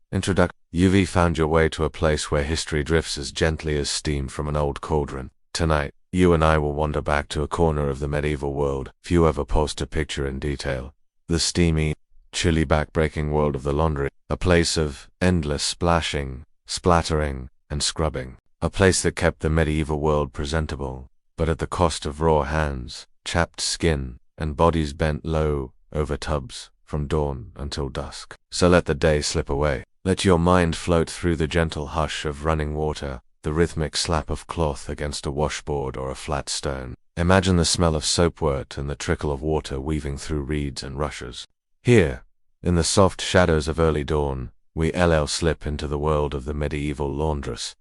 Introduction. You've found your way to a place where history drifts as gently as steam from an old cauldron. Tonight, you and I will wander back to a corner of the medieval world few ever paused to picture in detail. The steamy, chilly back-breaking world of the laundry. A place of endless splashing, splattering, and scrubbing. A place that kept the medieval world presentable, but at the cost of raw hands, chapped skin, and bodies bent low over tubs from dawn until dusk. So let the day slip away. Let your mind float through the gentle hush of running water, the rhythmic slap of cloth against a washboard or a flat stone. Imagine the smell of soapwort and the trickle of water weaving through reeds and rushes. Here, in the soft shadows of early dawn, we slip into the world of the medieval laundress.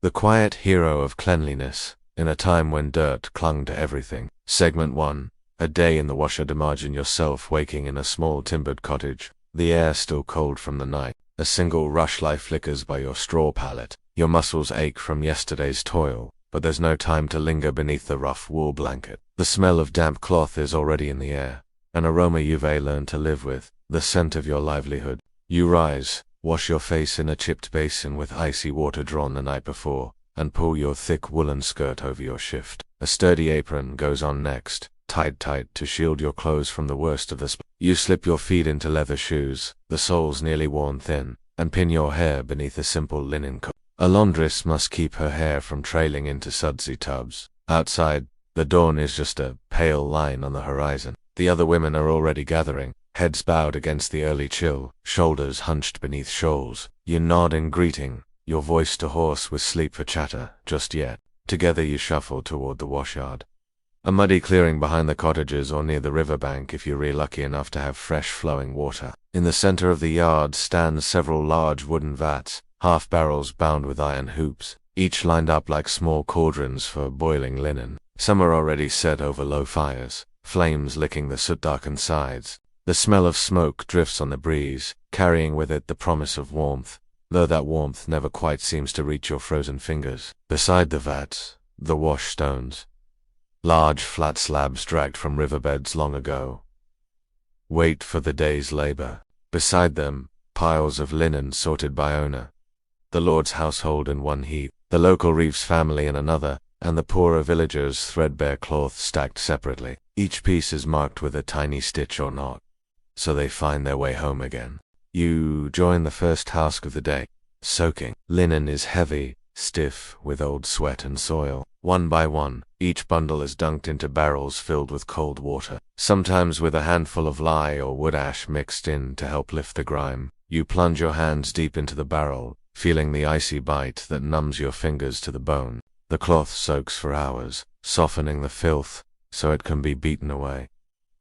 The quiet hero of cleanliness, in a time when dirt clung to everything. Segment 1. A day in the washer. Imagine yourself waking in a small timbered cottage, the air still cold from the night. A single rushlight flickers by your straw pallet. Your muscles ache from yesterday's toil, but there's no time to linger beneath the rough wool blanket. The smell of damp cloth is already in the air, an aroma you've learned to live with, the scent of your livelihood. You rise, wash your face in a chipped basin with icy water drawn the night before, and pull your thick woolen skirt over your shift. A sturdy apron goes on next, tied tight to shield your clothes from the worst of the You slip your feet into leather shoes, the soles nearly worn thin, and pin your hair beneath a simple linen coat. A laundress must keep her hair from trailing into sudsy tubs. Outside, the dawn is just a pale line on the horizon. The other women are already gathering, heads bowed against the early chill, shoulders hunched beneath shawls. You nod in greeting, your voice too hoarse with sleep for chatter, just yet. Together you shuffle toward the washyard. A muddy clearing behind the cottages or near the riverbank if you're really lucky enough to have fresh flowing water. In the center of the yard stand several large wooden vats, half barrels bound with iron hoops, each lined up like small cauldrons for boiling linen. Some are already set over low fires, flames licking the soot-darkened sides. The smell of smoke drifts on the breeze, carrying with it the promise of warmth, though that warmth never quite seems to reach your frozen fingers. Beside the vats, the wash stones, large flat slabs dragged from riverbeds long ago, wait for the day's labor. Beside them, piles of linen sorted by owner. The lord's household in one heap, the local reef's family in another, and the poorer villagers' threadbare cloth stacked separately. Each piece is marked with a tiny stitch or knot, so they find their way home again. You join the first task of the day, soaking. Linen is heavy, stiff with old sweat and soil. One by one, each bundle is dunked into barrels filled with cold water, sometimes with a handful of lye or wood ash mixed in to help lift the grime. You plunge your hands deep into the barrel, feeling the icy bite that numbs your fingers to the bone. The cloth soaks for hours, softening the filth so it can be beaten away.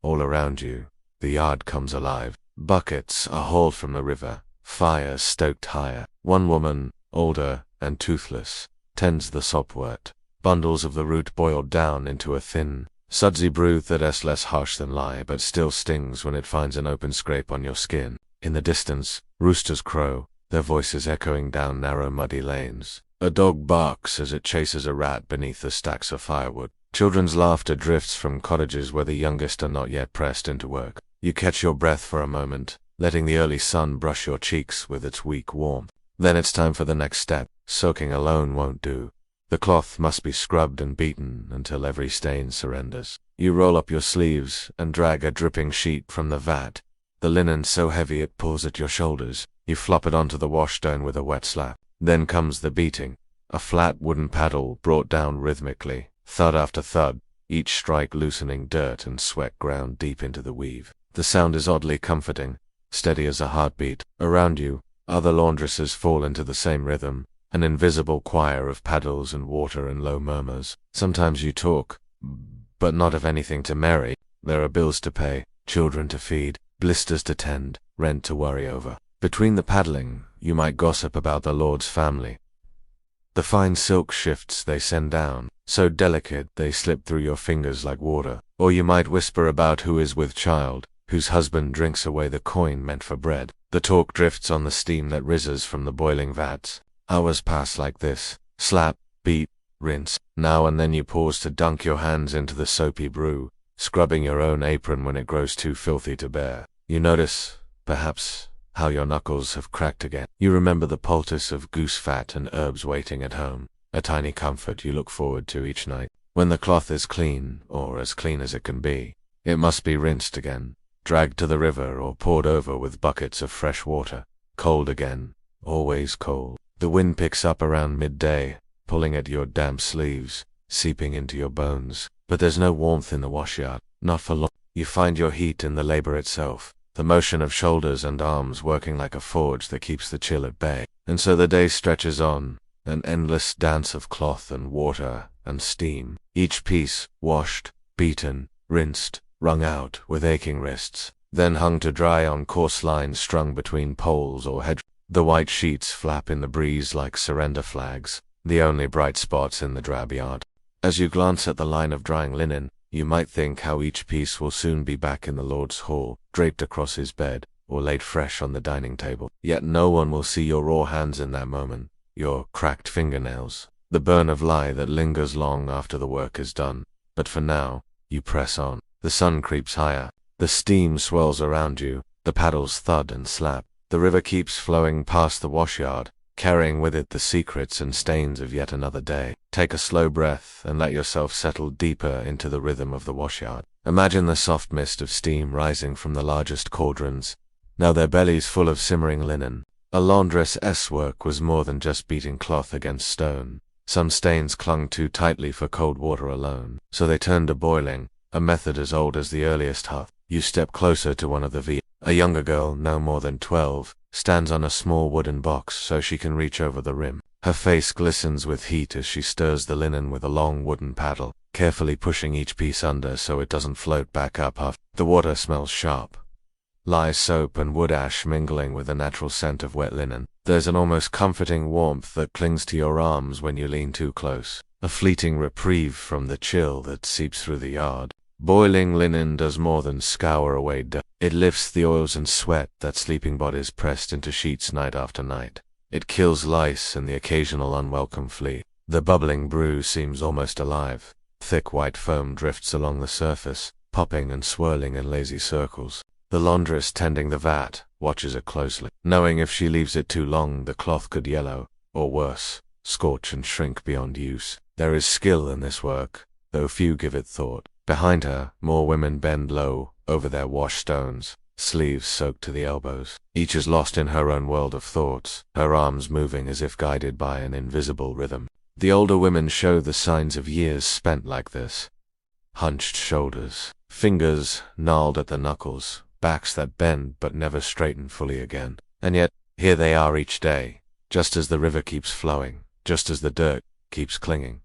All around you, the yard comes alive. Buckets are hauled from the river, fires stoked higher. One woman, older and toothless, tends the sopwort. Bundles of the root boiled down into a thin, sudsy brew that is less harsh than lye but still stings when it finds an open scrape on your skin. In the distance, roosters crow, their voices echoing down narrow muddy lanes. A dog barks as it chases a rat beneath the stacks of firewood. Children's laughter drifts from cottages where the youngest are not yet pressed into work. You catch your breath for a moment, letting the early sun brush your cheeks with its weak warmth. Then it's time for the next step. Soaking alone won't do. The cloth must be scrubbed and beaten until every stain surrenders. You roll up your sleeves and drag a dripping sheet from the vat, the linen so heavy it pulls at your shoulders. You flop it onto the washstone with a wet slap. Then comes the beating. A flat wooden paddle brought down rhythmically, thud after thud, each strike loosening dirt and sweat ground deep into the weave. The sound is oddly comforting, steady as a heartbeat. Around you, other laundresses fall into the same rhythm, an invisible choir of paddles and water and low murmurs. Sometimes you talk, but not of anything to marry. There are bills to pay, children to feed, blisters to tend, rent to worry over. Between the paddling, you might gossip about the lord's family. The fine silk shifts they send down, so delicate they slip through your fingers like water. Or you might whisper about who is with child, whose husband drinks away the coin meant for bread. The talk drifts on the steam that rises from the boiling vats. Hours pass like this. Slap, beat, rinse. Now and then you pause to dunk your hands into the soapy brew, scrubbing your own apron when it grows too filthy to bear. You notice, perhaps, how your knuckles have cracked again. You remember the poultice of goose fat and herbs waiting at home, a tiny comfort you look forward to each night. When the cloth is clean, or as clean as it can be, it must be rinsed again, dragged to the river or poured over with buckets of fresh water. Cold again, always cold. The wind picks up around midday, pulling at your damp sleeves, seeping into your bones. But there's no warmth in the washyard, not for long. You find your heat in the labor itself, the motion of shoulders and arms working like a forge that keeps the chill at bay. And so the day stretches on, an endless dance of cloth and water and steam, each piece washed, beaten, rinsed, wrung out with aching wrists, then hung to dry on coarse lines strung between poles or hedge. The white sheets flap in the breeze like surrender flags, the only bright spots in the drab yard. As you glance at the line of drying linen, you might think how each piece will soon be back in the Lord's hall, draped across his bed, or laid fresh on the dining table. Yet no one will see your raw hands in that moment, your cracked fingernails, the burn of lye that lingers long after the work is done. But for now, you press on. The sun creeps higher, the steam swirls around you, the paddles thud and slap. The river keeps flowing past the washyard, carrying with it the secrets and stains of yet another day. Take a slow breath and let yourself settle deeper into the rhythm of the washyard. Imagine the soft mist of steam rising from the largest cauldrons, now their bellies full of simmering linen. A laundress' work was more than just beating cloth against stone. Some stains clung too tightly for cold water alone, so they turned to boiling, a method as old as the earliest hearth. You step closer to one of the A younger girl, no more than 12, stands on a small wooden box so she can reach over the rim. Her face glistens with heat as she stirs the linen with a long wooden paddle, carefully pushing each piece under so it doesn't float back up after. The water smells sharp, lye soap and wood ash mingling with the natural scent of wet linen. There's an almost comforting warmth that clings to your arms when you lean too close, a fleeting reprieve from the chill that seeps through the yard. Boiling linen does more than scour away dirt. It lifts the oils and sweat that sleeping bodies pressed into sheets night after night. It kills lice and the occasional unwelcome flea. The bubbling brew seems almost alive. Thick white foam drifts along the surface, popping and swirling in lazy circles. The laundress tending the vat watches it closely, knowing if she leaves it too long the cloth could yellow, or worse, scorch and shrink beyond use. There is skill in this work, though few give it thought. Behind her, more women bend low over their washstones, sleeves soaked to the elbows. Each is lost in her own world of thoughts, her arms moving as if guided by an invisible rhythm. The older women show the signs of years spent like this. Hunched shoulders, fingers gnarled at the knuckles, backs that bend but never straighten fully again. And yet, here they are each day, just as the river keeps flowing, just as the dirt keeps clinging.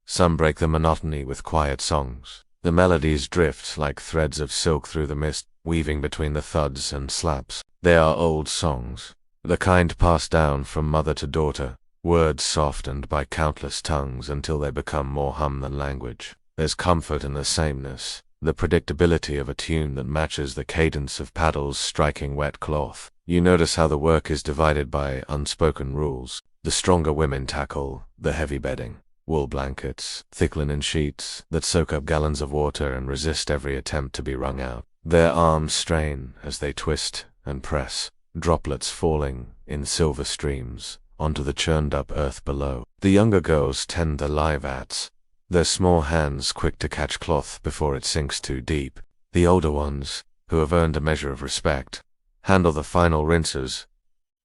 Some break the monotony with quiet songs. The melodies drift like threads of silk through the mist, weaving between the thuds and slaps. They are old songs, the kind passed down from mother to daughter, words softened by countless tongues until they become more hum than language. There's comfort in the sameness, the predictability of a tune that matches the cadence of paddles striking wet cloth. You notice how the work is divided by unspoken rules. The stronger women tackle the heavy bedding. Wool blankets, thick linen sheets that soak up gallons of water and resist every attempt to be wrung out. Their arms strain as they twist and press, droplets falling in silver streams onto the churned-up earth below. The younger girls tend the lye vats, their small hands quick to catch cloth before it sinks too deep. The older ones, who have earned a measure of respect, handle the final rinses,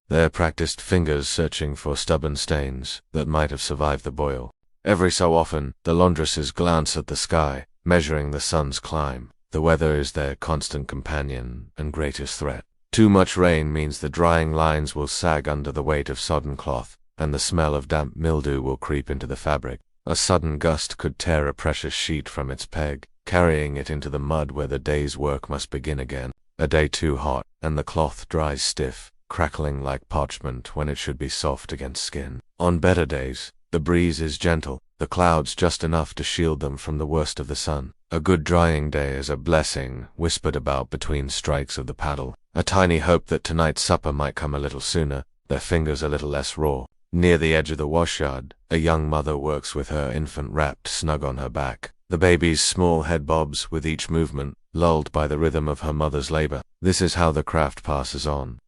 their practiced fingers searching for stubborn stains that might have survived the boil. Every so often, the laundresses glance at the sky, measuring the sun's climb. The weather is their constant companion and greatest threat. Too much rain means the drying lines will sag under the weight of sodden cloth, and the smell of damp mildew will creep into the fabric. A sudden gust could tear a precious sheet from its peg, carrying it into the mud where the day's work must begin again. A day too hot, and the cloth dries stiff, crackling like parchment when it should be soft against skin. On better days, the breeze is gentle, the clouds just enough to shield them from the worst of the sun. A good drying day is a blessing, whispered about between strikes of the paddle. A tiny hope that tonight's supper might come a little sooner, their fingers a little less raw. Near the edge of the washyard, a young mother works with her infant wrapped snug on her back. The baby's small head bobs with each movement, lulled by the rhythm of her mother's labor. This is how the craft passes on,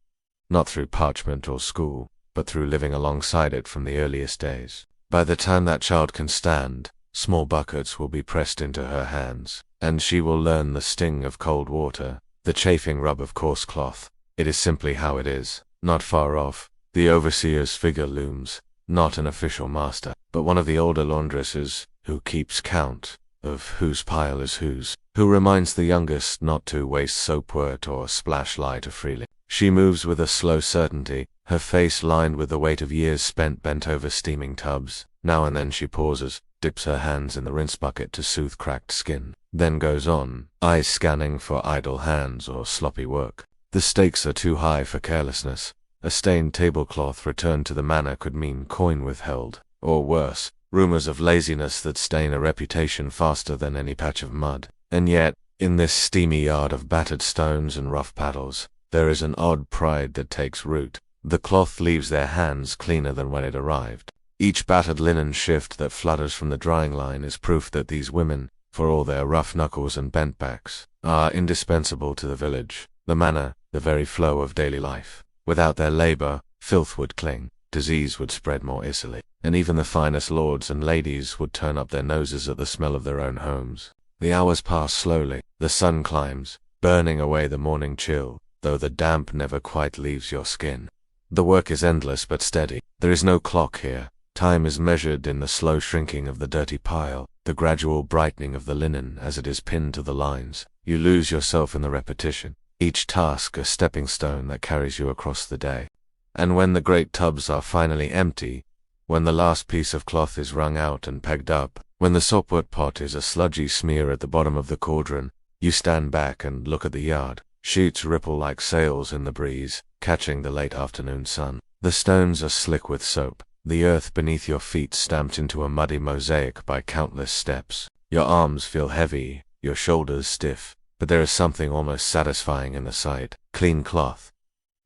not through parchment or school, but through living alongside it from the earliest days. By the time that child can stand, small buckets will be pressed into her hands, and she will learn the sting of cold water, the chafing rub of coarse cloth. It is simply how it is. Not far off, the overseer's figure looms, not an official master, but one of the older laundresses, who keeps count of whose pile is whose, who reminds the youngest not to waste soapwort or splash lye too freely. She moves with a slow certainty, her face lined with the weight of years spent bent over steaming tubs. Now and then she pauses, dips her hands in the rinse bucket to soothe cracked skin, then goes on, eyes scanning for idle hands or sloppy work. The stakes are too high for carelessness. A stained tablecloth returned to the manor could mean coin withheld, or worse, rumors of laziness that stain a reputation faster than any patch of mud. And yet, in this steamy yard of battered stones and rough paddles, there is an odd pride that takes root. The cloth leaves their hands cleaner than when it arrived. Each battered linen shift that flutters from the drying line is proof that these women, for all their rough knuckles and bent backs, are indispensable to the village, the manor, the very flow of daily life. Without their labor, filth would cling, disease would spread more easily, and even the finest lords and ladies would turn up their noses at the smell of their own homes. The hours pass slowly, the sun climbs, burning away the morning chill, though the damp never quite leaves your skin. The work is endless but steady. There is no clock here. Time is measured in the slow shrinking of the dirty pile, the gradual brightening of the linen as it is pinned to the lines. You lose yourself in the repetition, each task a stepping stone that carries you across the day. And when the great tubs are finally empty, when the last piece of cloth is wrung out and pegged up, when the soapwort pot is a sludgy smear at the bottom of the cauldron, you stand back and look at the yard. Sheets ripple like sails in the breeze, catching the late afternoon sun. The stones are slick with soap, the earth beneath your feet stamped into a muddy mosaic by countless steps. Your arms feel heavy, your shoulders stiff, but there is something almost satisfying in the sight. Clean cloth.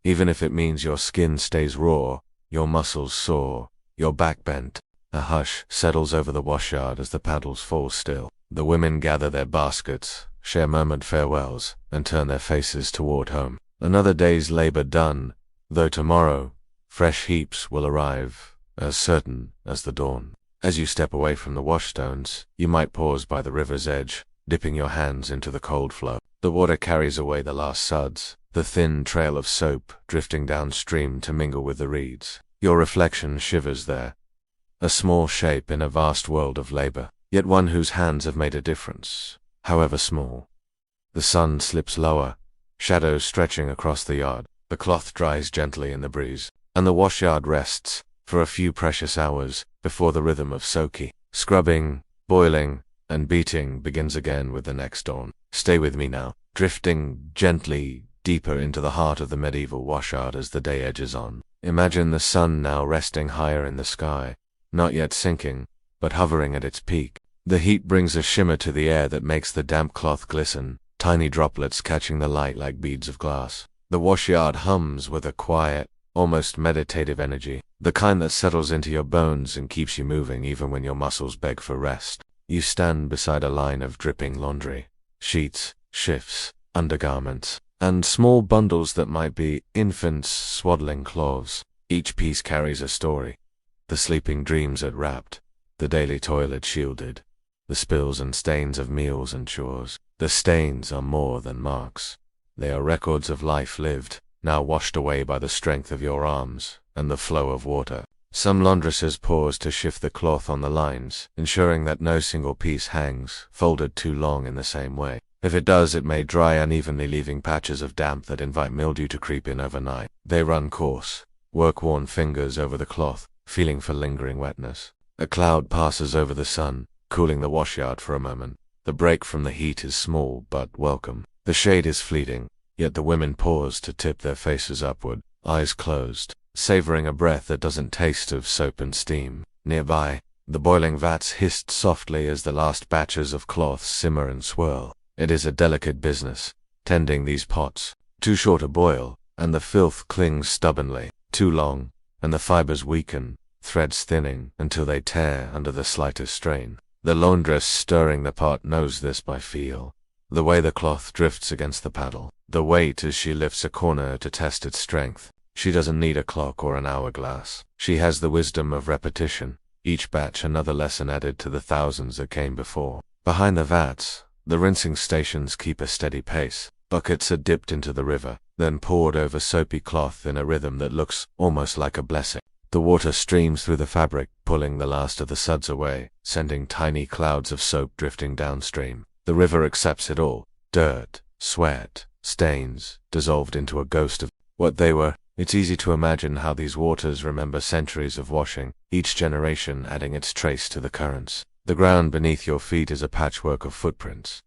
Even if it means your skin stays raw, your muscles sore, your back bent. A hush settles over the washyard as the paddles fall still. The women gather their baskets, share murmured farewells, and turn their faces toward home. Another day's labor done, though tomorrow, fresh heaps will arrive, as certain as the dawn. As you step away from the washstones, you might pause by the river's edge, dipping your hands into the cold flow. The water carries away the last suds, the thin trail of soap drifting downstream to mingle with the reeds. Your reflection shivers there, a small shape in a vast world of labor, yet one whose hands have made a difference, however small. The sun slips lower, shadows stretching across the yard. The cloth dries gently in the breeze, and the washyard rests, for a few precious hours, before the rhythm of soaking, scrubbing, boiling, and beating begins again with the next dawn. Stay with me now, drifting gently deeper into the heart of the medieval washyard as the day edges on. Imagine the sun now resting higher in the sky, not yet sinking, but hovering at its peak. The heat brings a shimmer to the air that makes the damp cloth glisten, tiny droplets catching the light like beads of glass. The washyard hums with a quiet, almost meditative energy, the kind that settles into your bones and keeps you moving even when your muscles beg for rest. You stand beside a line of dripping laundry, sheets, shifts, undergarments, and small bundles that might be infants' swaddling clothes. Each piece carries a story. The sleeping dreams it wrapped, the daily toilet shielded, the spills and stains of meals and chores. The stains are more than marks. They are records of life lived, now washed away by the strength of your arms and the flow of water. Some laundresses pause to shift the cloth on the lines, ensuring that no single piece hangs, folded too long in the same way. If it does, it may dry unevenly, leaving patches of damp that invite mildew to creep in overnight. They run coarse, work-worn fingers over the cloth, feeling for lingering wetness. A cloud passes over the sun, cooling the washyard for a moment. The break from the heat is small but welcome. The shade is fleeting, yet the women pause to tip their faces upward, eyes closed, savoring a breath that doesn't taste of soap and steam. Nearby, the boiling vats hissed softly as the last batches of cloth simmer and swirl. It is a delicate business, tending these pots. Too short a boil, and the filth clings stubbornly. Too long, and the fibers weaken, threads thinning until they tear under the slightest strain. The laundress stirring the pot knows this by feel. The way the cloth drifts against the paddle, the weight as she lifts a corner to test its strength. She doesn't need a clock or an hourglass. She has the wisdom of repetition, each batch another lesson added to the thousands that came before. Behind the vats, the rinsing stations keep a steady pace. Buckets are dipped into the river, then poured over soapy cloth in a rhythm that looks almost like a blessing. The water streams through the fabric, pulling the last of the suds away, sending tiny clouds of soap drifting downstream. The river accepts it all. Dirt, sweat, stains, dissolved into a ghost of what they were. It's easy to imagine how these waters remember centuries of washing, each generation adding its trace to the currents. The ground beneath your feet is a patchwork of footprints.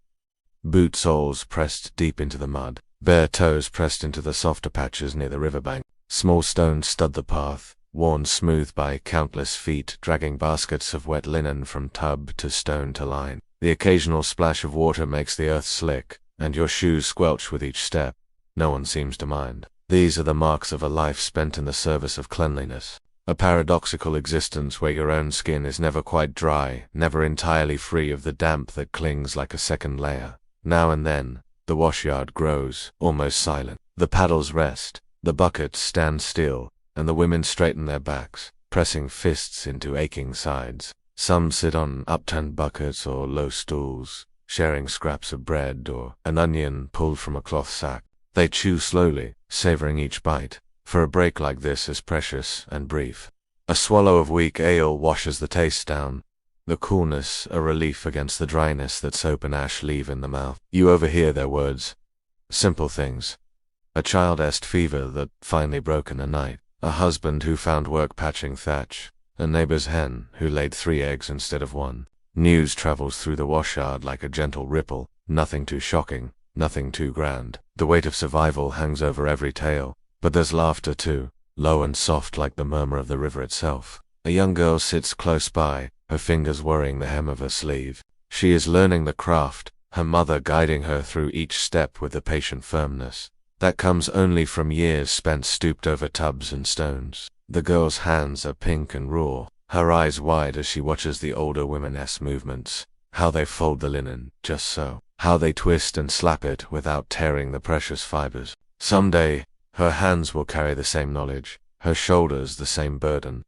Boot soles pressed deep into the mud, bare toes pressed into the softer patches near the riverbank. Small stones stud the path, worn smooth by countless feet dragging baskets of wet linen from tub to stone to line. The occasional splash of water makes the earth slick, and your shoes squelch with each step. No one seems to mind. These are the marks of a life spent in the service of cleanliness. A paradoxical existence where your own skin is never quite dry, never entirely free of the damp that clings like a second layer. Now and then, the washyard grows, almost silent. The paddles rest, the buckets stand still, and the women straighten their backs, pressing fists into aching sides. Some sit on upturned buckets or low stools, sharing scraps of bread or an onion pulled from a cloth sack. They chew slowly, savoring each bite, for a break like this is precious and brief. A swallow of weak ale washes the taste down, the coolness a relief against the dryness that soap and ash leave in the mouth. You overhear their words. Simple things. A child-est fever that finally broke in the night. A husband who found work patching thatch. A neighbor's hen who laid 3 eggs instead of 1. News travels through the washyard like a gentle ripple, nothing too shocking, nothing too grand. The weight of survival hangs over every tale, but there's laughter too, low and soft like the murmur of the river itself. A young girl sits close by, her fingers worrying the hem of her sleeve. She is learning the craft, her mother guiding her through each step with a patient firmness that comes only from years spent stooped over tubs and stones. The girl's hands are pink and raw, her eyes wide as she watches the older women's movements, how they fold the linen, just so, how they twist and slap it without tearing the precious fibers. Someday, her hands will carry the same knowledge, her shoulders the same burden.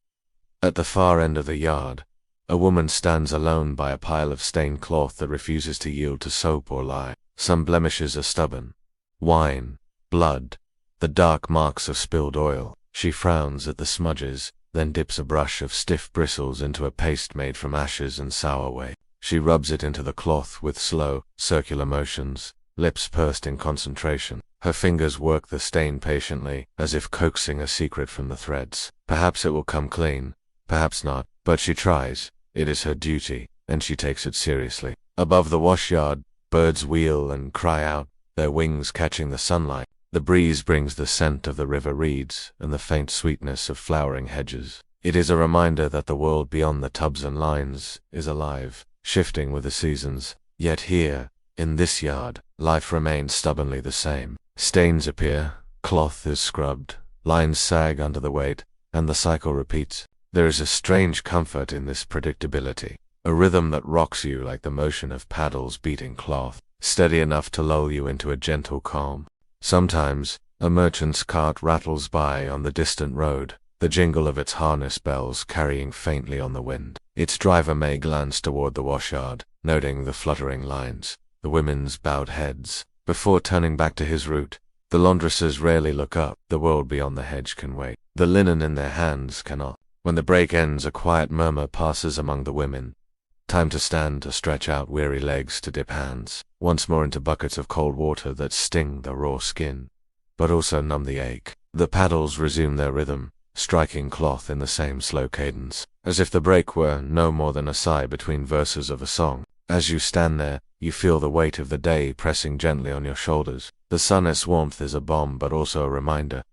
At the far end of the yard, a woman stands alone by a pile of stained cloth that refuses to yield to soap or lye. Some blemishes are stubborn. Wine, blood, the dark marks of spilled oil. She frowns at the smudges, then dips a brush of stiff bristles into a paste made from ashes and sour whey. She rubs it into the cloth with slow, circular motions, lips pursed in concentration. Her fingers work the stain patiently, as if coaxing a secret from the threads. Perhaps it will come clean, perhaps not, but she tries. It is her duty, and she takes it seriously. Above the washyard, birds wheel and cry out, their wings catching the sunlight. The breeze brings the scent of the river reeds and the faint sweetness of flowering hedges. It is a reminder that the world beyond the tubs and lines is alive, shifting with the seasons. Yet here, in this yard, life remains stubbornly the same. Stains appear, cloth is scrubbed, lines sag under the weight, and the cycle repeats. There is a strange comfort in this predictability, a rhythm that rocks you like the motion of paddles beating cloth, steady enough to lull you into a gentle calm. Sometimes, a merchant's cart rattles by on the distant road, the jingle of its harness bells carrying faintly on the wind. Its driver may glance toward the washyard, noting the fluttering lines, the women's bowed heads, before turning back to his route. The laundresses rarely look up. The world beyond the hedge can wait. The linen in their hands cannot. When the break ends, a quiet murmur passes among the women. Time to stand, to stretch out weary legs, to dip hands once more into buckets of cold water that sting the raw skin, but also numb the ache. The paddles resume their rhythm, striking cloth in the same slow cadence, as if the break were no more than a sigh between verses of a song. As you stand there, you feel the weight of the day pressing gently on your shoulders. The sun's warmth is a balm but also a reminder.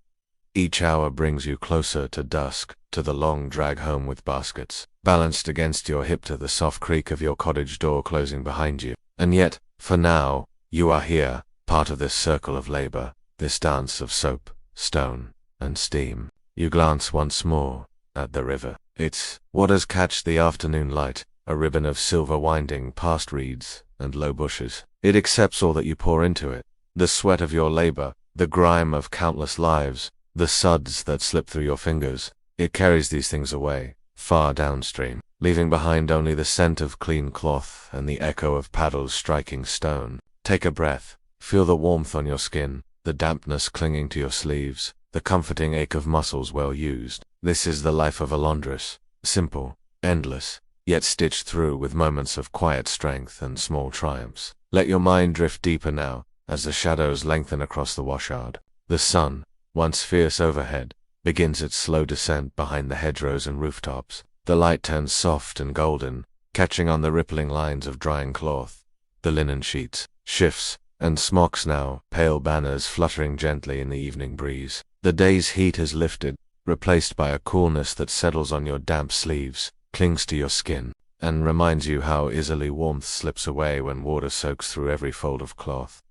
Each hour brings you closer to dusk, to the long drag home with baskets, balanced against your hip, to the soft creak of your cottage door closing behind you. And yet, for now, you are here, part of this circle of labor, this dance of soap, stone, and steam. You glance once more at the river. Its waters catch the afternoon light, a ribbon of silver winding past reeds and low bushes. It accepts all that you pour into it, the sweat of your labor, the grime of countless lives, The suds that slip through your fingers, it carries these things away, far downstream, leaving behind only the scent of clean cloth and the echo of paddles striking stone. Take a breath. Feel the warmth on your skin, the dampness clinging to your sleeves, the comforting ache of muscles well used. This is the life of a laundress. Simple, endless, yet stitched through with moments of quiet strength and small triumphs. Let your mind drift deeper now, as the shadows lengthen across the washyard. The sun, once fierce overhead, begins its slow descent behind the hedgerows and rooftops. The light turns soft and golden, catching on the rippling lines of drying cloth, the linen sheets, shifts, and smocks now, pale banners fluttering gently in the evening breeze. The day's heat has lifted, replaced by a coolness that settles on your damp sleeves, clings to your skin, and reminds you how easily warmth slips away when water soaks through every fold of cloth.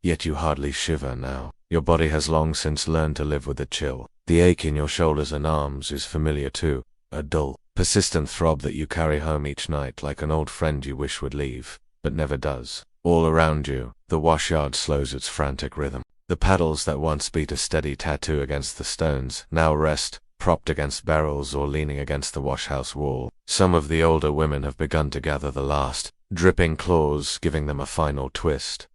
Yet you hardly shiver now. Your body has long since learned to live with the chill. The ache in your shoulders and arms is familiar too, a dull, persistent throb that you carry home each night like an old friend you wish would leave, but never does. All around you, the washyard slows its frantic rhythm. The paddles that once beat a steady tattoo against the stones now rest, propped against barrels or leaning against the washhouse wall. Some of the older women have begun to gather the last, dripping claws, giving them a final twist,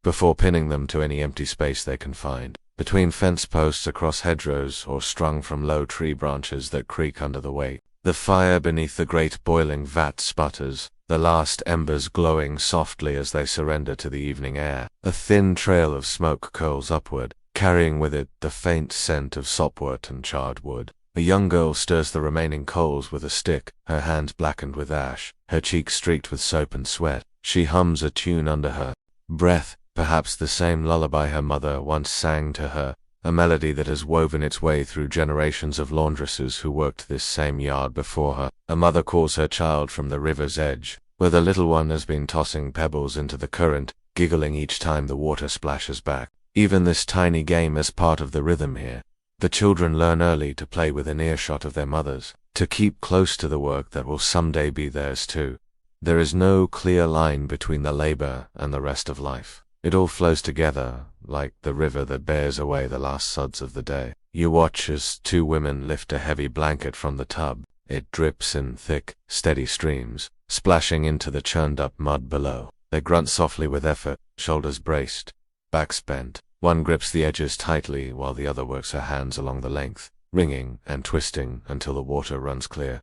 before pinning them to any empty space they can find, between fence posts across hedgerows or strung from low tree branches that creak under the weight. The fire beneath the great boiling vat sputters, the last embers glowing softly as they surrender to the evening air. A thin trail of smoke curls upward, carrying with it the faint scent of sopwort and charred wood. A young girl stirs the remaining coals with a stick, her hands blackened with ash, her cheeks streaked with soap and sweat. She hums a tune under her breath, perhaps the same lullaby her mother once sang to her, a melody that has woven its way through generations of laundresses who worked this same yard before her. A mother calls her child from the river's edge, where the little one has been tossing pebbles into the current, giggling each time the water splashes back. Even this tiny game is part of the rhythm here. The children learn early to play within earshot of their mothers, to keep close to the work that will someday be theirs too. There is no clear line between the labor and the rest of life. It all flows together, like the river that bears away the last suds of the day. You watch as two women lift a heavy blanket from the tub. It drips in thick, steady streams, splashing into the churned-up mud below. They grunt softly with effort, shoulders braced, backs bent. One grips the edges tightly while the other works her hands along the length, wringing and twisting until the water runs clear.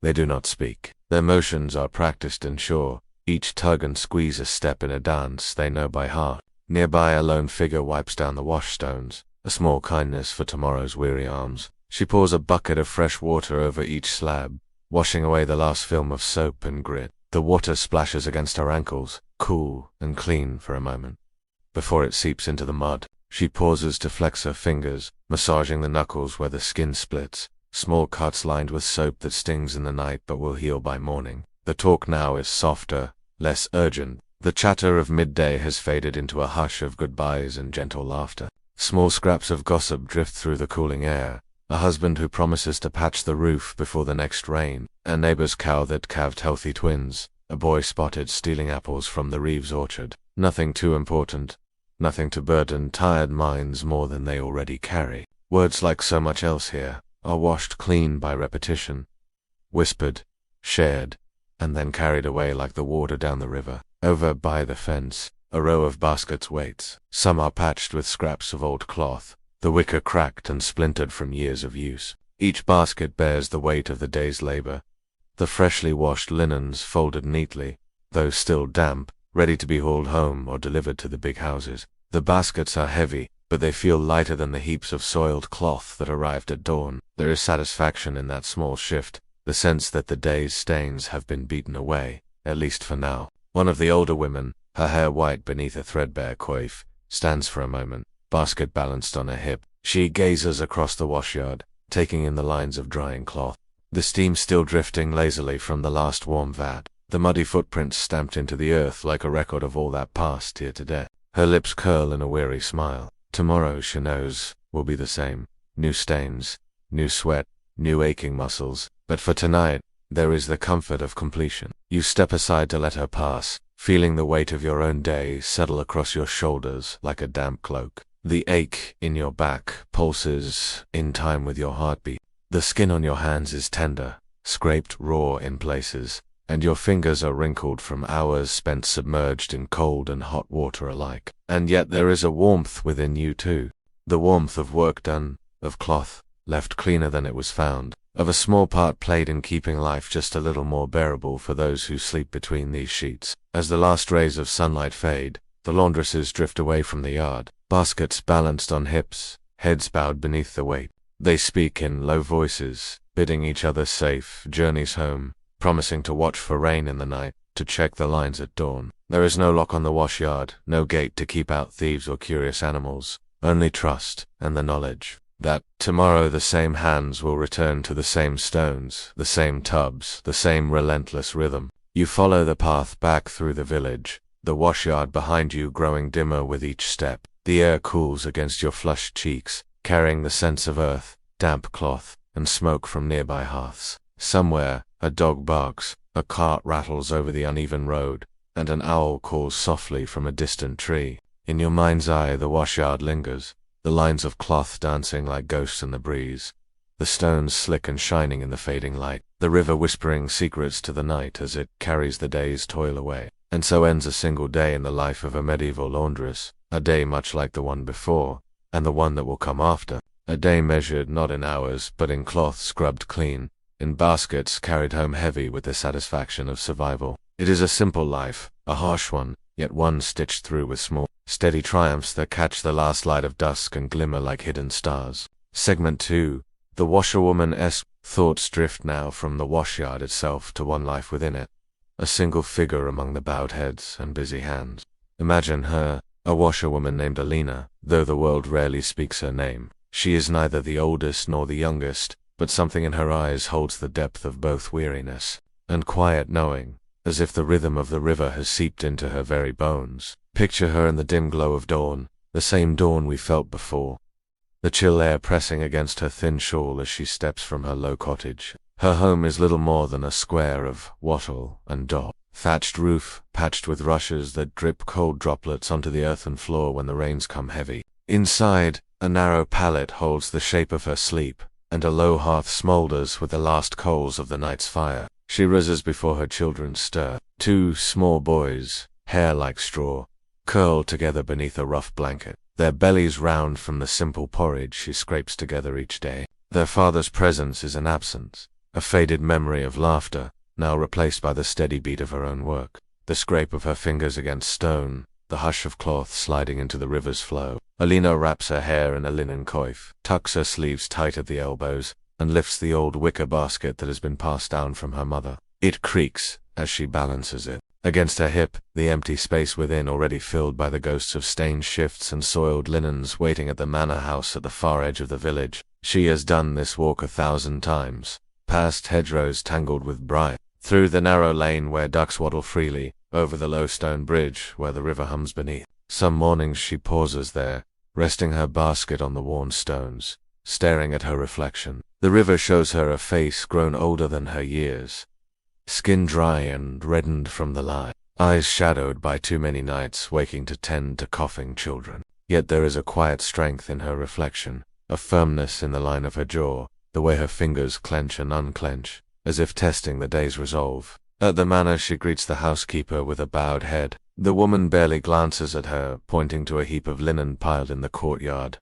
They do not speak. Their motions are practiced and sure, each tug and squeeze a step in a dance they know by heart. Nearby a lone figure wipes down the washstones, a small kindness for tomorrow's weary arms. She pours a bucket of fresh water over each slab, washing away the last film of soap and grit. The water splashes against her ankles, cool and clean for a moment. Before it seeps into the mud, she pauses to flex her fingers, massaging the knuckles where the skin splits, small cuts lined with soap that stings in the night but will heal by morning. The talk now is softer, less urgent. The chatter of midday has faded into a hush of goodbyes and gentle laughter. Small scraps of gossip drift through the cooling air. A husband who promises to patch the roof before the next rain, a neighbor's cow that calved healthy twins, a boy spotted stealing apples from the Reeves orchard. Nothing too important, nothing to burden tired minds more than they already carry. Words, like so much else here, are washed clean by repetition, whispered, shared, and then carried away like the water down the river. Over by the fence, a row of baskets waits. Some are patched with scraps of old cloth, the wicker cracked and splintered from years of use. Each basket bears the weight of the day's labor. The freshly washed linens folded neatly, though still damp, ready to be hauled home or delivered to the big houses. The baskets are heavy, but they feel lighter than the heaps of soiled cloth that arrived at dawn. There is satisfaction in that small shift, the sense that the day's stains have been beaten away, at least for now. One of the older women, her hair white beneath a threadbare coif, stands for a moment, basket balanced on her hip. She gazes across the washyard, taking in the lines of drying cloth, the steam still drifting lazily from the last warm vat, the muddy footprints stamped into the earth like a record of all that passed here today. Her lips curl in a weary smile. Tomorrow, she knows, will be the same. New stains, new sweat, new aching muscles. But for tonight, there is the comfort of completion. You step aside to let her pass, feeling the weight of your own day settle across your shoulders like a damp cloak. The ache in your back pulses in time with your heartbeat. The skin on your hands is tender, scraped raw in places, and your fingers are wrinkled from hours spent submerged in cold and hot water alike. And yet there is a warmth within you too. The warmth of work done, of cloth left cleaner than it was found, of a small part played in keeping life just a little more bearable for those who sleep between these sheets. As the last rays of sunlight fade, the laundresses drift away from the yard, baskets balanced on hips, heads bowed beneath the weight. They speak in low voices, bidding each other safe journeys home, promising to watch for rain in the night, to check the lines at dawn. There is no lock on the wash yard, no gate to keep out thieves or curious animals, only trust and the knowledge that tomorrow the same hands will return to the same stones, the same tubs, the same relentless rhythm. You follow the path back through the village, the washyard behind you growing dimmer with each step. The air cools against your flushed cheeks, carrying the scents of earth, damp cloth, and smoke from nearby hearths. Somewhere, a dog barks, a cart rattles over the uneven road, and an owl calls softly from a distant tree. In your mind's eye the washyard lingers, the lines of cloth dancing like ghosts in the breeze, the stones slick and shining in the fading light, the river whispering secrets to the night as it carries the day's toil away. And so ends a single day in the life of a medieval laundress, a day much like the one before, and the one that will come after, a day measured not in hours but in cloth scrubbed clean, in baskets carried home heavy with the satisfaction of survival. It is a simple life, a harsh one, yet one stitched through with small, steady triumphs that catch the last light of dusk and glimmer like hidden stars. Segment 2. The washerwoman-esque thoughts drift now from the washyard itself to one life within it, a single figure among the bowed heads and busy hands. Imagine her, a washerwoman named Alina, though the world rarely speaks her name. She is neither the oldest nor the youngest, but something in her eyes holds the depth of both weariness and quiet knowing, as if the rhythm of the river has seeped into her very bones. Picture her in the dim glow of dawn, the same dawn we felt before, the chill air pressing against her thin shawl as she steps from her low cottage. Her home is little more than a square of wattle and daub, thatched roof patched with rushes that drip cold droplets onto the earthen floor when the rains come heavy. Inside, a narrow pallet holds the shape of her sleep, and a low hearth smolders with the last coals of the night's fire. She rises before her children stir. Two small boys, hair like straw, curl together beneath a rough blanket, their bellies round from the simple porridge she scrapes together each day. Their father's presence is an absence, a faded memory of laughter, now replaced by the steady beat of her own work, the scrape of her fingers against stone, the hush of cloth sliding into the river's flow. Alina wraps her hair in a linen coif, tucks her sleeves tight at the elbows, and lifts the old wicker basket that has been passed down from her mother. It creaks as she balances it. Against her hip, the empty space within already filled by the ghosts of stained shifts and soiled linens waiting at the manor house at the far edge of the village. She has done this walk 1,000 times, past hedgerows tangled with briar, through the narrow lane where ducks waddle freely, over the low stone bridge where the river hums beneath. Some mornings she pauses there, resting her basket on the worn stones, staring at her reflection. The river shows her a face grown older than her years, skin dry and reddened from the lie, eyes shadowed by too many nights waking to tend to coughing children. Yet there is a quiet strength in her reflection, a firmness in the line of her jaw, the way her fingers clench and unclench, as if testing the day's resolve. At the manor she greets the housekeeper with a bowed head. The woman barely glances at her, pointing to a heap of linen piled in the courtyard.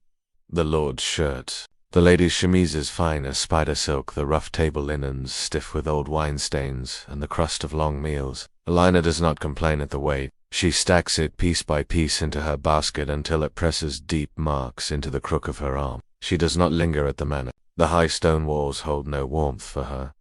The lord's shirts, the ladies' chemises fine as spider silk, the rough table linens stiff with old wine stains and the crust of long meals. Alina does not complain at the weight. She stacks it piece by piece into her basket until it presses deep marks into the crook of her arm. She does not linger at the manor. The high stone walls hold no warmth for her.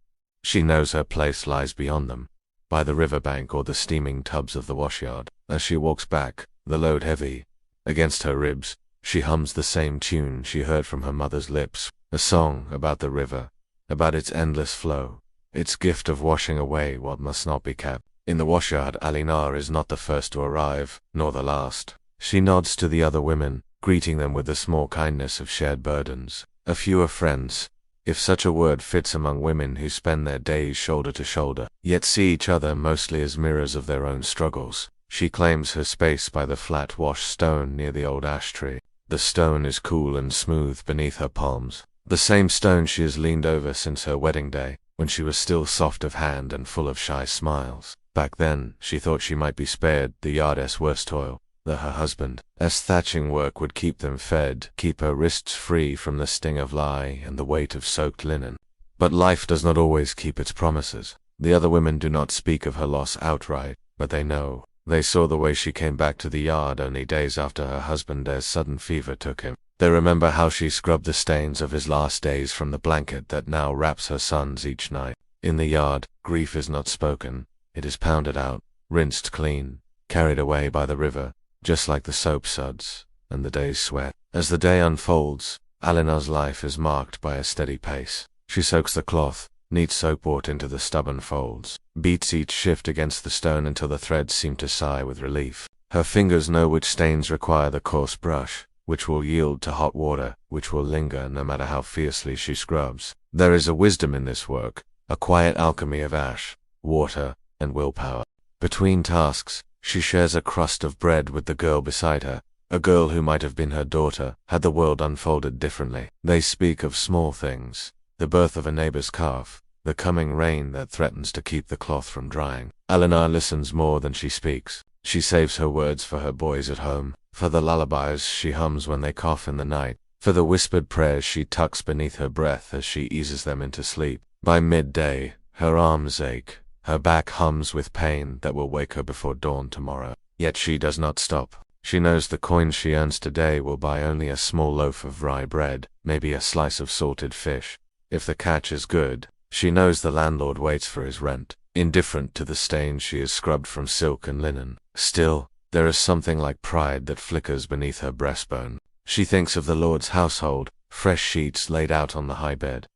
She knows her place lies beyond them, by the riverbank or the steaming tubs of the washyard. As she walks back, the load heavy against her ribs, she hums the same tune she heard from her mother's lips, a song about the river, about its endless flow, its gift of washing away what must not be kept. In the washyard, Alina is not the first to arrive, nor the last. She nods to the other women, greeting them with the small kindness of shared burdens. A few are friends, if such a word fits among women who spend their days shoulder to shoulder, yet see each other mostly as mirrors of their own struggles. She claims her space by the flat washed stone near the old ash tree. The stone is cool and smooth beneath her palms. The same stone she has leaned over since her wedding day, when she was still soft of hand and full of shy smiles. Back then, she thought she might be spared the yard's worst toil, that her husband's thatching work would keep them fed, keep her wrists free from the sting of lye and the weight of soaked linen. But life does not always keep its promises. The other women do not speak of her loss outright, but they know. They saw the way she came back to the yard only days after her husband's sudden fever took him. They remember how she scrubbed the stains of his last days from the blanket that now wraps her sons each night. In the yard, grief is not spoken. It is pounded out, rinsed clean, carried away by the river, just like the soap suds and the day's sweat. As the day unfolds, Alina's life is marked by a steady pace. She soaks the cloth, kneads soapwort into the stubborn folds, beats each shift against the stone until the threads seem to sigh with relief. Her fingers know which stains require the coarse brush, which will yield to hot water, which will linger no matter how fiercely she scrubs. There is a wisdom in this work, a quiet alchemy of ash, water, and willpower. Between tasks, she shares a crust of bread with the girl beside her, a girl who might have been her daughter, had the world unfolded differently. They speak of small things, the birth of a neighbor's calf, the coming rain that threatens to keep the cloth from drying. Alina listens more than she speaks. She saves her words for her boys at home, for the lullabies she hums when they cough in the night, for the whispered prayers she tucks beneath her breath as she eases them into sleep. By midday, her arms ache, her back hums with pain that will wake her before dawn tomorrow. Yet she does not stop. She knows the coins she earns today will buy only a small loaf of rye bread, maybe a slice of salted fish. If the catch is good, she knows the landlord waits for his rent, indifferent to the stains she has scrubbed from silk and linen. Still, there is something like pride that flickers beneath her breastbone. She thinks of the Lord's household, fresh sheets laid out on the high bed,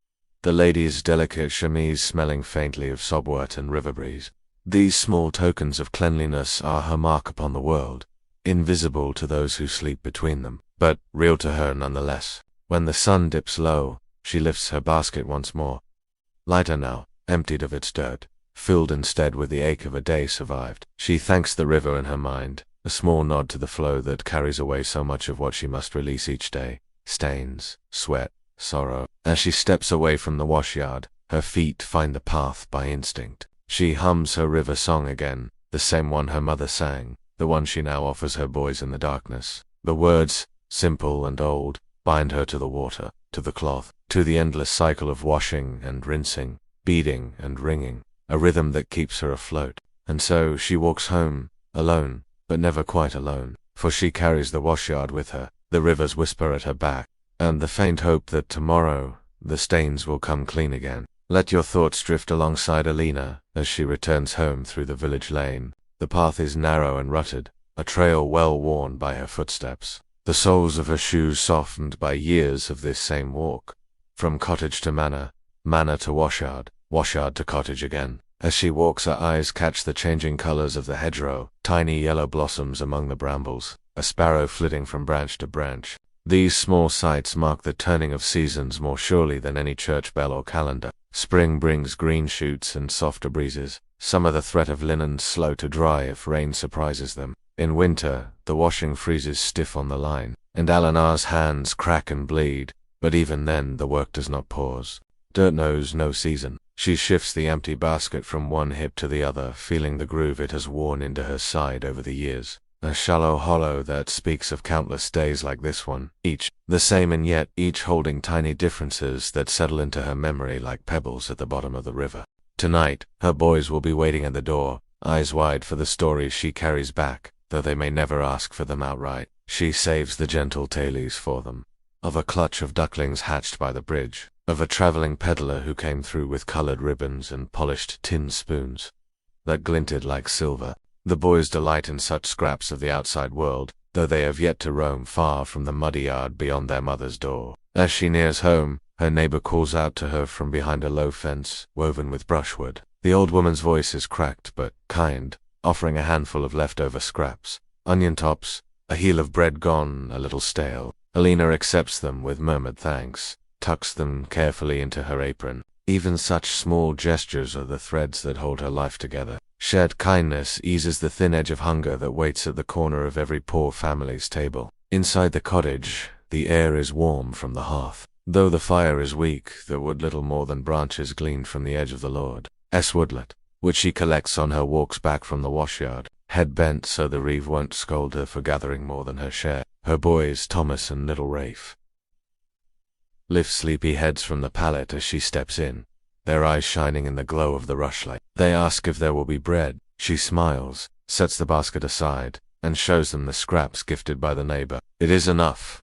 the lady's delicate chemise smelling faintly of sobwort and river breeze. These small tokens of cleanliness are her mark upon the world, invisible to those who sleep between them, but real to her nonetheless. When the sun dips low, she lifts her basket once more, lighter now, emptied of its dirt, filled instead with the ache of a day survived. She thanks the river in her mind, a small nod to the flow that carries away so much of what she must release each day, stains, sweat, sorrow. As she steps away from the washyard, her feet find the path by instinct. She hums her river song again, the same one her mother sang, the one she now offers her boys in the darkness. The words, simple and old, bind her to the water, to the cloth, to the endless cycle of washing and rinsing, beading and wringing, a rhythm that keeps her afloat. And so she walks home, alone, but never quite alone, for she carries the washyard with her, the river's whisper at her back, and the faint hope that tomorrow the stains will come clean again. Let your thoughts drift alongside Alina as she returns home through the village lane. The path is narrow and rutted, a trail well worn by her footsteps, the soles of her shoes softened by years of this same walk. From cottage to manor, manor to washyard, washyard to cottage again. As she walks, her eyes catch the changing colors of the hedgerow, tiny yellow blossoms among the brambles, a sparrow flitting from branch to branch. These small sights mark the turning of seasons more surely than any church bell or calendar. Spring brings green shoots and softer breezes, summer the threat of linen slow to dry if rain surprises them. In winter, the washing freezes stiff on the line, and Alina's hands crack and bleed, but even then the work does not pause. Dirt knows no season. She shifts the empty basket from one hip to the other, feeling the groove it has worn into her side over the years. A shallow hollow that speaks of countless days like this one, each the same and yet each holding tiny differences that settle into her memory like pebbles at the bottom of the river. Tonight, her boys will be waiting at the door, eyes wide for the stories she carries back, though they may never ask for them outright. She saves the gentle tales for them, of a clutch of ducklings hatched by the bridge, of a traveling peddler who came through with colored ribbons and polished tin spoons that glinted like silver. The boys delight in such scraps of the outside world, though they have yet to roam far from the muddy yard beyond their mother's door. As she nears home, her neighbor calls out to her from behind a low fence, woven with brushwood. The old woman's voice is cracked but kind, offering a handful of leftover scraps, onion tops, a heel of bread gone a little stale. Alina accepts them with murmured thanks, tucks them carefully into her apron. Even such small gestures are the threads that hold her life together. Shared kindness eases the thin edge of hunger that waits at the corner of every poor family's table. Inside the cottage, the air is warm from the hearth. Though the fire is weak, the wood little more than branches gleaned from the edge of the Lord's woodlet, which she collects on her walks back from the washyard, head bent so the reeve won't scold her for gathering more than her share. Her boys, Thomas and little Rafe, lift sleepy heads from the pallet as she steps in, their eyes shining in the glow of the rushlight. They ask if there will be bread. She smiles, sets the basket aside, and shows them the scraps gifted by the neighbor. It is enough.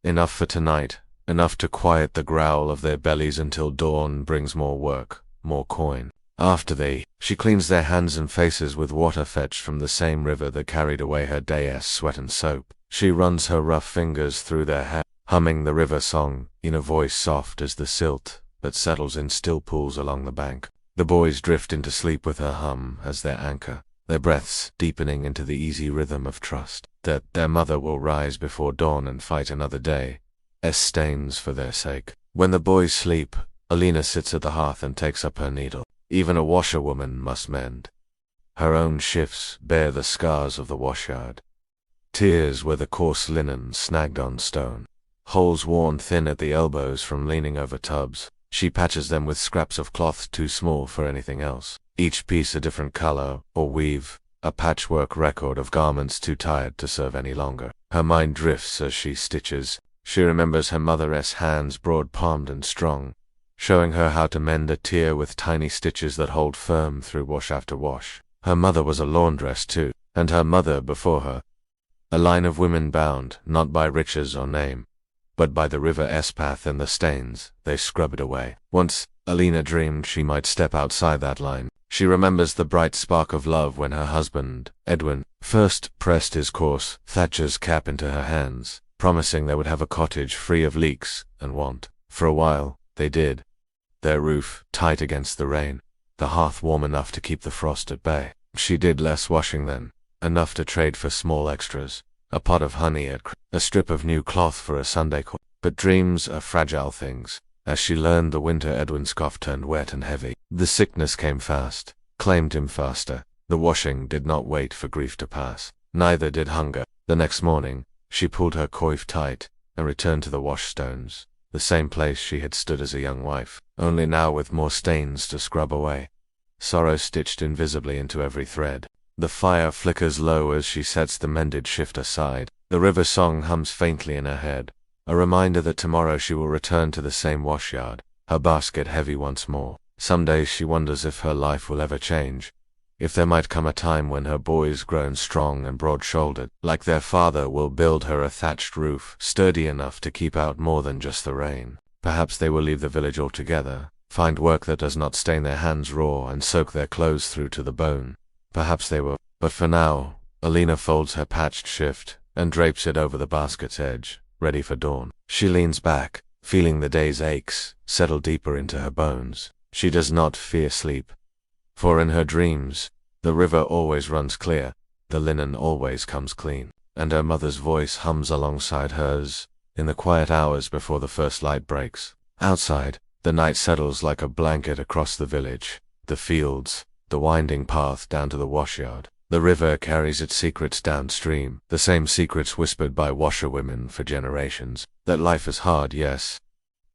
Enough for tonight, enough to quiet the growl of their bellies until dawn brings more work, more coin. After she cleans their hands and faces with water fetched from the same river that carried away her day's sweat and soap. She runs her rough fingers through their hair, humming the river song, in a voice soft as the silt that settles in still pools along the bank. The boys drift into sleep with her hum as their anchor, their breaths deepening into the easy rhythm of trust that their mother will rise before dawn and fight another day, stains for their sake. When the boys sleep, Alina sits at the hearth and takes up her needle. Even a washerwoman must mend. Her own shifts bear the scars of the washyard. Tears where the coarse linen snagged on stone. Holes worn thin at the elbows from leaning over tubs. She patches them with scraps of cloth too small for anything else. Each piece a different color or weave, a patchwork record of garments too tired to serve any longer. Her mind drifts as she stitches. She remembers her mother's hands broad-palmed and strong, showing her how to mend a tear with tiny stitches that hold firm through wash after wash. Her mother was a laundress too, and her mother before her. A line of women bound, not by riches or name, but by the river path and the stains they scrubbed away. Once, Alina dreamed she might step outside that line. She remembers the bright spark of love when her husband, Edwin, first pressed his coarse thatcher's cap into her hands, promising they would have a cottage free of leaks and want. For a while, they did. Their roof tight against the rain, the hearth warm enough to keep the frost at bay. She did less washing then, enough to trade for small extras, a pot of honey a strip of new cloth for a Sunday call. But dreams are fragile things. As she learned the winter, Edwin's cough turned wet and heavy. The sickness came fast, claimed him faster. The washing did not wait for grief to pass. Neither did hunger. The next morning, she pulled her coif tight and returned to the washstones, the same place she had stood as a young wife, only now with more stains to scrub away. Sorrow stitched invisibly into every thread. The fire flickers low as she sets the mended shift aside. The river song hums faintly in her head, a reminder that tomorrow she will return to the same washyard, her basket heavy once more. Some days she wonders if her life will ever change, if there might come a time when her boys, grown strong and broad-shouldered, like their father, will build her a thatched roof, sturdy enough to keep out more than just the rain. Perhaps they will leave the village altogether, find work that does not stain their hands raw and soak their clothes through to the bone. Perhaps they will. But for now, Alina folds her patched shift and drapes it over the basket's edge, ready for dawn. She leans back, feeling the day's aches settle deeper into her bones. She does not fear sleep, for in her dreams, the river always runs clear, the linen always comes clean, and her mother's voice hums alongside hers in the quiet hours before the first light breaks. Outside, the night settles like a blanket across the village, the fields, the winding path down to the washyard. The river carries its secrets downstream, the same secrets whispered by washerwomen for generations. That life is hard, yes,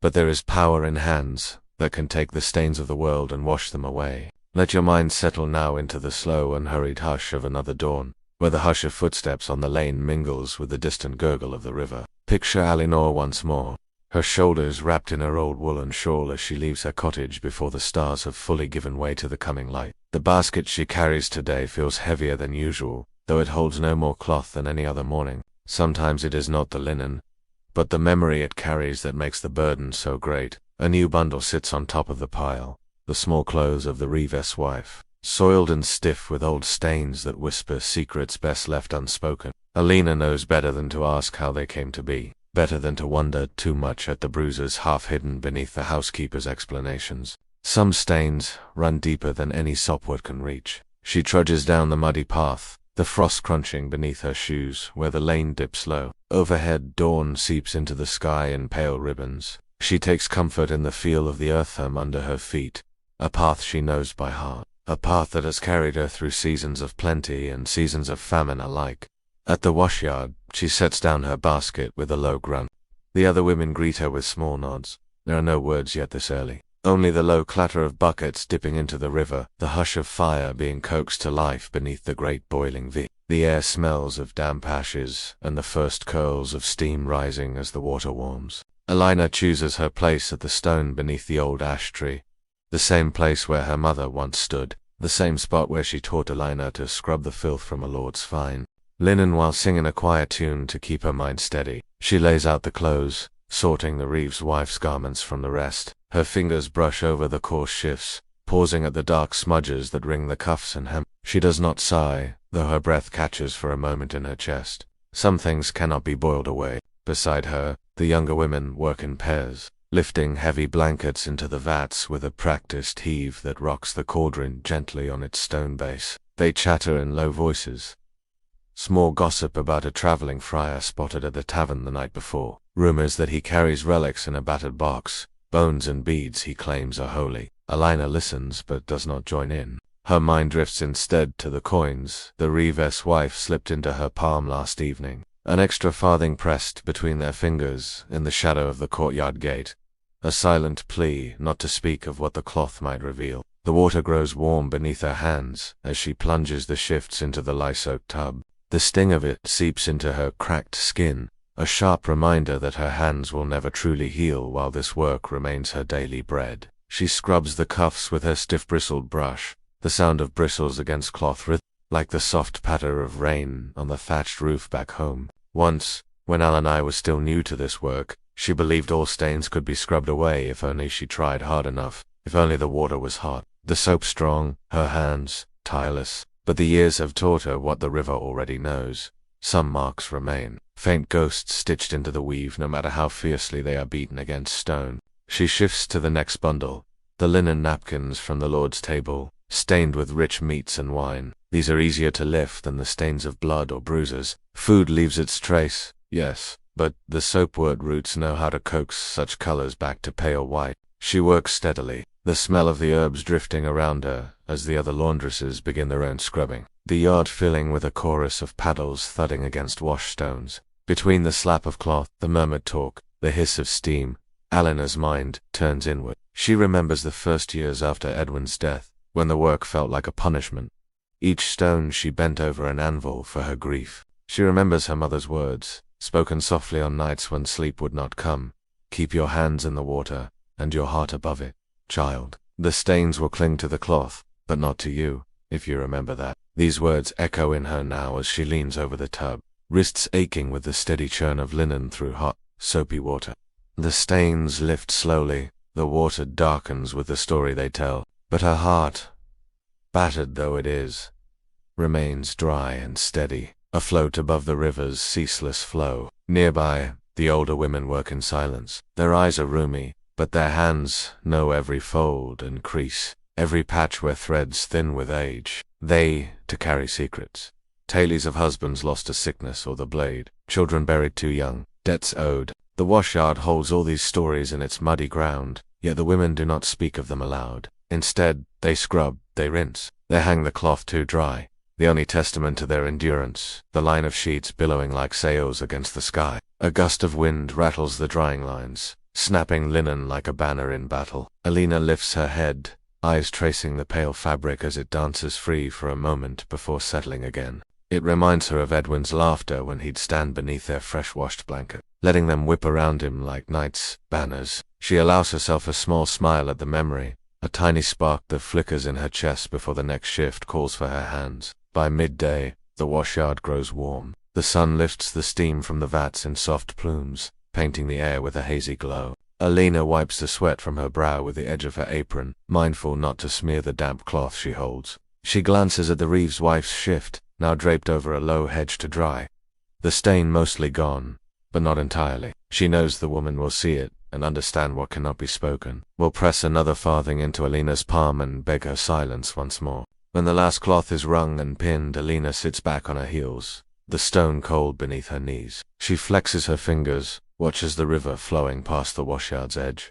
but there is power in hands that can take the stains of the world and wash them away. Let your mind settle now into the slow and hurried hush of another dawn, where the hush of footsteps on the lane mingles with the distant gurgle of the river. Picture Alinor once more, her shoulders wrapped in her old woolen shawl as she leaves her cottage before the stars have fully given way to the coming light. The basket she carries today feels heavier than usual, though it holds no more cloth than any other morning. Sometimes it is not the linen, but the memory it carries that makes the burden so great. A new bundle sits on top of the pile, the small clothes of the reeve's wife, soiled and stiff with old stains that whisper secrets best left unspoken. Alina knows better than to ask how they came to be, better than to wonder too much at the bruises half hidden beneath the housekeeper's explanations. Some stains run deeper than any sopwood can reach. She trudges down the muddy path, the frost crunching beneath her shoes where the lane dips low. Overhead, dawn seeps into the sky in pale ribbons. She takes comfort in the feel of the earth under her feet, a path she knows by heart, a path that has carried her through seasons of plenty and seasons of famine alike. At the washyard, She sets down her basket with a low grunt. The other women greet her with small nods. There are no words yet this early. Only the low clatter of buckets dipping into the river, the hush of fire being coaxed to life beneath the great boiling V. The air smells of damp ashes, and the first curls of steam rising as the water warms. Alina chooses her place at the stone beneath the old ash tree. The same place where her mother once stood. The same spot where she taught Alina to scrub the filth from a lord's fine linen while singing a quiet tune to keep her mind steady. She lays out the clothes, sorting the reeve's wife's garments from the rest. Her fingers brush over the coarse shifts, pausing at the dark smudges that ring the cuffs and hem. She does not sigh, though her breath catches for a moment in her chest. Some things cannot be boiled away. Beside her, the younger women work in pairs, lifting heavy blankets into the vats with a practiced heave that rocks the cauldron gently on its stone base. They chatter in low voices. Small gossip about a traveling friar spotted at the tavern the night before. Rumors that he carries relics in a battered box, bones and beads he claims are holy. Alina listens but does not join in. Her mind drifts instead to the coins the reeve's wife slipped into her palm last evening. An extra farthing pressed between their fingers in the shadow of the courtyard gate. A silent plea not to speak of what the cloth might reveal. The water grows warm beneath her hands as she plunges the shifts into the lye-soaked tub. The sting of it seeps into her cracked skin, a sharp reminder that her hands will never truly heal while this work remains her daily bread. She scrubs the cuffs with her stiff-bristled brush, the sound of bristles against cloth like the soft patter of rain on the thatched roof back home. Once, when Alina was still new to this work, she believed all stains could be scrubbed away if only she tried hard enough, if only the water was hot, the soap strong, her hands tireless. But the years have taught her what the river already knows. Some marks remain, faint ghosts stitched into the weave no matter how fiercely they are beaten against stone. She shifts to the next bundle, the linen napkins from the Lord's table, stained with rich meats and wine. These are easier to lift than the stains of blood or bruises. Food leaves its trace, yes, but the soapwort roots know how to coax such colors back to pale white. She works steadily, the smell of the herbs drifting around her as the other laundresses begin their own scrubbing. The yard filling with a chorus of paddles thudding against washstones. Between the slap of cloth, the murmured talk, the hiss of steam, Alina's mind turns inward. She remembers the first years after Edwin's death, when the work felt like a punishment. Each stone she bent over an anvil for her grief. She remembers her mother's words, spoken softly on nights when sleep would not come. Keep your hands in the water, and your heart above it, child. The stains will cling to the cloth, but not to you, if you remember that. These words echo in her now as she leans over the tub, wrists aching with the steady churn of linen through hot, soapy water. The stains lift slowly, the water darkens with the story they tell, but her heart, battered though it is, remains dry and steady, afloat above the river's ceaseless flow. Nearby, the older women work in silence. Their eyes are rheumy, but their hands know every fold and crease, every patch where threads thin with age. They, to carry secrets. Tales of husbands lost to sickness or the blade, children buried too young, debts owed. The washyard holds all these stories in its muddy ground, yet the women do not speak of them aloud. Instead, they scrub, they rinse, they hang the cloth too dry, the only testament to their endurance, the line of sheets billowing like sails against the sky. A gust of wind rattles the drying lines, snapping linen like a banner in battle. Alina lifts her head, eyes tracing the pale fabric as it dances free for a moment before settling again. It reminds her of Edwin's laughter when he'd stand beneath their fresh-washed blanket, letting them whip around him like knights' banners. She allows herself a small smile at the memory, a tiny spark that flickers in her chest before the next shift calls for her hands. By midday, the washyard grows warm. The sun lifts the steam from the vats in soft plumes, painting the air with a hazy glow. Alina wipes the sweat from her brow with the edge of her apron, mindful not to smear the damp cloth she holds. She glances at the reeve's wife's shift, now draped over a low hedge to dry. The stain mostly gone, but not entirely. She knows the woman will see it and understand what cannot be spoken, will press another farthing into Alina's palm and beg her silence once more. When the last cloth is wrung and pinned, Alina sits back on her heels, the stone cold beneath her knees. She flexes her fingers, watches the river flowing past the washyard's edge.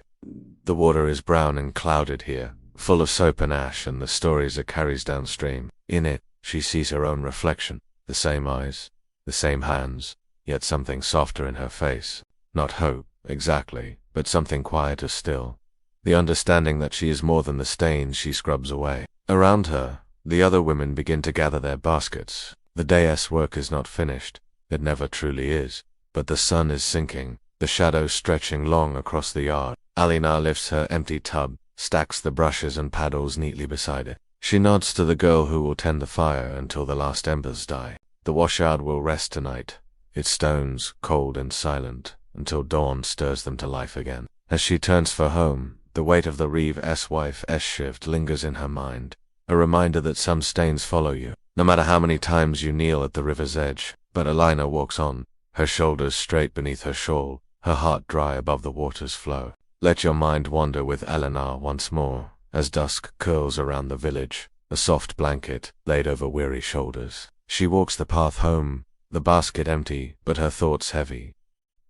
The water is brown and clouded here, full of soap and ash and the stories it carries downstream. In it, she sees her own reflection, the same eyes, the same hands, yet something softer in her face. Not hope, exactly, but something quieter still. The understanding that she is more than the stains she scrubs away. Around her, the other women begin to gather their baskets. The day's work is not finished. It never truly is. But the sun is sinking, the shadows stretching long across the yard. Alina lifts her empty tub, stacks the brushes and paddles neatly beside it. She nods to the girl who will tend the fire until the last embers die. The washyard will rest tonight, its stones cold and silent, until dawn stirs them to life again. As she turns for home, the weight of the Reeve's wife's shift lingers in her mind, a reminder that some stains follow you, no matter how many times you kneel at the river's edge. But Alina walks on, her shoulders straight beneath her shawl, her heart dry above the water's flow. Let your mind wander with Alina once more, as dusk curls around the village, a soft blanket laid over weary shoulders. She walks the path home, the basket empty, but her thoughts heavy.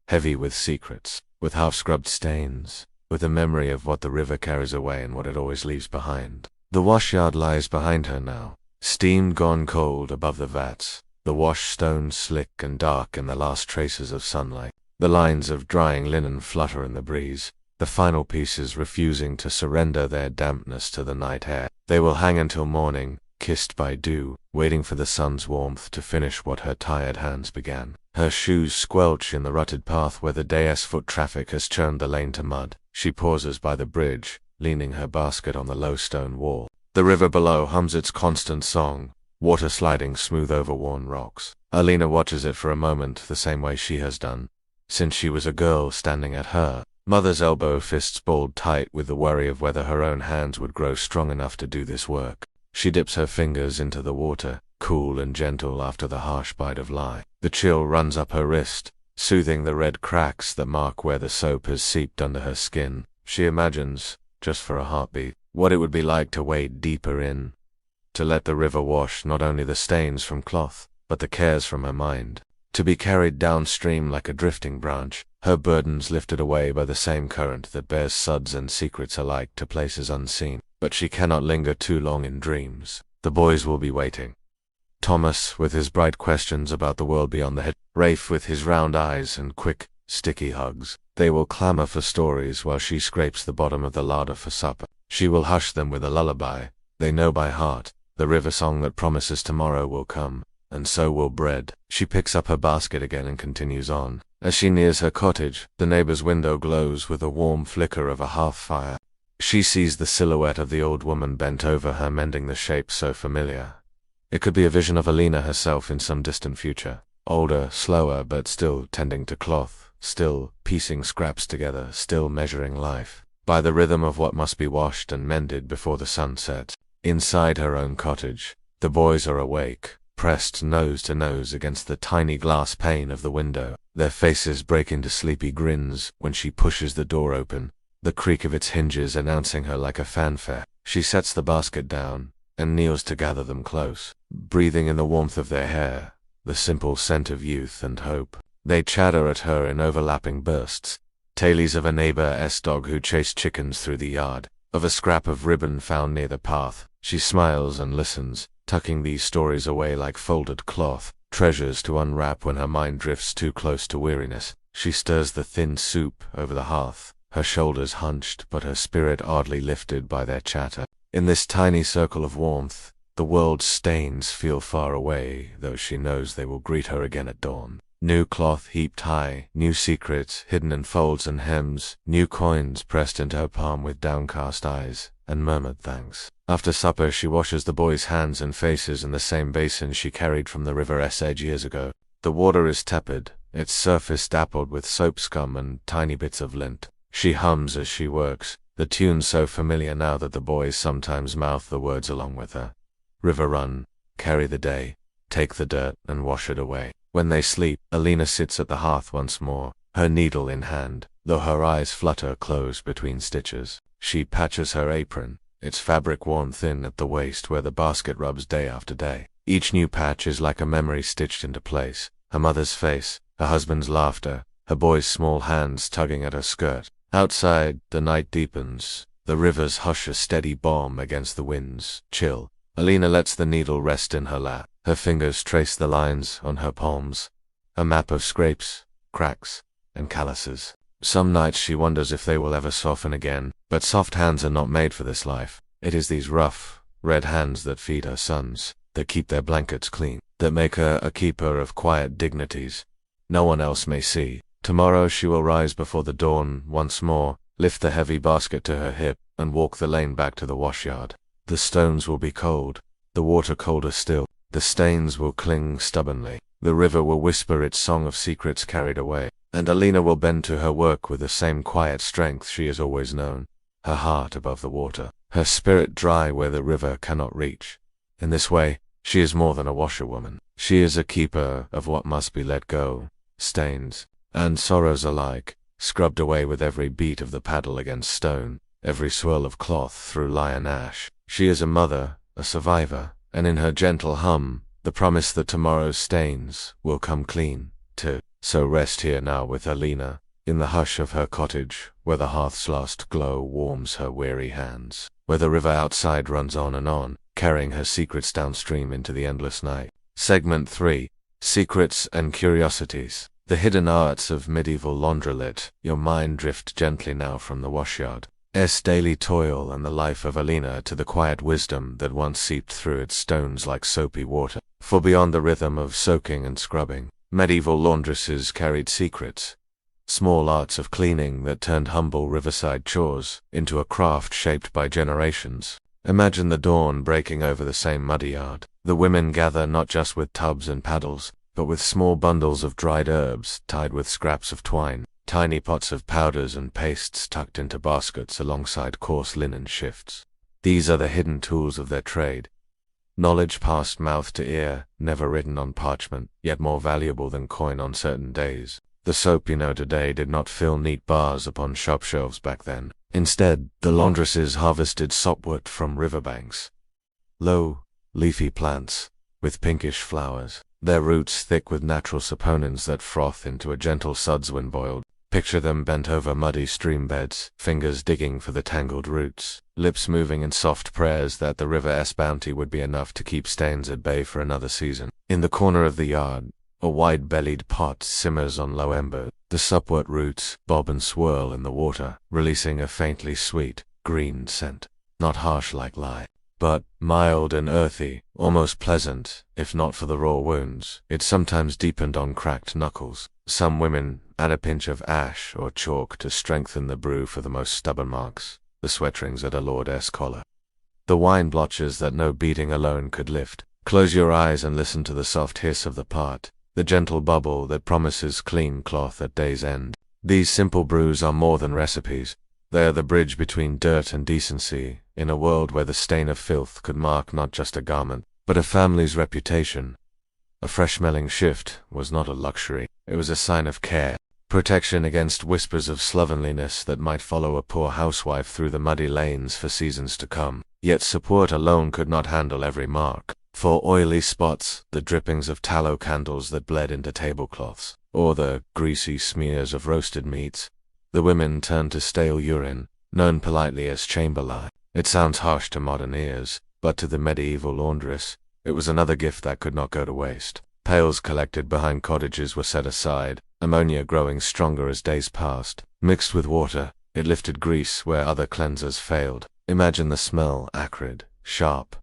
Heavy with secrets, with half-scrubbed stains, with the memory of what the river carries away and what it always leaves behind. The washyard lies behind her now, steam gone cold above the vats, the washstones slick and dark in the last traces of sunlight. The lines of drying linen flutter in the breeze, the final pieces refusing to surrender their dampness to the night air. They will hang until morning, kissed by dew, waiting for the sun's warmth to finish what her tired hands began. Her shoes squelch in the rutted path where the day's foot traffic has churned the lane to mud. She pauses by the bridge, leaning her basket on the low stone wall. The river below hums its constant song, water sliding smooth over worn rocks. Alina watches it for a moment the same way she has done, since she was a girl standing at her mother's elbow, fists balled tight with the worry of whether her own hands would grow strong enough to do this work. She dips her fingers into the water, cool and gentle after the harsh bite of lye. The chill runs up her wrist, soothing the red cracks that mark where the soap has seeped under her skin. She imagines, just for a heartbeat, what it would be like to wade deeper in, to let the river wash not only the stains from cloth, but the cares from her mind, to be carried downstream like a drifting branch, her burdens lifted away by the same current that bears suds and secrets alike to places unseen. But she cannot linger too long in dreams. The boys will be waiting. Thomas with his bright questions about the world beyond the head, Rafe with his round eyes and quick, sticky hugs. They will clamor for stories while she scrapes the bottom of the larder for supper. She will hush them with a lullaby they know by heart, the river song that promises tomorrow will come, and so will bread. She picks up her basket again and continues on. As she nears her cottage, the neighbor's window glows with a warm flicker of a half-fire. She sees the silhouette of the old woman bent over her, mending the shape so familiar. It could be a vision of Alina herself in some distant future. Older, slower, but still tending to cloth, still piecing scraps together, still measuring life by the rhythm of what must be washed and mended before the sun sets. Inside her own cottage, the boys are awake, pressed nose to nose against the tiny glass pane of the window. Their faces break into sleepy grins when she pushes the door open, the creak of its hinges announcing her like a fanfare. She sets the basket down and kneels to gather them close, breathing in the warmth of their hair, the simple scent of youth and hope. They chatter at her in overlapping bursts, tales of a neighbor's dog who chased chickens through the yard, of a scrap of ribbon found near the path. She smiles and listens, tucking these stories away like folded cloth, treasures to unwrap when her mind drifts too close to weariness. She stirs the thin soup over the hearth, her shoulders hunched but her spirit oddly lifted by their chatter. In this tiny circle of warmth, the world's stains feel far away, though she knows they will greet her again at dawn. New cloth heaped high, new secrets hidden in folds and hems, new coins pressed into her palm with downcast eyes, and murmured thanks. After supper she washes the boys' hands and faces in the same basin she carried from the river's edge years ago. The water is tepid, its surface dappled with soap scum and tiny bits of lint. She hums as she works, the tune so familiar now that the boys sometimes mouth the words along with her. River run, carry the day, take the dirt and wash it away. When they sleep, Alina sits at the hearth once more, her needle in hand, though her eyes flutter closed between stitches. She patches her apron, its fabric worn thin at the waist where the basket rubs day after day. Each new patch is like a memory stitched into place. Her mother's face, her husband's laughter, her boy's small hands tugging at her skirt. Outside, the night deepens. The rivers hush a steady bomb against the wind's chill. Alina lets the needle rest in her lap. Her fingers trace the lines on her palms, a map of scrapes, cracks, and calluses. Some nights she wonders if they will ever soften again, but soft hands are not made for this life. It is these rough, red hands that feed her sons, that keep their blankets clean, that make her a keeper of quiet dignities no one else may see. Tomorrow she will rise before the dawn once more, lift the heavy basket to her hip, and walk the lane back to the washyard. The stones will be cold, the water colder still, the stains will cling stubbornly, the river will whisper its song of secrets carried away, and Alina will bend to her work with the same quiet strength she has always known, her heart above the water, her spirit dry where the river cannot reach. In this way, she is more than a washerwoman. She is a keeper of what must be let go, stains and sorrows alike, scrubbed away with every beat of the paddle against stone, every swirl of cloth through lion ash. She is a mother, a survivor, and in her gentle hum, the promise that tomorrow's stains will come clean, too. So rest here now with Alina, in the hush of her cottage, where the hearth's last glow warms her weary hands, where the river outside runs on, carrying her secrets downstream into the endless night. Segment 3. Secrets and Curiosities. The hidden arts of medieval laundrylit. Your mind drift gently now from the washyard's daily toil and the life of Alina to the quiet wisdom that once seeped through its stones like soapy water. For beyond the rhythm of soaking and scrubbing, medieval laundresses carried secrets, small arts of cleaning that turned humble riverside chores into a craft shaped by generations. Imagine the dawn breaking over the same muddy yard. The women gather not just with tubs and paddles, but with small bundles of dried herbs tied with scraps of twine, tiny pots of powders and pastes tucked into baskets alongside coarse linen shifts. These are the hidden tools of their trade. Knowledge passed mouth to ear, never written on parchment, yet more valuable than coin on certain days. The soap you know today did not fill neat bars upon shop shelves back then. Instead, the laundresses harvested sopwood from riverbanks. Low, leafy plants, with pinkish flowers, their roots thick with natural saponins that froth into a gentle suds when boiled. Picture them bent over muddy stream beds, fingers digging for the tangled roots, lips moving in soft prayers that the river's bounty would be enough to keep stains at bay for another season. In the corner of the yard, a wide-bellied pot simmers on low embers. The supwort roots bob and swirl in the water, releasing a faintly sweet, green scent. Not harsh like lye, but mild and earthy, almost pleasant, if not for the raw wounds. It sometimes deepened on cracked knuckles. Some women add a pinch of ash or chalk to strengthen the brew for the most stubborn marks, the sweatrings at a lord's collar, the wine blotches that no beating alone could lift. Close your eyes and listen to the soft hiss of the pot, the gentle bubble that promises clean cloth at day's end. These simple brews are more than recipes. They are the bridge between dirt and decency, in a world where the stain of filth could mark not just a garment, but a family's reputation. A fresh-smelling shift was not a luxury, it was a sign of care, protection against whispers of slovenliness that might follow a poor housewife through the muddy lanes for seasons to come. Yet support alone could not handle every mark. For oily spots, the drippings of tallow candles that bled into tablecloths, or the greasy smears of roasted meats, the women turned to stale urine, known politely as chamber lye. It sounds harsh to modern ears, but to the medieval laundress, it was another gift that could not go to waste. Pails collected behind cottages were set aside, ammonia growing stronger as days passed. Mixed with water, it lifted grease where other cleansers failed. Imagine the smell, acrid, sharp,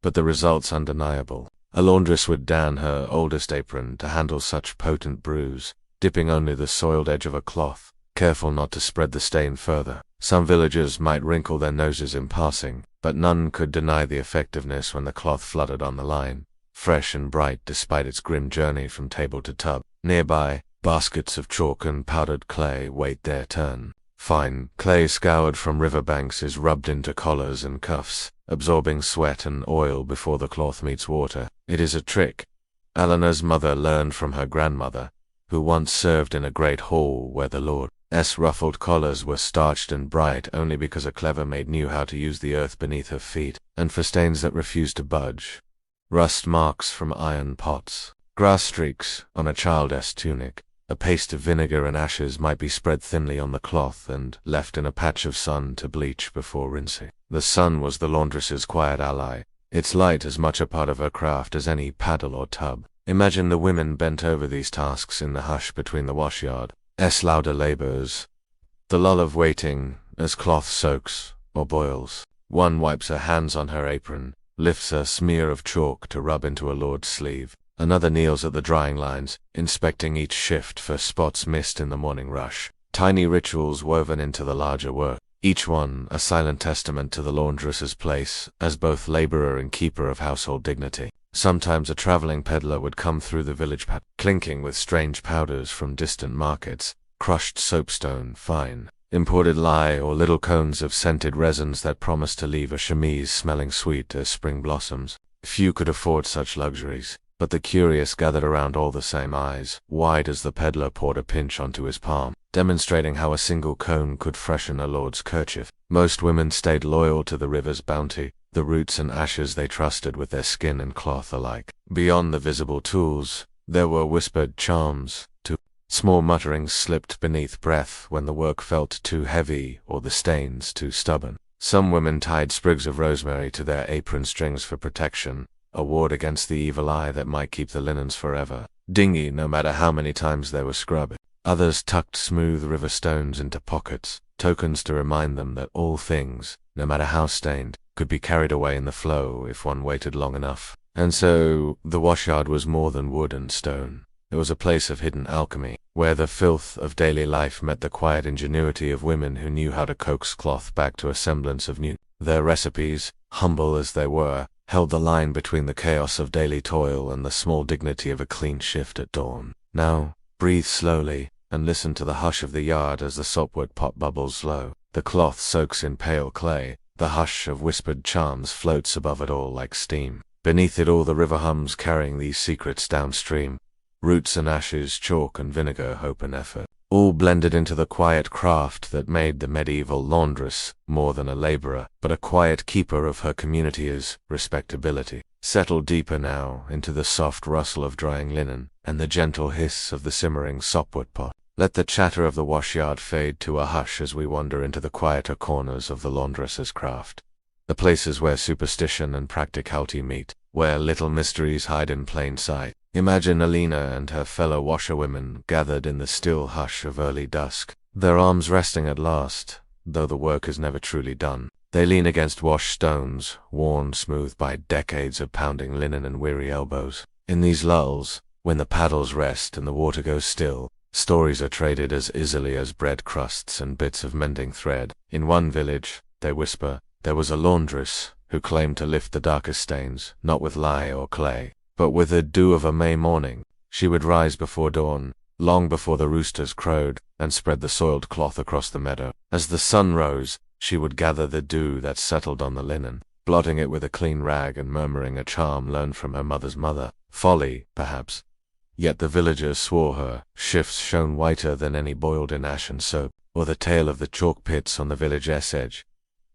but the results undeniable. A laundress would dan her oldest apron to handle such potent brews, dipping only the soiled edge of a cloth, careful not to spread the stain further. Some villagers might wrinkle their noses in passing, but none could deny the effectiveness when the cloth fluttered on the line, fresh and bright despite its grim journey from table to tub. Nearby, baskets of chalk and powdered clay wait their turn. Fine clay scoured from riverbanks is rubbed into collars and cuffs, absorbing sweat and oil before the cloth meets water. It is a trick Eleanor's mother learned from her grandmother, who once served in a great hall where the lord's ruffled collars were starched and bright only because a clever maid knew how to use the earth beneath her feet. And for stains that refused to budge, rust marks from iron pots, grass streaks on a child's tunic, a paste of vinegar and ashes might be spread thinly on the cloth and left in a patch of sun to bleach before rinsing. The sun was the laundress's quiet ally, its light as much a part of her craft as any paddle or tub. Imagine the women bent over these tasks in the hush between the washyard's louder labors, the lull of waiting as cloth soaks or boils. One wipes her hands on her apron, lifts a smear of chalk to rub into a lord's sleeve. Another kneels at the drying lines, inspecting each shift for spots missed in the morning rush. Tiny rituals woven into the larger work, each one a silent testament to the laundress's place as both laborer and keeper of household dignity. Sometimes a traveling peddler would come through the village clinking with strange powders from distant markets, crushed soapstone, fine, imported lye, or little cones of scented resins that promised to leave a chemise smelling sweet as spring blossoms. Few could afford such luxuries, but the curious gathered around all the same, eyes wide as the peddler poured a pinch onto his palm, demonstrating how a single cone could freshen a lord's kerchief. Most women stayed loyal to the river's bounty, the roots and ashes they trusted with their skin and cloth alike. Beyond the visible tools, there were whispered charms, too. Small mutterings slipped beneath breath when the work felt too heavy or the stains too stubborn. Some women tied sprigs of rosemary to their apron strings for protection, a ward against the evil eye that might keep the linens forever dingy no matter how many times they were scrubbed. Others tucked smooth river stones into pockets, tokens to remind them that all things, no matter how stained, could be carried away in the flow if one waited long enough. And so, the washyard was more than wood and stone. It was a place of hidden alchemy, where the filth of daily life met the quiet ingenuity of women who knew how to coax cloth back to a semblance of new. Their recipes, humble as they were, held the line between the chaos of daily toil and the small dignity of a clean shift at dawn. Now, breathe slowly, and listen to the hush of the yard as the sopwood pot bubbles low. The cloth soaks in pale clay. The hush of whispered charms floats above it all like steam. Beneath it all the river hums carrying these secrets downstream. Roots and ashes, chalk and vinegar, hope and effort, all blended into the quiet craft that made the medieval laundress more than a laborer, but a quiet keeper of her community's respectability. Settled deeper now into the soft rustle of drying linen and the gentle hiss of the simmering sopwood pot. Let the chatter of the washyard fade to a hush as we wander into the quieter corners of the laundress's craft. The places where superstition and practicality meet, where little mysteries hide in plain sight. Imagine Alina and her fellow washerwomen gathered in the still hush of early dusk, their arms resting at last, though the work is never truly done. They lean against washed stones, worn smooth by decades of pounding linen and weary elbows. In these lulls, when the paddles rest and the water goes still, stories are traded as easily as bread crusts and bits of mending thread. In one village, they whisper, there was a laundress who claimed to lift the darkest stains, not with lye or clay, but with the dew of a May morning. She would rise before dawn, long before the roosters crowed, and spread the soiled cloth across the meadow. As the sun rose, she would gather the dew that settled on the linen, blotting it with a clean rag and murmuring a charm learned from her mother's mother. Folly, perhaps. Yet the villagers swore her shifts shone whiter than any boiled in ash and soap, or the tale of the chalk pits on the village's edge.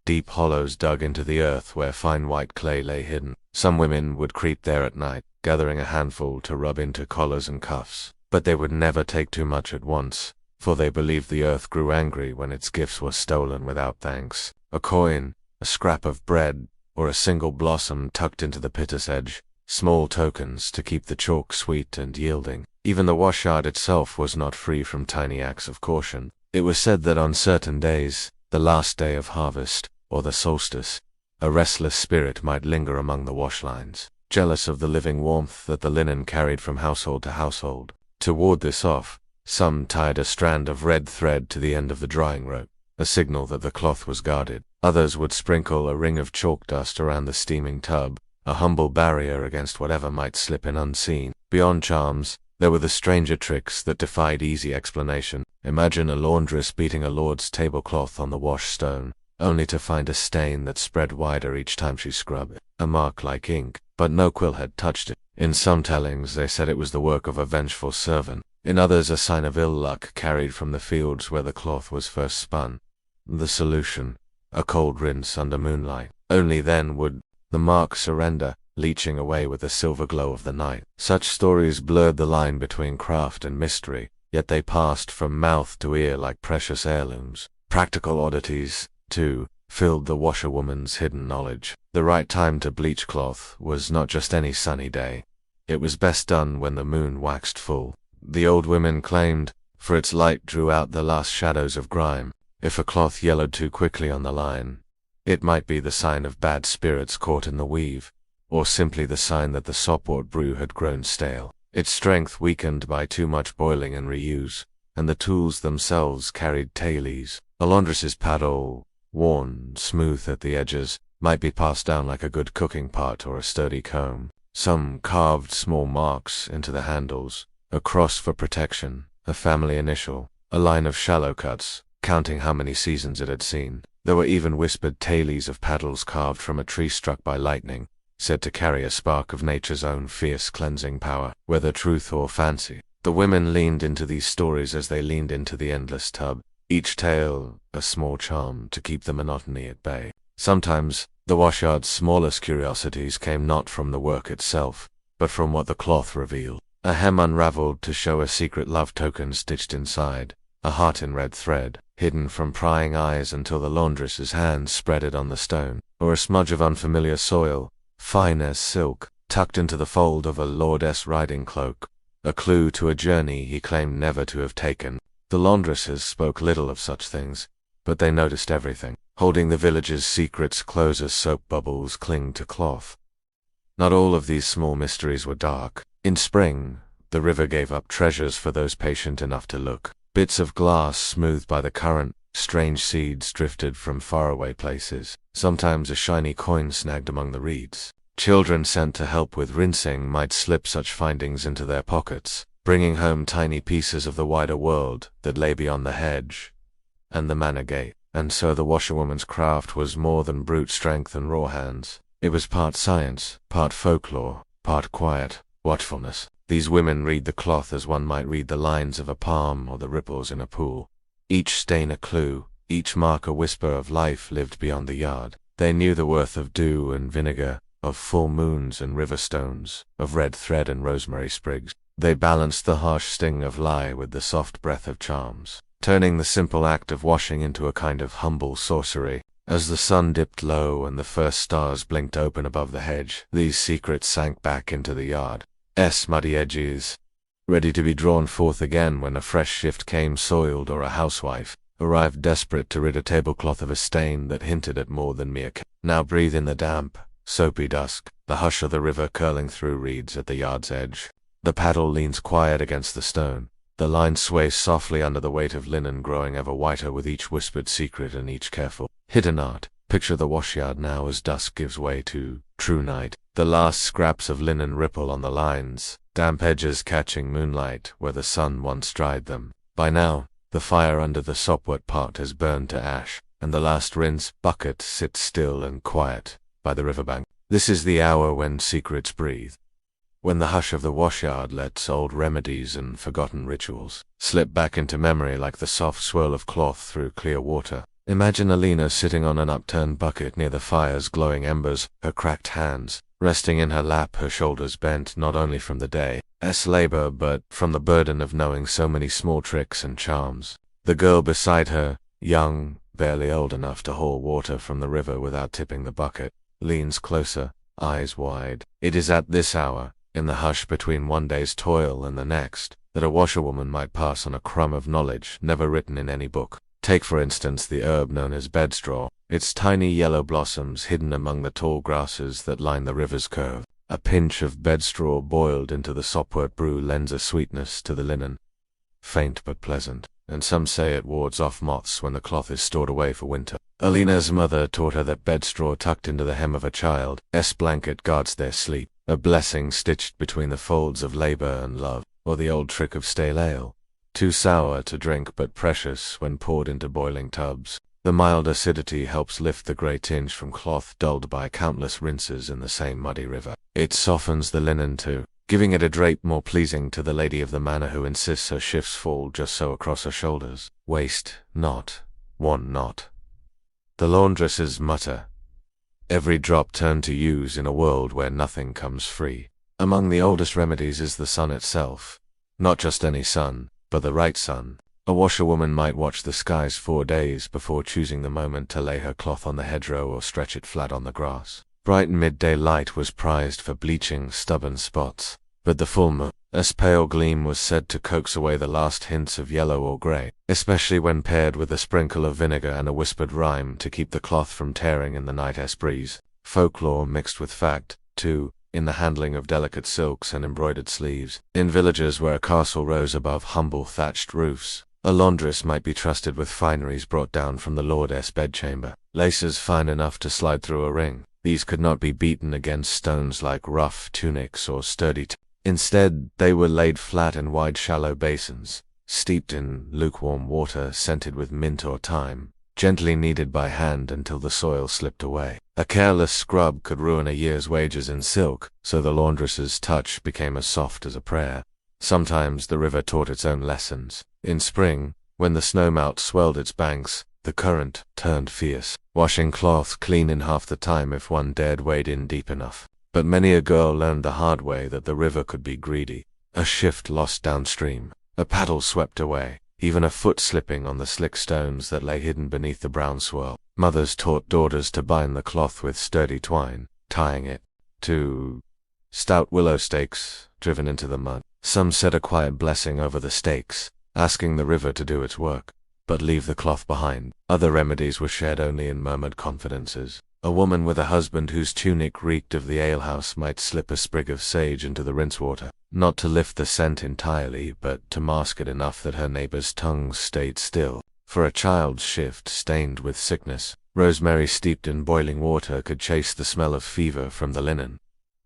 Deep hollows dug into the earth where fine white clay lay hidden. Some women would creep there at night, gathering a handful to rub into collars and cuffs. But they would never take too much at once, for they believed the earth grew angry when its gifts were stolen without thanks. A coin, a scrap of bread, or a single blossom tucked into the pit's edge, small tokens to keep the chalk sweet and yielding. Even the washyard itself was not free from tiny acts of caution. It was said that on certain days, the last day of harvest, or the solstice, a restless spirit might linger among the washlines, jealous of the living warmth that the linen carried from household to household. To ward this off, some tied a strand of red thread to the end of the drying rope, a signal that the cloth was guarded. Others would sprinkle a ring of chalk dust around the steaming tub, a humble barrier against whatever might slip in unseen. Beyond charms, there were the stranger tricks that defied easy explanation. Imagine a laundress beating a lord's tablecloth on the wash stone, only to find a stain that spread wider each time she scrubbed it, a mark like ink, but no quill had touched it. In some tellings they said it was the work of a vengeful servant, in others a sign of ill luck carried from the fields where the cloth was first spun. The solution, a cold rinse under moonlight. Only then would the mark surrender, leaching away with the silver glow of the night. Such stories blurred the line between craft and mystery, yet they passed from mouth to ear like precious heirlooms. Practical oddities, too, filled the washerwoman's hidden knowledge. The right time to bleach cloth was not just any sunny day. It was best done when the moon waxed full, the old women claimed, for its light drew out the last shadows of grime. If a cloth yellowed too quickly on the line, it might be the sign of bad spirits caught in the weave, or simply the sign that the sopwort brew had grown stale, its strength weakened by too much boiling and reuse, and the tools themselves carried tailies. A laundress's paddle, worn smooth at the edges, might be passed down like a good cooking pot or a sturdy comb. Some carved small marks into the handles, a cross for protection, a family initial, a line of shallow cuts, counting how many seasons it had seen. There were even whispered tailies of paddles carved from a tree struck by lightning, said to carry a spark of nature's own fierce cleansing power, whether truth or fancy. The women leaned into these stories as they leaned into the endless tub, each tale a small charm to keep the monotony at bay. Sometimes, the washyard's smallest curiosities came not from the work itself, but from what the cloth revealed. A hem unraveled to show a secret love token stitched inside, a heart in red thread, hidden from prying eyes until the laundress's hand spread it on the stone, or a smudge of unfamiliar soil, fine as silk, tucked into the fold of a lordess riding cloak, a clue to a journey he claimed never to have taken. The laundresses spoke little of such things, but they noticed everything, holding the village's secrets close as soap bubbles cling to cloth. Not all of these small mysteries were dark. In spring, the river gave up treasures for those patient enough to look. Bits of glass smoothed by the current, strange seeds drifted from faraway places, sometimes a shiny coin snagged among the reeds. Children sent to help with rinsing might slip such findings into their pockets, bringing home tiny pieces of the wider world that lay beyond the hedge and the manor gate. And so the washerwoman's craft was more than brute strength and raw hands. It was part science, part folklore, part quiet watchfulness. These women read the cloth as one might read the lines of a palm or the ripples in a pool. Each stain a clue, each mark a whisper of life lived beyond the yard. They knew the worth of dew and vinegar, of full moons and river stones, of red thread and rosemary sprigs. They balanced the harsh sting of lie with the soft breath of charms, turning the simple act of washing into a kind of humble sorcery. As the sun dipped low and the first stars blinked open above the hedge, these secrets sank back into the yard's muddy edges, ready to be drawn forth again when a fresh shift came. Soiled or a housewife arrived desperate to rid a tablecloth of a stain that hinted at more than mere Now breathe in the damp, soapy dusk, the hush of the river curling through reeds at the yard's edge. The paddle leans quiet against the stone. The line sways softly under the weight of linen growing ever whiter with each whispered secret and each careful hidden art. Picture the washyard now as dusk gives way to true night. The last scraps of linen ripple on the lines, damp edges catching moonlight where the sun once dried them. By now, the fire under the sopwort pot has burned to ash, and the last rinse bucket sits still and quiet by the riverbank. This is the hour when secrets breathe, when the hush of the washyard lets old remedies and forgotten rituals slip back into memory like the soft swirl of cloth through clear water. Imagine Alina sitting on an upturned bucket near the fire's glowing embers, her cracked hands resting in her lap, her shoulders bent not only from the day's labor but from the burden of knowing so many small tricks and charms. The girl beside her, young, barely old enough to haul water from the river without tipping the bucket, leans closer, eyes wide. It is at this hour, in the hush between one day's toil and the next, that a washerwoman might pass on a crumb of knowledge never written in any book. Take for instance the herb known as bedstraw, its tiny yellow blossoms hidden among the tall grasses that line the river's curve. A pinch of bedstraw boiled into the sopwort brew lends a sweetness to the linen, faint but pleasant, and some say it wards off moths when the cloth is stored away for winter. Alina's mother taught her that bedstraw tucked into the hem of a child's blanket guards their sleep, a blessing stitched between the folds of labor and love. Or the old trick of stale ale, too sour to drink but precious when poured into boiling tubs. The mild acidity helps lift the grey tinge from cloth dulled by countless rinses in the same muddy river. It softens the linen too, giving it a drape more pleasing to the lady of the manor who insists her shifts fall just so across her shoulders. Waste not, want not. The laundresses mutter, every drop turned to use in a world where nothing comes free. Among the oldest remedies is the sun itself. Not just any sun, but the right sun. A washerwoman might watch the skies 4 days before choosing the moment to lay her cloth on the hedgerow or stretch it flat on the grass. Bright midday light was prized for bleaching stubborn spots, but the full moon's pale gleam was said to coax away the last hints of yellow or gray, especially when paired with a sprinkle of vinegar and a whispered rhyme to keep the cloth from tearing in the night's breeze. Folklore mixed with fact, too, in the handling of delicate silks and embroidered sleeves. In villages where a castle rose above humble thatched roofs, a laundress might be trusted with fineries brought down from the lord's bedchamber, laces fine enough to slide through a ring. These could not be beaten against stones like rough tunics or sturdy Instead, they were laid flat in wide shallow basins, steeped in lukewarm water scented with mint or thyme, gently kneaded by hand until the soil slipped away. A careless scrub could ruin a year's wages in silk, so the laundress's touch became as soft as a prayer. Sometimes the river taught its own lessons. In spring, when the snowmelt swelled its banks, the current turned fierce, washing cloth clean in half the time if one dared wade in deep enough. But many a girl learned the hard way that the river could be greedy. A shift lost downstream, a paddle swept away, even a foot slipping on the slick stones that lay hidden beneath the brown swirl. Mothers taught daughters to bind the cloth with sturdy twine, tying it to stout willow stakes driven into the mud. Some said a quiet blessing over the stakes, asking the river to do its work, but leave the cloth behind. Other remedies were shared only in murmured confidences. A woman with a husband whose tunic reeked of the alehouse might slip a sprig of sage into the rinse-water, not to lift the scent entirely, but to mask it enough that her neighbors' tongues stayed still. For a child's shift stained with sickness, rosemary steeped in boiling water could chase the smell of fever from the linen.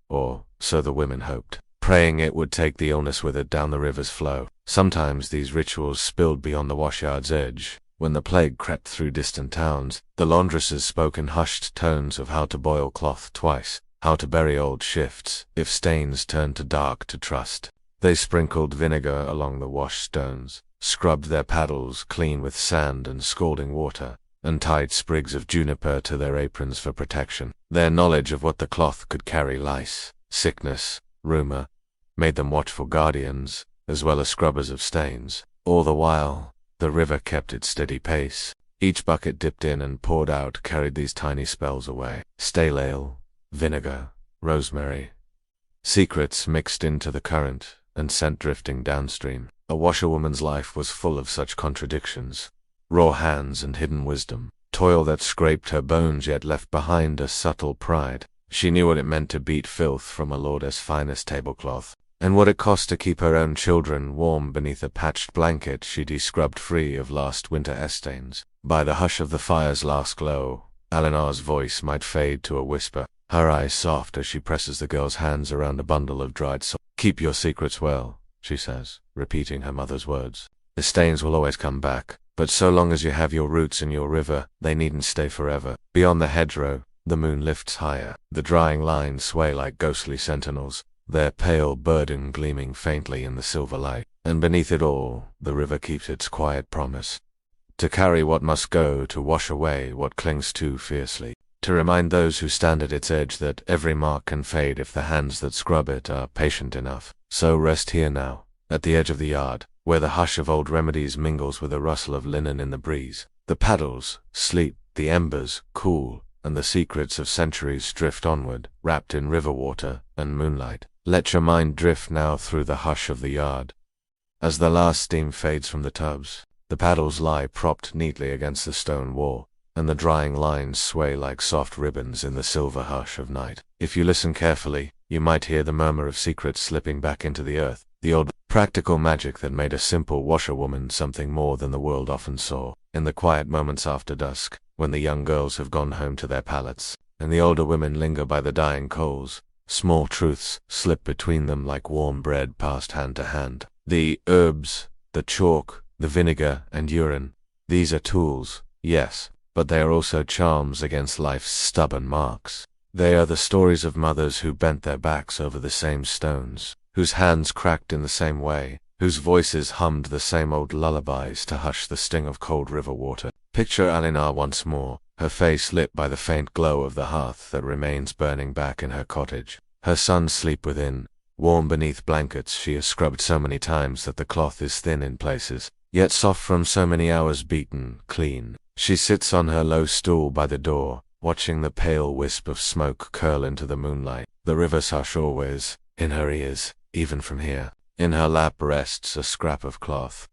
Or, so the women hoped, praying it would take the illness with it down the river's flow. Sometimes these rituals spilled beyond the washyard's edge. When the plague crept through distant towns, the laundresses spoke in hushed tones of how to boil cloth twice, how to bury old shifts, if stains turned to dark to trust. They sprinkled vinegar along the wash-stones, scrubbed their paddles clean with sand and scalding water, and tied sprigs of juniper to their aprons for protection. Their knowledge of what the cloth could carry lice, sickness, rumor, made them watchful guardians, as well as scrubbers of stains. All the while, the river kept its steady pace. Each bucket dipped in and poured out carried these tiny spells away. Stale ale, vinegar, rosemary. Secrets mixed into the current and sent drifting downstream. A washerwoman's life was full of such contradictions. Raw hands and hidden wisdom. Toil that scraped her bones yet left behind a subtle pride. She knew what it meant to beat filth from a lord's finest tablecloth, and what it cost to keep her own children warm beneath a patched blanket she'd scrubbed free of last winter stains. By the hush of the fire's last glow, Eleanor's voice might fade to a whisper, her eyes soft as she presses the girl's hands around a bundle of dried salt. "Keep your secrets well," she says, repeating her mother's words. "The stains will always come back, but so long as you have your roots in your river, they needn't stay forever." Beyond the hedgerow, the moon lifts higher. The drying lines sway like ghostly sentinels, their pale burden gleaming faintly in the silver light. And beneath it all, the river keeps its quiet promise. To carry what must go, to wash away what clings too fiercely. To remind those who stand at its edge that every mark can fade if the hands that scrub it are patient enough. So rest here now, at the edge of the yard, where the hush of old remedies mingles with the rustle of linen in the breeze. The paddles sleep, the embers cool, and the secrets of centuries drift onward, wrapped in river water and moonlight. Let your mind drift now through the hush of the yard. As the last steam fades from the tubs, the paddles lie propped neatly against the stone wall, and the drying lines sway like soft ribbons in the silver hush of night. If you listen carefully, you might hear the murmur of secrets slipping back into the earth, the old practical magic that made a simple washerwoman something more than the world often saw. In the quiet moments after dusk, when the young girls have gone home to their pallets, and the older women linger by the dying coals, small truths slip between them like warm bread passed hand to hand. The herbs, the chalk, the vinegar and urine, these are tools, yes, but they are also charms against life's stubborn marks. They are the stories of mothers who bent their backs over the same stones, whose hands cracked in the same way, whose voices hummed the same old lullabies to hush the sting of cold river water. Picture Eleanor once more, her face lit by the faint glow of the hearth that remains burning back in her cottage. Her sons sleep within, warm beneath blankets she has scrubbed so many times that the cloth is thin in places, yet soft from so many hours beaten clean. She sits on her low stool by the door, watching the pale wisp of smoke curl into the moonlight. The river's hush always in her ears, even from here. In her lap rests a scrap of cloth.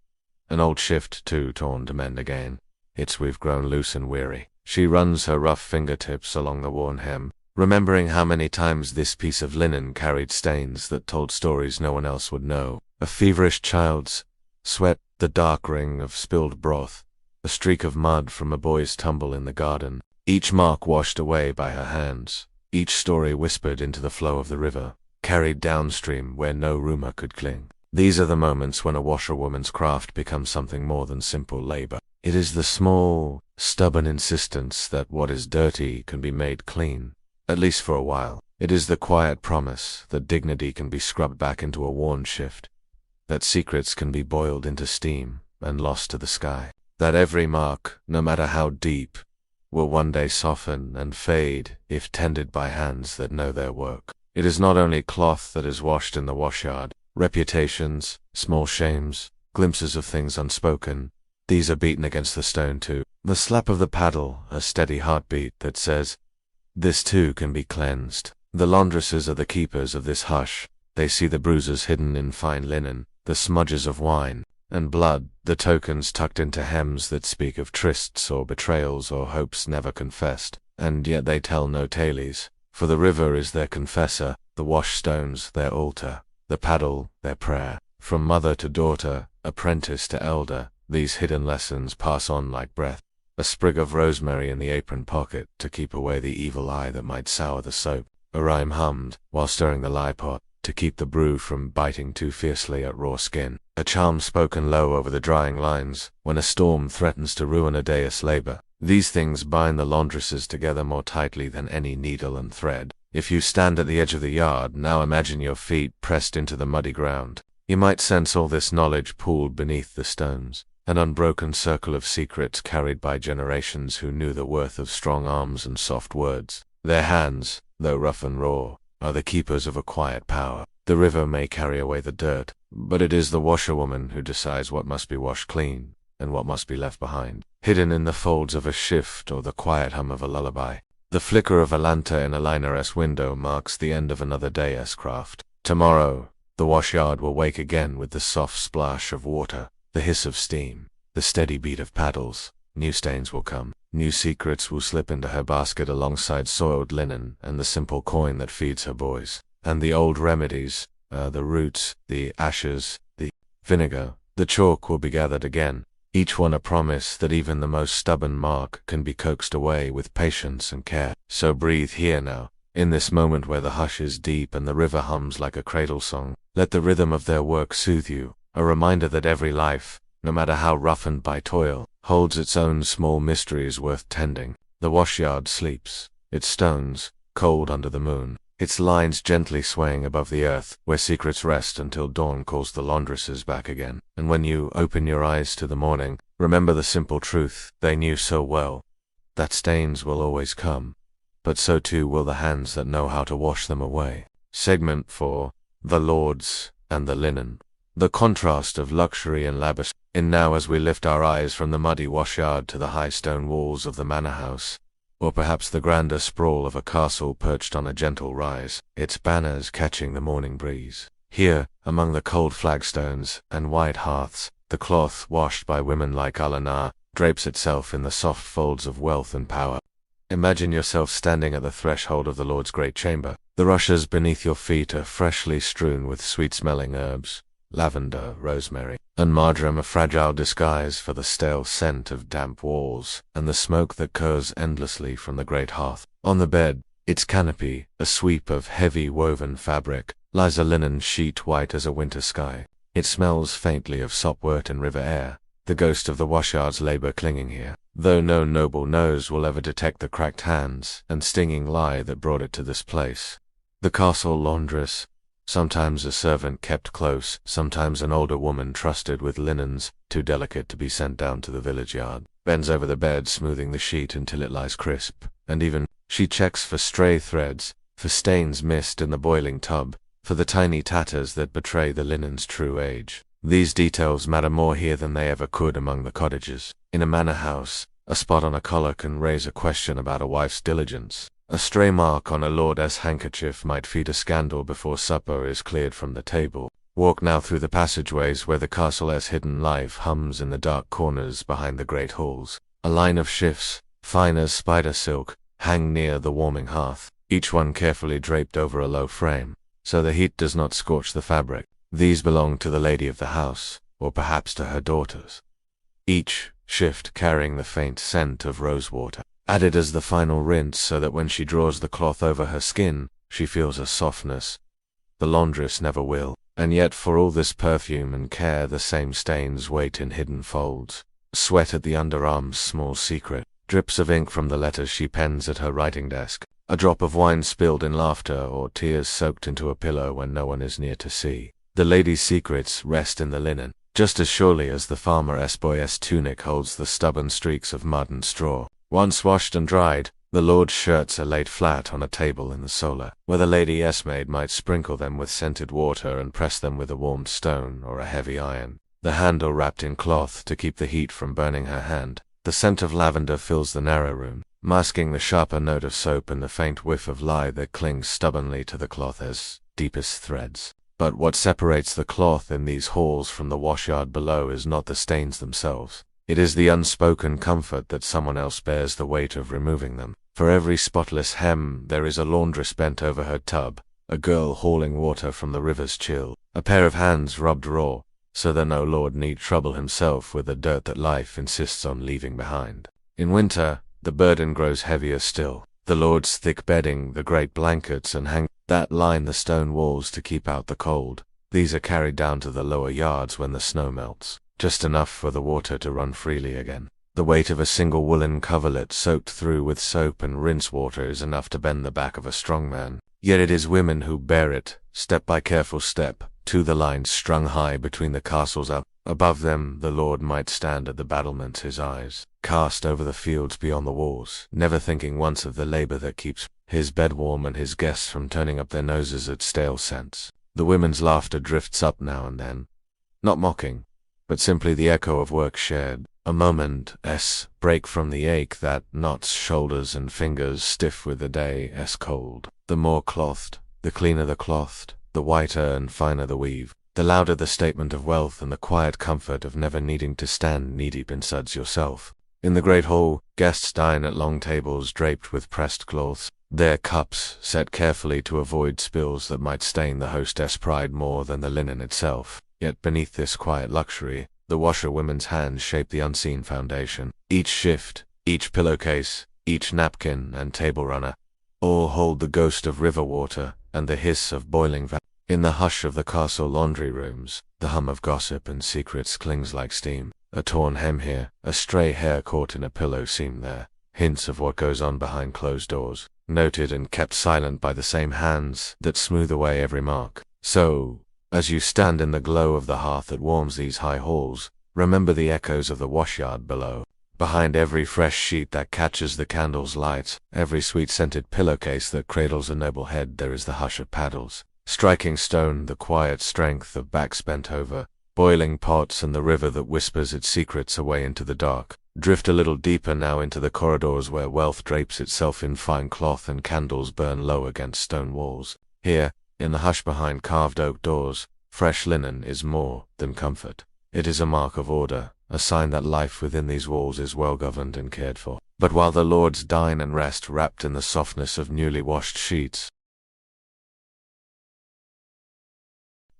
An old shift, too torn to mend again. Its weave grown loose and weary. She runs her rough fingertips along the worn hem, remembering how many times this piece of linen carried stains that told stories no one else would know. A feverish child's sweat, the dark ring of spilled broth, a streak of mud from a boy's tumble in the garden, each mark washed away by her hands, each story whispered into the flow of the river, carried downstream where no rumor could cling. These are the moments when a washerwoman's craft becomes something more than simple labor. It is the small, stubborn insistence that what is dirty can be made clean, at least for a while. It is the quiet promise that dignity can be scrubbed back into a worn shift, that secrets can be boiled into steam and lost to the sky, that every mark, no matter how deep, will one day soften and fade if tended by hands that know their work. It is not only cloth that is washed in the washyard, reputations, small shames, glimpses of things unspoken, these are beaten against the stone too. The slap of the paddle, a steady heartbeat that says, this too can be cleansed. The laundresses are the keepers of this hush. They see the bruises hidden in fine linen, the smudges of wine and blood, the tokens tucked into hems that speak of trysts or betrayals or hopes never confessed, and yet they tell no tales, for the river is their confessor, the washstones their altar, the paddle their prayer. From mother to daughter, apprentice to elder, these hidden lessons pass on like breath. A sprig of rosemary in the apron pocket to keep away the evil eye that might sour the soap. A rhyme hummed while stirring the lye pot to keep the brew from biting too fiercely at raw skin. A charm spoken low over the drying lines when a storm threatens to ruin a day's labor. These things bind the laundresses together more tightly than any needle and thread. If you stand at the edge of the yard, now imagine your feet pressed into the muddy ground. You might sense all this knowledge pooled beneath the stones, an unbroken circle of secrets carried by generations who knew the worth of strong arms and soft words. Their hands, though rough and raw, are the keepers of a quiet power. The river may carry away the dirt, but it is the washerwoman who decides what must be washed clean and what must be left behind, hidden in the folds of a shift or the quiet hum of a lullaby. The flicker of a lantern in a liner's window marks the end of another day's craft. Tomorrow, the washyard will wake again with the soft splash of water, the hiss of steam, the steady beat of paddles. New stains will come. New secrets will slip into her basket alongside soiled linen and the simple coin that feeds her boys. And the old remedies, the roots, the ashes, the vinegar, the chalk will be gathered again, each one a promise that even the most stubborn mark can be coaxed away with patience and care. So breathe here now, in this moment where the hush is deep and the river hums like a cradle song. Let the rhythm of their work soothe you, a reminder that every life, no matter how roughened by toil, holds its own small mysteries worth tending. The washyard sleeps, its stones, cold under the moon, its lines gently swaying above the earth, where secrets rest until dawn calls the laundresses back again. And when you open your eyes to the morning, remember the simple truth they knew so well, that stains will always come, but so too will the hands that know how to wash them away. Segment 4. The Lords and the Linen. The contrast of luxury and lavish. In now as we lift our eyes from the muddy washyard to the high stone walls of the manor house, or perhaps the grander sprawl of a castle perched on a gentle rise, its banners catching the morning breeze. Here, among the cold flagstones and white hearths, the cloth washed by women like Alana drapes itself in the soft folds of wealth and power. Imagine yourself standing at the threshold of the Lord's great chamber. The rushes beneath your feet are freshly strewn with sweet-smelling herbs, lavender, rosemary, and marjoram, a fragile disguise for the stale scent of damp walls and the smoke that curls endlessly from the great hearth. On the bed, its canopy, a sweep of heavy woven fabric, lies a linen sheet white as a winter sky. It smells faintly of sopwort and river air, the ghost of the washyard's labor clinging here, though no noble nose will ever detect the cracked hands and stinging lie that brought it to this place. The castle laundress, sometimes a servant kept close, sometimes an older woman trusted with linens too delicate to be sent down to the village yard, bends over the bed smoothing the sheet until it lies crisp, and even she checks for stray threads, for stains missed in the boiling tub, for the tiny tatters that betray the linen's true age. These details matter more here than they ever could among the cottages. In a manor house, a spot on a collar can raise a question about a wife's diligence. A stray mark on a lord's handkerchief might feed a scandal before supper is cleared from the table. Walk now through the passageways where the castle's hidden life hums in the dark corners behind the great halls. A line of shifts, fine as spider silk, hang near the warming hearth, each one carefully draped over a low frame, so the heat does not scorch the fabric. These belong to the lady of the house, or perhaps to her daughters. Each shift carrying the faint scent of rosewater, added as the final rinse so that when she draws the cloth over her skin, she feels a softness the laundress never will. And yet for all this perfume and care the same stains wait in hidden folds. Sweat at the underarm's small secret, drips of ink from the letters she pens at her writing desk, a drop of wine spilled in laughter or tears soaked into a pillow when no one is near to see. The lady's secrets rest in the linen, just as surely as the farmer's boy's tunic holds the stubborn streaks of mud and straw. Once washed and dried, the lord's shirts are laid flat on a table in the solar, where the lady's maid might sprinkle them with scented water and press them with a warmed stone or a heavy iron, the handle wrapped in cloth to keep the heat from burning her hand. The scent of lavender fills the narrow room, masking the sharper note of soap and the faint whiff of lye that clings stubbornly to the cloth as deepest threads. But what separates the cloth in these halls from the washyard below is not the stains themselves. It is the unspoken comfort that someone else bears the weight of removing them. For every spotless hem there is a laundress bent over her tub, a girl hauling water from the river's chill, a pair of hands rubbed raw, so that no lord need trouble himself with the dirt that life insists on leaving behind. In winter, the burden grows heavier still. The lord's thick bedding, the great blankets and hang that line the stone walls to keep out the cold, these are carried down to the lower yards when the snow melts, just enough for the water to run freely again. The weight of a single woolen coverlet soaked through with soap and rinse water is enough to bend the back of a strong man. Yet it is women who bear it, step by careful step, to the lines strung high between the castles up. Above them the lord might stand at the battlements, his eyes cast over the fields beyond the walls, never thinking once of the labor that keeps his bed warm and his guests from turning up their noses at stale scents. The women's laughter drifts up now and then, not mocking, but simply the echo of work shared. A moment's break from the ache that knots shoulders and fingers stiff with the day's cold. The more clothed, the cleaner the clothed, the whiter and finer the weave, the louder the statement of wealth and the quiet comfort of never needing to stand knee-deep in suds yourself. In the great hall, guests dine at long tables draped with pressed cloths, their cups set carefully to avoid spills that might stain the hostess' pride more than the linen itself. Yet beneath this quiet luxury, the washerwomen's hands shape the unseen foundation. Each shift, each pillowcase, each napkin and table runner, all hold the ghost of river water and the hiss of boiling vapor. In the hush of the castle laundry rooms, the hum of gossip and secrets clings like steam. A torn hem here, a stray hair caught in a pillow seam there, hints of what goes on behind closed doors, noted and kept silent by the same hands that smooth away every mark. So, as you stand in the glow of the hearth that warms these high halls, remember the echoes of the washyard below. Behind every fresh sheet that catches the candle's light, every sweet-scented pillowcase that cradles a noble head, there is the hush of paddles, striking stone, the quiet strength of backs bent over, boiling pots and the river that whispers its secrets away into the dark. Drift a little deeper now into the corridors where wealth drapes itself in fine cloth and candles burn low against stone walls. Here, in the hush behind carved oak doors, fresh linen is more than comfort. It is a mark of order, a sign that life within these walls is well governed and cared for. But while the lords dine and rest wrapped in the softness of newly washed sheets,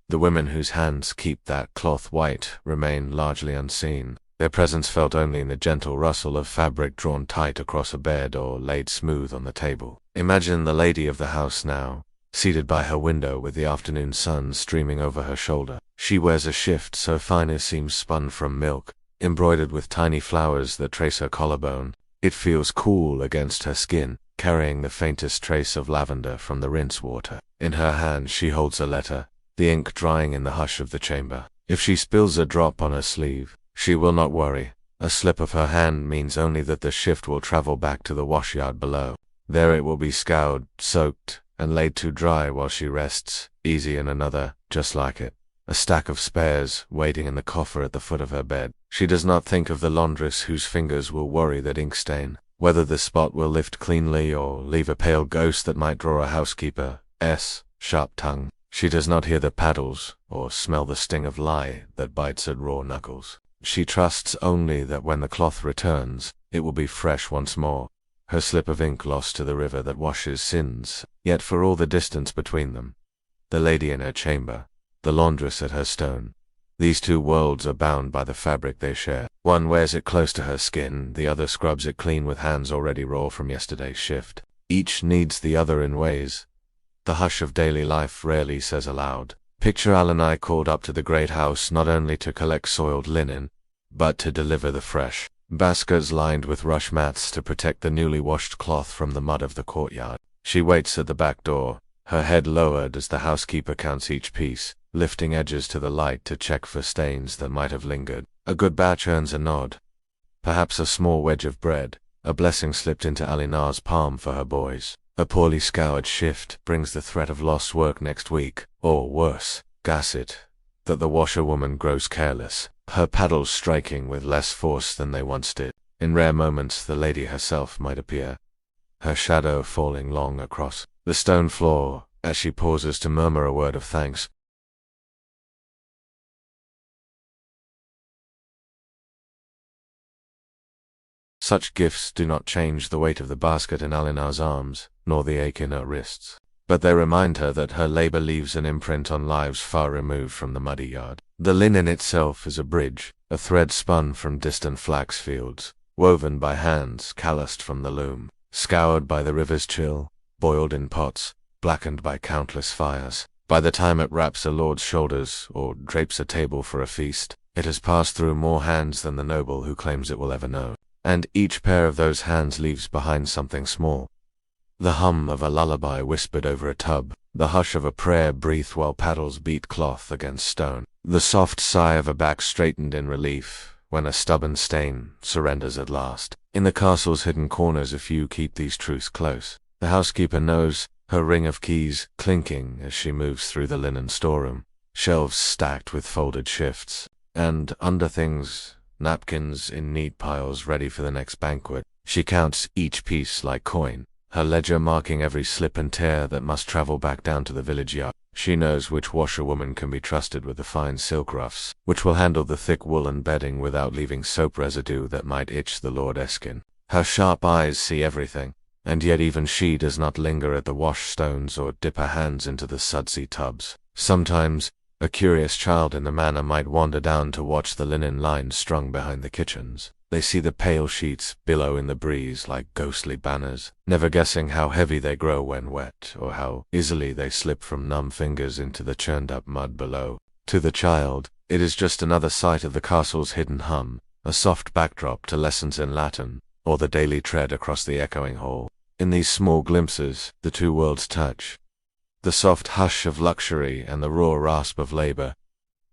the women whose hands keep that cloth white remain largely unseen, their presence felt only in the gentle rustle of fabric drawn tight across a bed or laid smooth on the table. Imagine the lady of the house now, seated by her window with the afternoon sun streaming over her shoulder. She wears a shift so fine it seems spun from milk, embroidered with tiny flowers that trace her collarbone. It feels cool against her skin, carrying the faintest trace of lavender from the rinse water. In her hand she holds a letter, the ink drying in the hush of the chamber. If she spills a drop on her sleeve, she will not worry. A slip of her hand means only that the shift will travel back to the washyard below. There it will be scoured, soaked, and laid to dry while she rests, easy in another, just like it. A stack of spares waiting in the coffer at the foot of her bed. She does not think of the laundress whose fingers will worry that ink stain. whether the spot will lift cleanly or leave a pale ghost that might draw a housekeeper's sharp tongue. She does not hear the paddles or smell the sting of lie that bites at raw knuckles. She trusts only that when the cloth returns, it will be fresh once more, her slip of ink lost to the river that washes sins, yet for all the distance between them. The lady in her chamber, the laundress at her stone. These two worlds are bound by the fabric they share. One wears it close to her skin, the other scrubs it clean with hands already raw from yesterday's shift. Each needs the other in ways the hush of daily life rarely says aloud. Picture Al and I called up to the great house not only to collect soiled linen, but to deliver the fresh. Baskets lined with rush mats to protect the newly washed cloth from the mud of the courtyard. She waits at the back door, her head lowered as the housekeeper counts each piece, lifting edges to the light to check for stains that might have lingered. A good batch earns a nod. Perhaps a small wedge of bread, a blessing slipped into Alinar's palm for her boys. A poorly scoured shift brings the threat of lost work next week, or worse, gasset, that the washerwoman grows careless, her paddles striking with less force than they once did. In rare moments the lady herself might appear, her shadow falling long across the stone floor as she pauses to murmur a word of thanks. Such gifts do not change the weight of the basket in Alinar's arms, nor the ache in her wrists, but they remind her that her labor leaves an imprint on lives far removed from the muddy yard. The linen itself is a bridge, a thread spun from distant flax fields, woven by hands calloused from the loom, scoured by the river's chill, boiled in pots, blackened by countless fires. By the time it wraps a lord's shoulders or drapes a table for a feast, it has passed through more hands than the noble who claims it will ever know. And each pair of those hands leaves behind something small. The hum of a lullaby whispered over a tub, the hush of a prayer breathed while paddles beat cloth against stone, the soft sigh of a back straightened in relief when a stubborn stain surrenders at last. In the castle's hidden corners a few keep these truths close. The housekeeper knows, her ring of keys clinking as she moves through the linen storeroom, shelves stacked with folded shifts, and under things, napkins in neat piles ready for the next banquet. She counts each piece like coin, her ledger marking every slip and tear that must travel back down to the village yard. She knows which washerwoman can be trusted with the fine silk ruffs, which will handle the thick woolen bedding without leaving soap residue that might itch the Lord Eskin. Her sharp eyes see everything, and yet even she does not linger at the washstones or dip her hands into the sudsy tubs. Sometimes, a curious child in the manor might wander down to watch the linen lines strung behind the kitchens. They see the pale sheets billow in the breeze like ghostly banners, never guessing how heavy they grow when wet, or how easily they slip from numb fingers into the churned-up mud below. To the child, it is just another sight of the castle's hidden hum, a soft backdrop to lessons in Latin, or the daily tread across the echoing hall. In these small glimpses, the two worlds touch. The soft hush of luxury and the raw rasp of labor,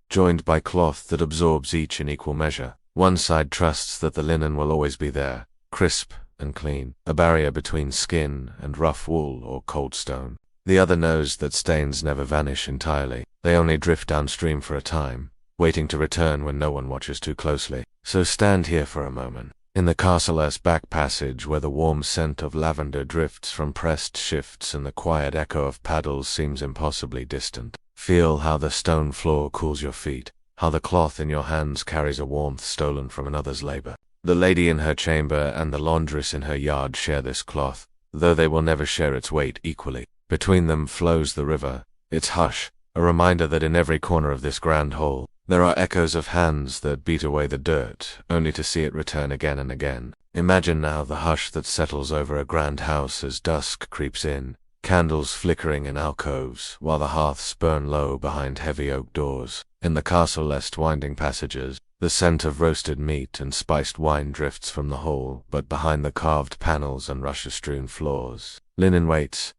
joined by cloth that absorbs each in equal measure. One side trusts that the linen will always be there, crisp and clean, a barrier between skin and rough wool or cold stone. The other knows that stains never vanish entirely. They only drift downstream for a time, waiting to return when no one watches too closely. So stand here for a moment, in the castle's back passage where the warm scent of lavender drifts from pressed shifts and the quiet echo of paddles seems impossibly distant. Feel how the stone floor cools your feet, how the cloth in your hands carries a warmth stolen from another's labor. The lady in her chamber and the laundress in her yard share this cloth, though they will never share its weight equally. Between them flows the river, its hush, a reminder that in every corner of this grand hall, there are echoes of hands that beat away the dirt, only to see it return again and again. Imagine now the hush that settles over a grand house as dusk creeps in, candles flickering in alcoves, while the hearths burn low behind heavy oak doors. In the castle-less winding passages, the scent of roasted meat and spiced wine drifts from the hall, but behind the carved panels and rushes-strewn floors, linen waits,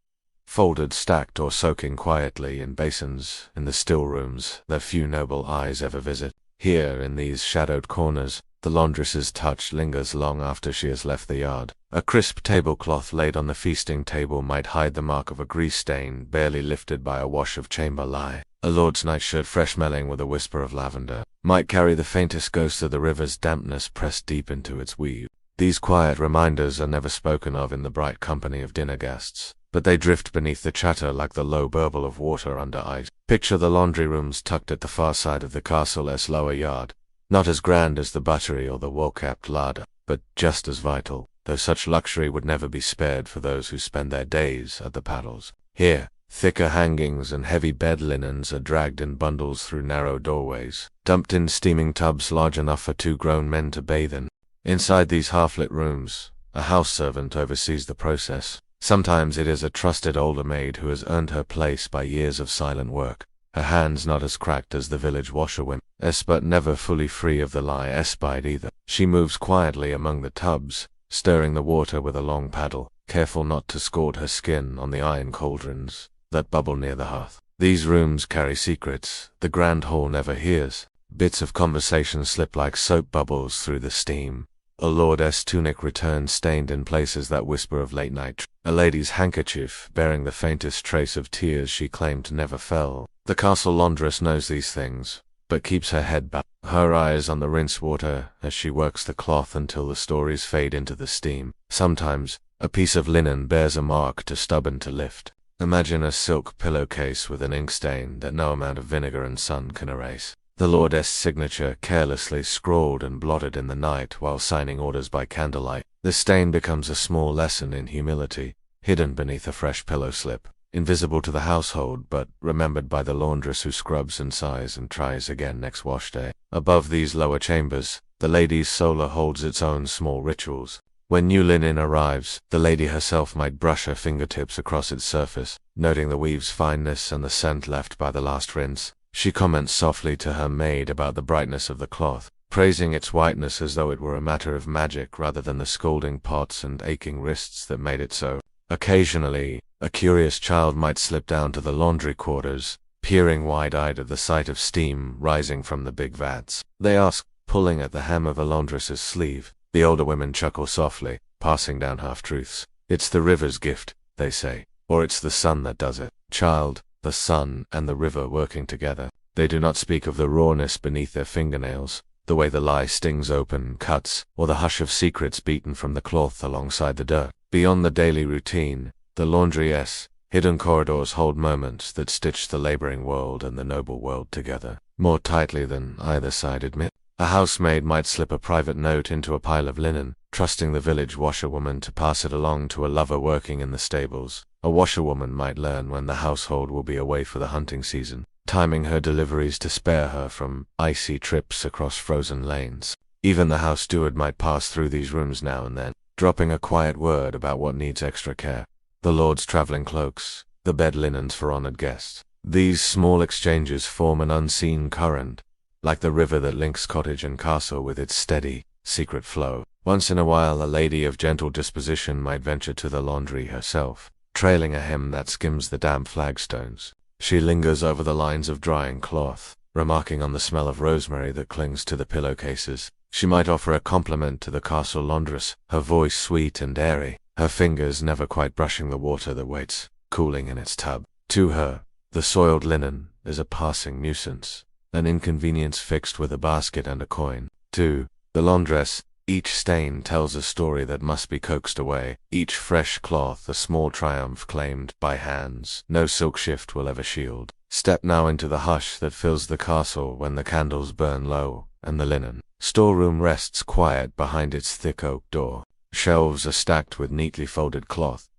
folded, stacked, or soaking quietly in basins in the still rooms that few noble eyes ever visit. Here, in these shadowed corners, the laundress's touch lingers long after she has left the yard. A crisp tablecloth laid on the feasting table might hide the mark of a grease stain barely lifted by a wash of chamber lye. A lord's nightshirt fresh-smelling with a whisper of lavender might carry the faintest ghost of the river's dampness pressed deep into its weave. These quiet reminders are never spoken of in the bright company of dinner guests, but they drift beneath the chatter like the low burble of water under ice. Picture the laundry rooms tucked at the far side of the castle's lower yard, not as grand as the buttery or the well-kept larder, but just as vital, though such luxury would never be spared for those who spend their days at the paddles. Here, thicker hangings and heavy bed linens are dragged in bundles through narrow doorways, dumped in steaming tubs large enough for 2 grown men to bathe in. Inside these half-lit rooms, a house servant oversees the process. Sometimes it is a trusted older maid who has earned her place by years of silent work, her hands not as cracked as the village washerwomen, but never fully free of the lie espied either. She moves quietly among the tubs, stirring the water with a long paddle, careful not to scald her skin on the iron cauldrons that bubble near the hearth. These rooms carry secrets the grand hall never hears. Bits of conversation slip like soap bubbles through the steam. A lordess' tunic returns stained in places that whisper of late night. A lady's handkerchief bearing the faintest trace of tears she claimed never fell. The castle laundress knows these things, but keeps her head back, her eyes on the rinse water as she works the cloth until the stories fade into the steam. Sometimes, a piece of linen bears a mark too stubborn to lift. Imagine a silk pillowcase with an ink stain that no amount of vinegar and sun can erase. The lordess' signature carelessly scrawled and blotted in the night while signing orders by candlelight. The stain becomes a small lesson in humility, hidden beneath a fresh pillow slip, invisible to the household but remembered by the laundress who scrubs and sighs and tries again next wash day. Above these lower chambers, the lady's solar holds its own small rituals. When new linen arrives, the lady herself might brush her fingertips across its surface, noting the weave's fineness and the scent left by the last rinse. She comments softly to her maid about the brightness of the cloth, praising its whiteness as though it were a matter of magic rather than the scalding pots and aching wrists that made it so. Occasionally, a curious child might slip down to the laundry quarters, peering wide-eyed at the sight of steam rising from the big vats. They ask, pulling at the hem of a laundress's sleeve. The older women chuckle softly, passing down half-truths. It's the river's gift, they say, or it's the sun that does it. Child, the sun and the river working together. They do not speak of the rawness beneath their fingernails, the way the lie stings open, cuts, or the hush of secrets beaten from the cloth alongside the dirt. Beyond the daily routine, the laundry's hidden corridors hold moments that stitch the laboring world and the noble world together, more tightly than either side admit. A housemaid might slip a private note into a pile of linen, trusting the village washerwoman to pass it along to a lover working in the stables. A washerwoman might learn when the household will be away for the hunting season, timing her deliveries to spare her from icy trips across frozen lanes. Even the house steward might pass through these rooms now and then, dropping a quiet word about what needs extra care. The lord's traveling cloaks, the bed linens for honored guests. These small exchanges form an unseen current, like the river that links cottage and castle with its steady, secret flow. Once in a while a lady of gentle disposition might venture to the laundry herself, trailing a hem that skims the damp flagstones. She lingers over the lines of drying cloth, remarking on the smell of rosemary that clings to the pillowcases. She might offer a compliment to the castle laundress, her voice sweet and airy, her fingers never quite brushing the water that waits, cooling in its tub. To her, the soiled linen is a passing nuisance, an inconvenience fixed with a basket and a coin. To the laundress, each stain tells a story that must be coaxed away, each fresh cloth a small triumph claimed by hands no silk shift will ever shield. Step now into the hush that fills the castle when the candles burn low, and the linen storeroom rests quiet behind its thick oak door. Shelves are stacked with neatly folded cloth.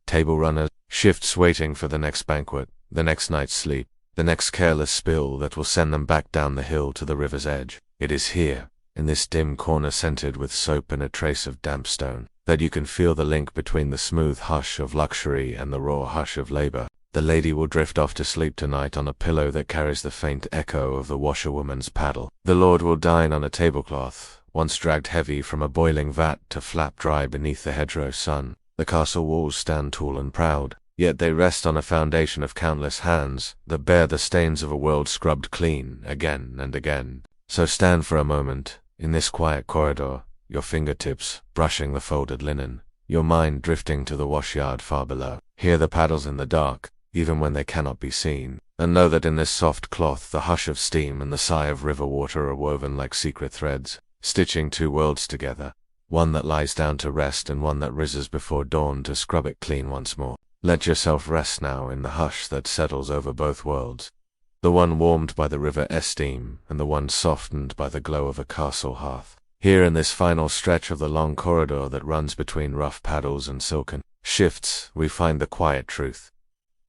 Table runners, shifts waiting for the next banquet, the next night's sleep, the next careless spill that will send them back down the hill to the river's edge. It is here, in this dim corner scented with soap and a trace of damp stone, that you can feel the link between the smooth hush of luxury and the raw hush of labor. The lady will drift off to sleep tonight on a pillow that carries the faint echo of the washerwoman's paddle. The lord will dine on a tablecloth, once dragged heavy from a boiling vat to flap dry beneath the hedgerow sun. The castle walls stand tall and proud, yet they rest on a foundation of countless hands that bear the stains of a world scrubbed clean again and again. So stand for a moment, in this quiet corridor, your fingertips brushing the folded linen, your mind drifting to the washyard far below. Hear the paddles in the dark, even when they cannot be seen, and know that in this soft cloth the hush of steam and the sigh of river water are woven like secret threads, stitching two worlds together, one that lies down to rest and one that rises before dawn to scrub it clean once more. Let yourself rest now in the hush that settles over both worlds, the one warmed by the river steam and the one softened by the glow of a castle hearth. Here in this final stretch of the long corridor that runs between rough paddles and silken shifts, we find the quiet truth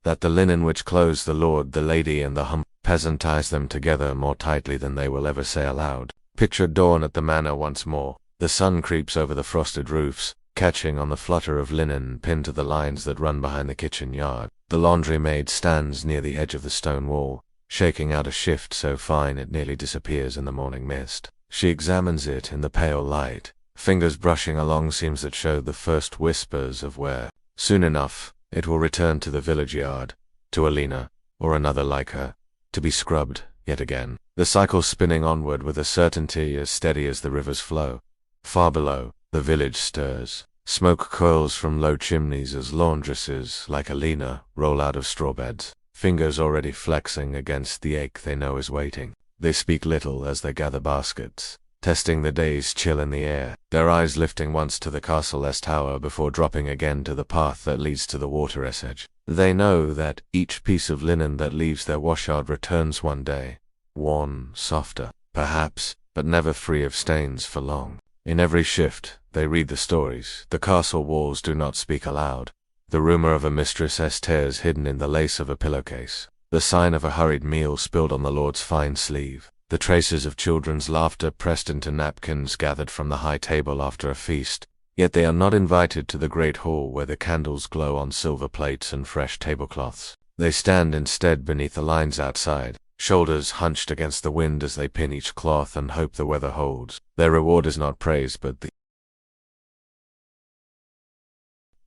that the linen which clothes the lord, the lady, and the humble peasant ties them together more tightly than they will ever say aloud. Picture dawn at the manor once more. The sun creeps over the frosted roofs, catching on the flutter of linen pinned to the lines that run behind the kitchen yard. The laundry maid stands near the edge of the stone wall, shaking out a shift so fine it nearly disappears in the morning mist. She examines it in the pale light, fingers brushing along seams that show the first whispers of wear. Soon enough, it will return to the village yard, to Alina, or another like her, to be scrubbed yet again. The cycle spinning onward with a certainty as steady as the river's flow. Far below, the village stirs. Smoke curls from low chimneys as laundresses, like Alina, roll out of straw beds, fingers already flexing against the ache they know is waiting. They speak little as they gather baskets, testing the day's chill in the air, their eyes lifting once to the castle-less tower before dropping again to the path that leads to the water edge. They know that each piece of linen that leaves their washyard returns one day, worn, softer, perhaps, but never free of stains for long. In every shift, they read the stories. The castle walls do not speak aloud. The rumor of a mistress's tears hidden in the lace of a pillowcase. The sign of a hurried meal spilled on the lord's fine sleeve. The traces of children's laughter pressed into napkins gathered from the high table after a feast. Yet they are not invited to the great hall where the candles glow on silver plates and fresh tablecloths. They stand instead beneath the lines outside, shoulders hunched against the wind as they pin each cloth and hope the weather holds. Their reward is not praise but the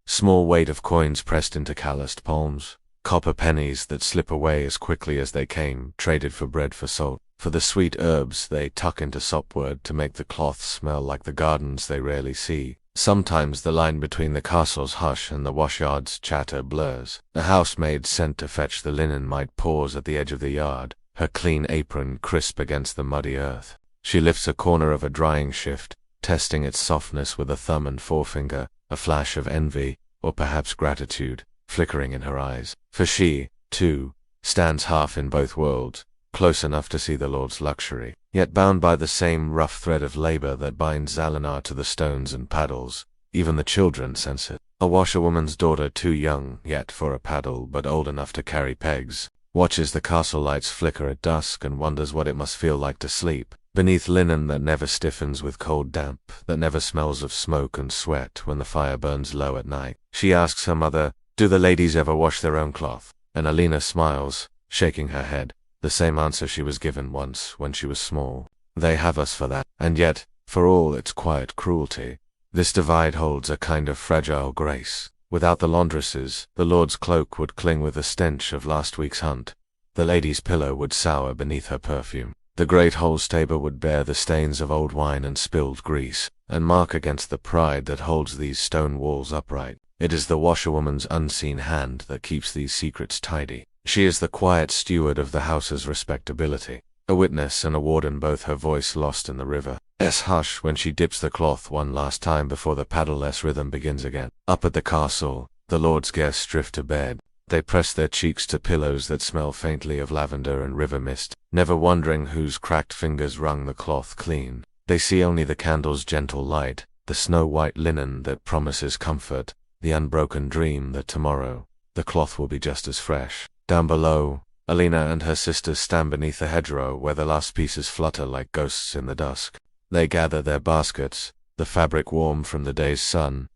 small weight of coins pressed into calloused palms, copper pennies that slip away as quickly as they came, traded for bread for salt, for the sweet herbs they tuck into sopwort to make the cloth smell like the gardens they rarely see. Sometimes the line between the castle's hush and the washyard's chatter blurs. A housemaid sent to fetch the linen might pause at the edge of the yard, her clean apron crisp against the muddy earth. She lifts a corner of a drying shift, testing its softness with a thumb and forefinger, a flash of envy, or perhaps gratitude, flickering in her eyes. For she, too, stands half in both worlds, close enough to see the lord's luxury, yet bound by the same rough thread of labor that binds Zalinar to the stones and paddles. Even the children sense it. A washerwoman's daughter, too young yet for a paddle but old enough to carry pegs, watches the castle lights flicker at dusk and wonders what it must feel like to sleep beneath linen that never stiffens with cold damp, that never smells of smoke and sweat when the fire burns low at night. She asks her mother, "Do the ladies ever wash their own cloth?" And Alina smiles, shaking her head. The same answer she was given once when she was small. They have us for that. And yet, for all its quiet cruelty, this divide holds a kind of fragile grace. Without the laundresses, the lord's cloak would cling with the stench of last week's hunt. The lady's pillow would sour beneath her perfume. The great holstable would bear the stains of old wine and spilled grease, and mark against the pride that holds these stone walls upright. It is the washerwoman's unseen hand that keeps these secrets tidy. She is the quiet steward of the house's respectability, a witness and a warden, both her voice lost in the river's hush when she dips the cloth one last time before the paddle-less rhythm begins again. Up at the castle, the lord's guests drift to bed. They press their cheeks to pillows that smell faintly of lavender and river mist, never wondering whose cracked fingers wrung the cloth clean. They see only the candle's gentle light, the snow-white linen that promises comfort, the unbroken dream that tomorrow the cloth will be just as fresh. Down below, Alina and her sisters stand beneath the hedgerow where the last pieces flutter like ghosts in the dusk. They gather their baskets, the fabric warm from the day's sun,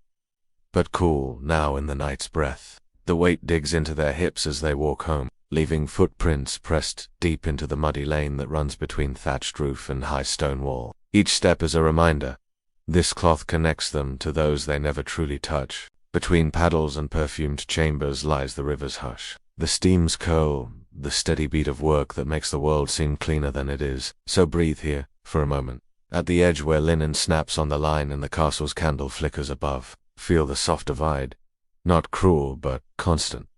but cool now in the night's breath. The weight digs into their hips as they walk home, leaving footprints pressed deep into the muddy lane that runs between thatched roof and high stone wall. Each step is a reminder. This cloth connects them to those they never truly touch. Between paddles and perfumed chambers lies the river's hush. The steams curl, the steady beat of work that makes the world seem cleaner than it is. So breathe here, for a moment. At the edge where linen snaps on the line and the castle's candle flickers above, feel the soft divide. Not cruel, but constant.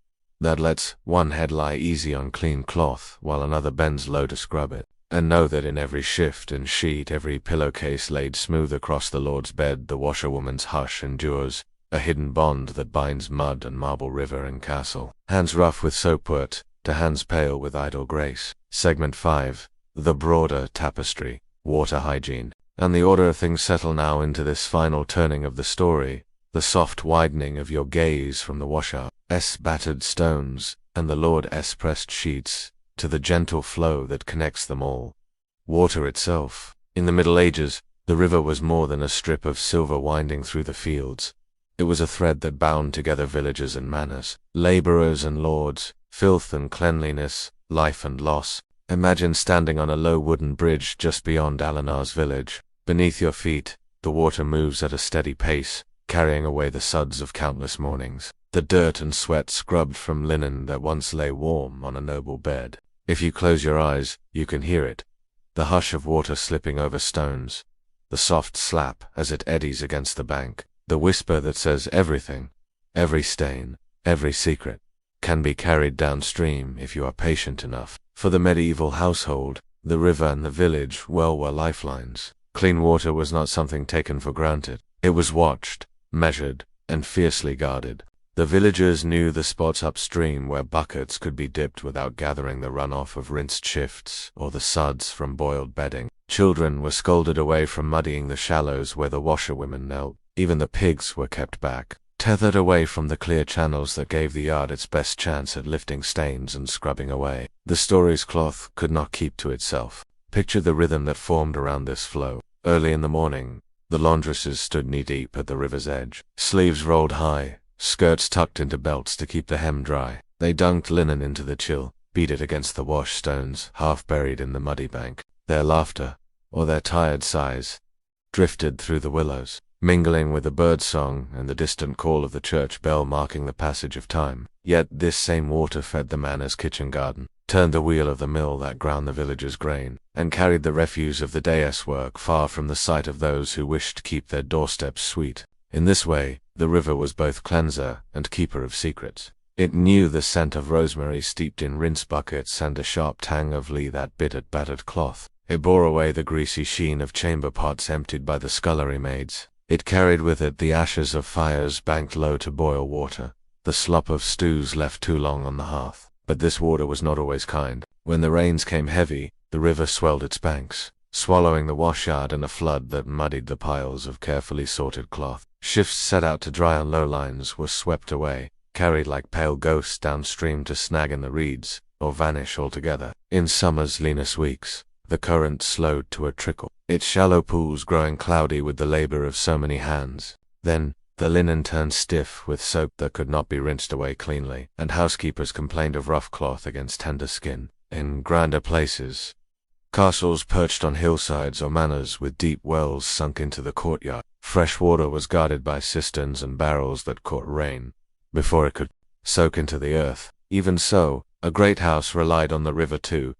That lets one head lie easy on clean cloth, while another bends low to scrub it. And know that in every shift and sheet, every pillowcase laid smooth across the Lord's bed, the washerwoman's hush endures, a hidden bond that binds mud and marble river and castle. Hands rough with soapwort, to hands pale with idle grace. Segment 5. The broader tapestry, water hygiene. And the order of things settle now into this final turning of the story, the soft widening of your gaze from the washer's battered stones and the Lord's pressed sheets, to the gentle flow that connects them all. Water itself. In the Middle Ages, the river was more than a strip of silver winding through the fields. It was a thread that bound together villages and manors, laborers and lords, filth and cleanliness, life and loss. Imagine standing on a low wooden bridge just beyond Alanar's village. Beneath your feet, the water moves at a steady pace, carrying away the suds of countless mornings, the dirt and sweat scrubbed from linen that once lay warm on a noble bed. If you close your eyes, you can hear it. The hush of water slipping over stones, the soft slap as it eddies against the bank, the whisper that says everything, every stain, every secret, can be carried downstream if you are patient enough. For the medieval household, the river and the village were lifelines. Clean water was not something taken for granted. It was watched, measured, and fiercely guarded. The villagers knew the spots upstream where buckets could be dipped without gathering the runoff of rinsed shifts or the suds from boiled bedding. Children were scolded away from muddying the shallows where the washerwomen knelt. Even the pigs were kept back, tethered away from the clear channels that gave the yard its best chance at lifting stains and scrubbing away. The story's cloth could not keep to itself. Picture the rhythm that formed around this flow. Early in the morning, the laundresses stood knee-deep at the river's edge, sleeves rolled high, skirts tucked into belts to keep the hem dry. They dunked linen into the chill, beat it against the wash stones, half buried in the muddy bank. Their laughter, or their tired sighs, drifted through the willows, mingling with the bird song and the distant call of the church bell marking the passage of time. Yet this same water fed the manor's kitchen garden, turned the wheel of the mill that ground the villagers' grain, and carried the refuse of the day's work far from the sight of those who wished to keep their doorsteps sweet. In this way, the river was both cleanser and keeper of secrets. It knew the scent of rosemary steeped in rinse buckets and a sharp tang of ley that bit at battered cloth. It bore away the greasy sheen of chamber pots emptied by the scullery maids. It carried with it the ashes of fires banked low to boil water, the slop of stews left too long on the hearth. But this water was not always kind. When the rains came heavy, the river swelled its banks, swallowing the washyard in a flood that muddied the piles of carefully sorted cloth. Shifts set out to dry on low lines were swept away, carried like pale ghosts downstream to snag in the reeds, or vanish altogether. In summer's leanest weeks, the current slowed to a trickle, its shallow pools growing cloudy with the labor of so many hands. Then, the linen turned stiff with soap that could not be rinsed away cleanly, and housekeepers complained of rough cloth against tender skin. In grander places, castles perched on hillsides or manors with deep wells sunk into the courtyard, fresh water was guarded by cisterns and barrels that caught rain before it could soak into the earth. Even so, a great house relied on the river too,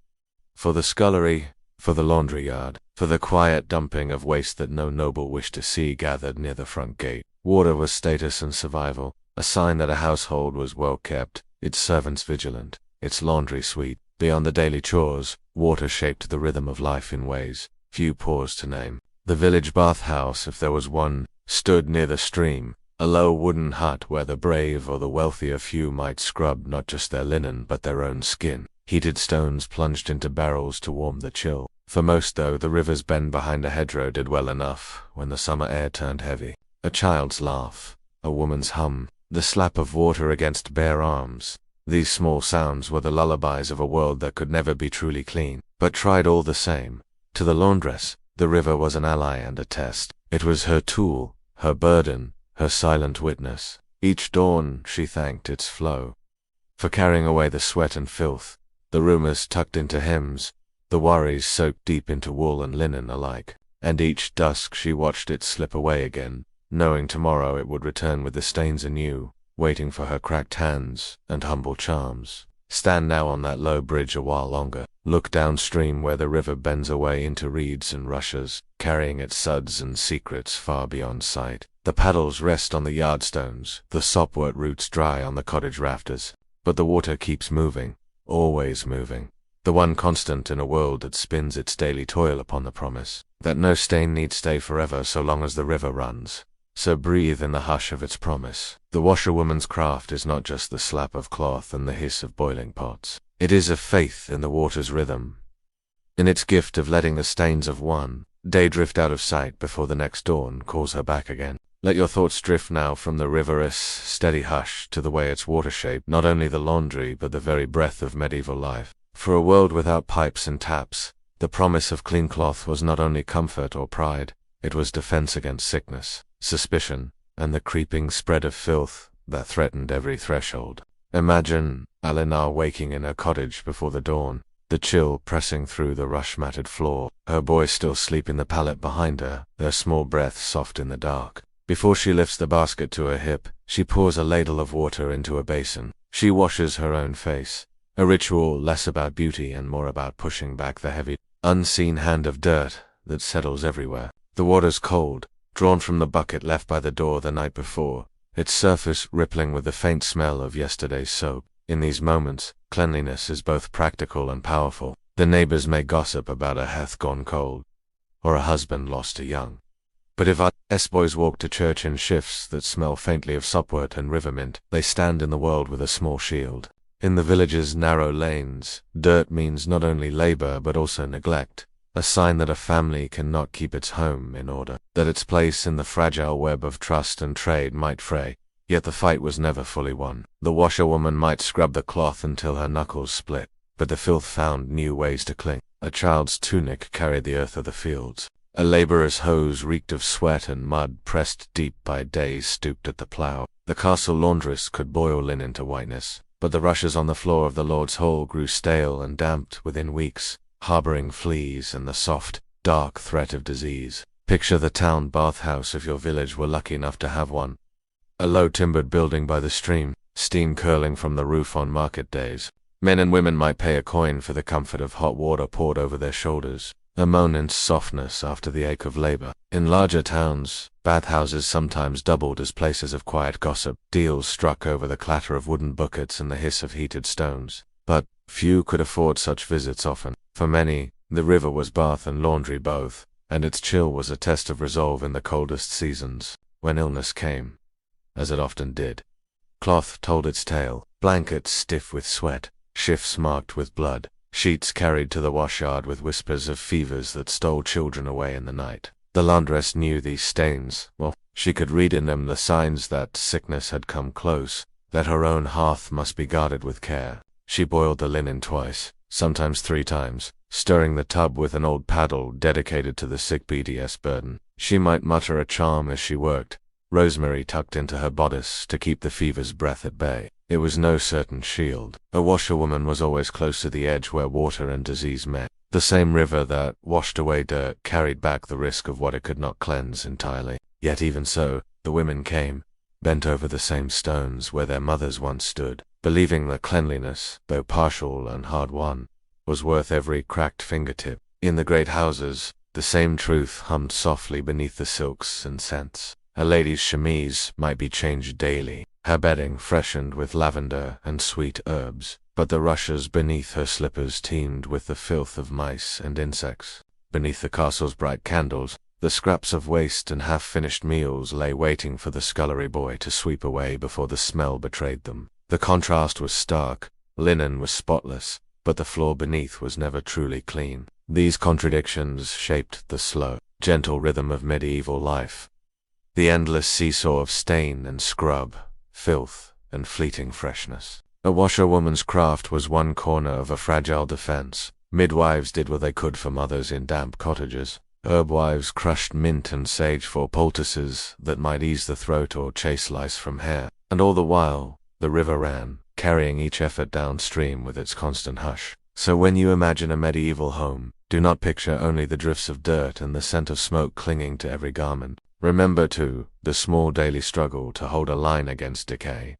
for the scullery, for the laundry yard, for the quiet dumping of waste that no noble wished to see gathered near the front gate. Water was status and survival, a sign that a household was well kept, its servants vigilant, its laundry sweet. Beyond the daily chores, water shaped the rhythm of life in ways few pause to name. The village bathhouse, if there was one, stood near the stream, a low wooden hut where the brave or the wealthier few might scrub not just their linen but their own skin. Heated stones plunged into barrels to warm the chill. For most, though, the river's bend behind a hedgerow did well enough when the summer air turned heavy. A child's laugh, a woman's hum, the slap of water against bare arms. These small sounds were the lullabies of a world that could never be truly clean, but tried all the same. To the laundress, the river was an ally and a test. It was her tool, her burden, her silent witness. Each dawn she thanked its flow for carrying away the sweat and filth, the rumors tucked into hymns, the worries soaked deep into wool and linen alike. And each dusk she watched it slip away again, knowing tomorrow it would return with the stains anew, waiting for her cracked hands and humble charms. Stand now on that low bridge a while longer. Look downstream where the river bends away into reeds and rushes, carrying its suds and secrets far beyond sight. The paddles rest on the yardstones, the sopwort roots dry on the cottage rafters. But the water keeps moving, always moving. the one constant in a world that spins its daily toil upon the promise that no stain need stay forever so long as the river runs. So breathe in the hush of its promise. The washerwoman's craft is not just the slap of cloth and the hiss of boiling pots. It is a faith in the water's rhythm, in its gift of letting the stains of one day drift out of sight before the next dawn calls her back again. Let your thoughts drift now from the riverous, steady hush to the way its water shaped not only the laundry but the very breath of medieval life. For a world without pipes and taps, the promise of clean cloth was not only comfort or pride, it was defense against sickness, suspicion, and the creeping spread of filth that threatened every threshold. Imagine Eleanor waking in her cottage before the dawn, the chill pressing through the rush-matted floor, her boy still sleeping the pallet behind her, their small breaths soft in the dark. Before she lifts the basket to her hip, she pours a ladle of water into a basin. She washes her own face, a ritual less about beauty and more about pushing back the heavy, unseen hand of dirt that settles everywhere. The water's cold, drawn from the bucket left by the door the night before, its surface rippling with the faint smell of yesterday's soap. In these moments, cleanliness is both practical and powerful. The neighbors may gossip about a hearth gone cold, or a husband lost to young. But if our boys walk to church in shifts that smell faintly of sopwort and rivermint, they stand in the world with a small shield. In the village's narrow lanes, dirt means not only labor but also neglect, a sign that a family cannot keep its home in order, that its place in the fragile web of trust and trade might fray. Yet the fight was never fully won. The washerwoman might scrub the cloth until her knuckles split, but the filth found new ways to cling. A child's tunic carried the earth of the fields. A laborer's hose reeked of sweat and mud pressed deep by days stooped at the plough. The castle laundress could boil linen to whiteness, but the rushes on the floor of the Lord's Hall grew stale and damped within weeks, harboring fleas and the soft, dark threat of disease. Picture the town bathhouse if your village were lucky enough to have one. A low-timbered building by the stream, steam curling from the roof on market days. Men and women might pay a coin for the comfort of hot water poured over their shoulders, a moment's softness after the ache of labor. In larger towns, bathhouses sometimes doubled as places of quiet gossip, deals struck over the clatter of wooden buckets and the hiss of heated stones. But few could afford such visits often. For many, the river was bath and laundry both, and its chill was a test of resolve in the coldest seasons. When illness came, as it often did, cloth told its tale, blankets stiff with sweat, shifts marked with blood, sheets carried to the washyard with whispers of fevers that stole children away in the night. The laundress knew these stains. Well, she could read in them the signs that sickness had come close, that her own hearth must be guarded with care. She boiled the linen twice, sometimes 3 times, stirring the tub with an old paddle dedicated to the sick BDS burden. She might mutter a charm as she worked, rosemary tucked into her bodice to keep the fever's breath at bay. It was no certain shield. A washerwoman was always close to the edge where water and disease met. The same river that washed away dirt carried back the risk of what it could not cleanse entirely. Yet even so, the women came, bent over the same stones where their mothers once stood, believing that cleanliness, though partial and hard-won, was worth every cracked fingertip. In the great houses, the same truth hummed softly beneath the silks and scents. A lady's chemise might be changed daily, her bedding freshened with lavender and sweet herbs, but the rushes beneath her slippers teemed with the filth of mice and insects. Beneath the castle's bright candles, the scraps of waste and half-finished meals lay waiting for the scullery boy to sweep away before the smell betrayed them. The contrast was stark. Linen was spotless, but the floor beneath was never truly clean. These contradictions shaped the slow, gentle rhythm of medieval life. The endless seesaw of stain and scrub, filth and fleeting freshness. A washerwoman's craft was one corner of a fragile defense. Midwives did what they could for mothers in damp cottages. Herbwives crushed mint and sage for poultices that might ease the throat or chase lice from hair. And all the while, the river ran, carrying each effort downstream with its constant hush. So when you imagine a medieval home, do not picture only the drifts of dirt and the scent of smoke clinging to every garment. Remember, too, the small daily struggle to hold a line against decay.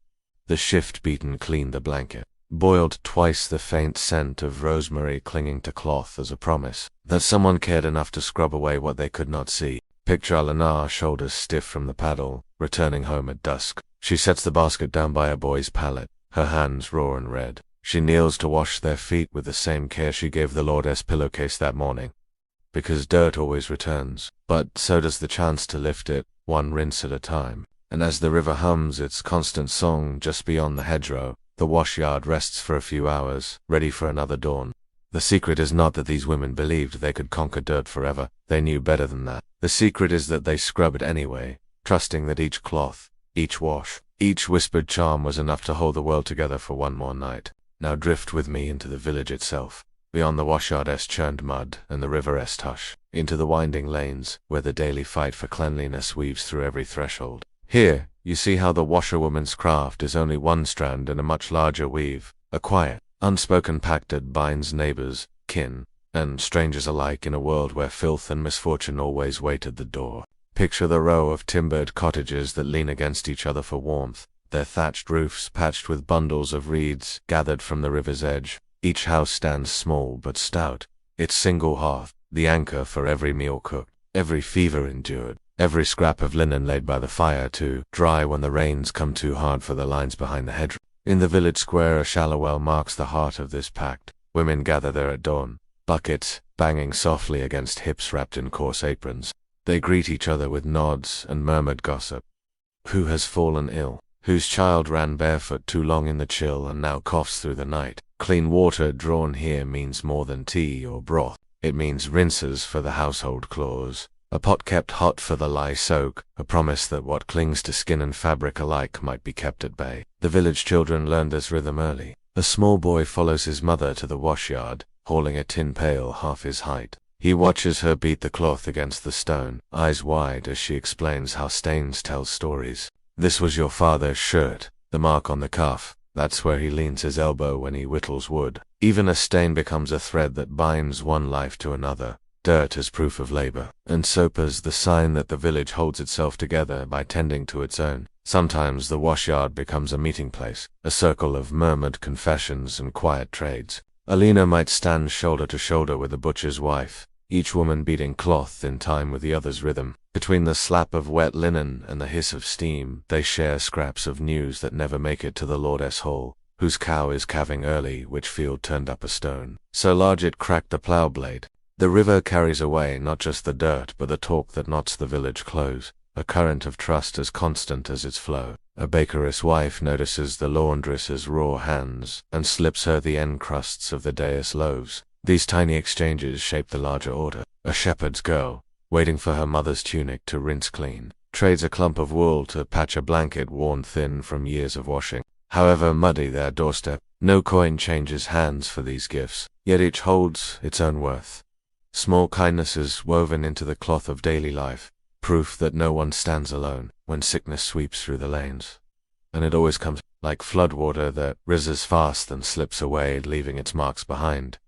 The shift-beaten cleaned the blanket, boiled twice the faint scent of rosemary clinging to cloth as a promise that someone cared enough to scrub away what they could not see. Picture Eleanor, shoulders stiff from the paddle, returning home at dusk. She sets the basket down by her boy's pallet, her hands raw and red. She kneels to wash their feet with the same care she gave the Lord's pillowcase that morning. Because dirt always returns, but so does the chance to lift it, one rinse at a time. And as the river hums its constant song just beyond the hedgerow, the washyard rests for a few hours, ready for another dawn. The secret is not that these women believed they could conquer dirt forever. They knew better than that. The secret is that they scrub it anyway, trusting that each cloth, each wash, each whispered charm was enough to hold the world together for one more night. Now drift with me into the village itself, beyond the washyard's churned mud and the river's hush, into the winding lanes, where the daily fight for cleanliness weaves through every threshold. Here, you see how the washerwoman's craft is only one strand in a much larger weave, a quiet, unspoken pact that binds neighbors, kin, and strangers alike in a world where filth and misfortune always wait at the door. Picture the row of timbered cottages that lean against each other for warmth, their thatched roofs patched with bundles of reeds gathered from the river's edge. Each house stands small but stout, its single hearth, the anchor for every meal cooked, every fever endured, every scrap of linen laid by the fire to dry when the rains come too hard for the lines behind the hedgerow. In the village square a shallow well marks the heart of this pact. Women gather there at dawn, buckets banging softly against hips wrapped in coarse aprons. They greet each other with nods and murmured gossip. Who has fallen ill? Whose child ran barefoot too long in the chill and now coughs through the night? Clean water drawn here means more than tea or broth. It means rinses for the household claws, a pot kept hot for the lye soak, a promise that what clings to skin and fabric alike might be kept at bay. The village children learned this rhythm early. A small boy follows his mother to the washyard, hauling a tin pail half his height. He watches her beat the cloth against the stone, eyes wide as she explains how stains tell stories. This was your father's shirt, the mark on the cuff. That's where he leans his elbow when he whittles wood. Even a stain becomes a thread that binds one life to another. Dirt as proof of labor, and soap as the sign that the village holds itself together by tending to its own. Sometimes the washyard becomes a meeting place, a circle of murmured confessions and quiet trades. Alina might stand shoulder to shoulder with the butcher's wife, each woman beating cloth in time with the other's rhythm. Between the slap of wet linen and the hiss of steam, they share scraps of news that never make it to the Lord's hall. Whose cow is calving early, which field turned up a stone so large it cracked the plough blade. The river carries away not just the dirt but the talk that knots the village close, a current of trust as constant as its flow. A bakeress wife notices the laundress's raw hands and slips her the end crusts of the day's loaves. These tiny exchanges shape the larger order. A shepherd's girl, waiting for her mother's tunic to rinse clean, trades a clump of wool to patch a blanket worn thin from years of washing. However muddy their doorstep, no coin changes hands for these gifts, yet each holds its own worth. Small kindnesses woven into the cloth of daily life, proof that no one stands alone when sickness sweeps through the lanes. And it always comes like floodwater that rises fast and slips away, leaving its marks behind.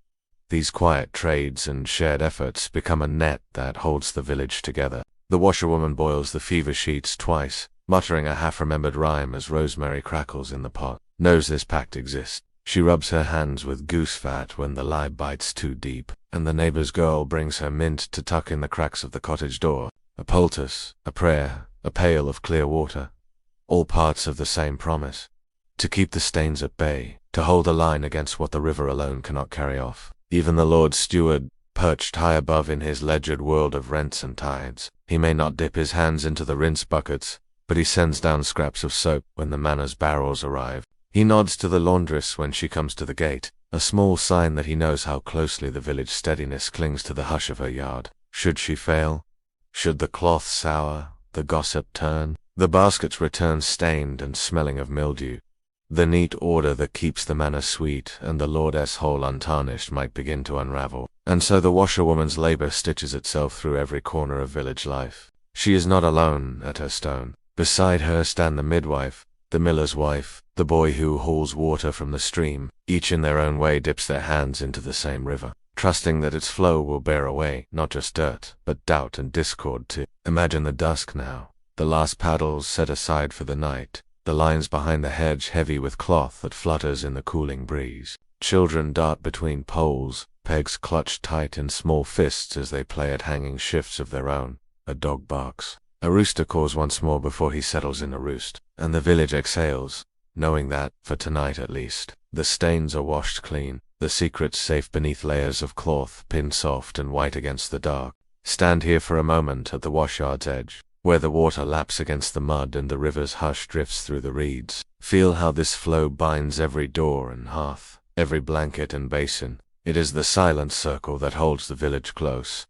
These quiet trades and shared efforts become a net that holds the village together. The washerwoman boils the fever sheets twice, muttering a half-remembered rhyme as rosemary crackles in the pot. Knows this pact exists. She rubs her hands with goose fat when the lie bites too deep, and the neighbor's girl brings her mint to tuck in the cracks of the cottage door. A poultice, a prayer, a pail of clear water. All parts of the same promise. To keep the stains at bay, to hold a line against what the river alone cannot carry off. Even the Lord Steward, perched high above in his ledgered world of rents and tides, he may not dip his hands into the rinse buckets, but he sends down scraps of soap when the manor's barrels arrive. He nods to the laundress when she comes to the gate, a small sign that he knows how closely the village steadiness clings to the hush of her yard. Should she fail? Should the cloth sour, the gossip turn, the baskets return stained and smelling of mildew? The neat order that keeps the manor sweet and the Lord's hall untarnished might begin to unravel. And so the washerwoman's labor stitches itself through every corner of village life. She is not alone at her stone. Beside her stand the midwife, the miller's wife, the boy who hauls water from the stream. Each in their own way dips their hands into the same river, trusting that its flow will bear away not just dirt, but doubt and discord too. Imagine the dusk now, the last paddles set aside for the night, the lines behind the hedge heavy with cloth that flutters in the cooling breeze. Children dart between poles, pegs clutched tight in small fists as they play at hanging shifts of their own. A dog barks. A rooster caws once more before he settles in a roost, and the village exhales, knowing that, for tonight at least, the stains are washed clean, the secrets safe beneath layers of cloth pinned soft and white against the dark. Stand here for a moment at the washyard's edge, where the water laps against the mud and the river's hush drifts through the reeds. Feel how this flow binds every door and hearth, every blanket and basin. It is the silent circle that holds the village close.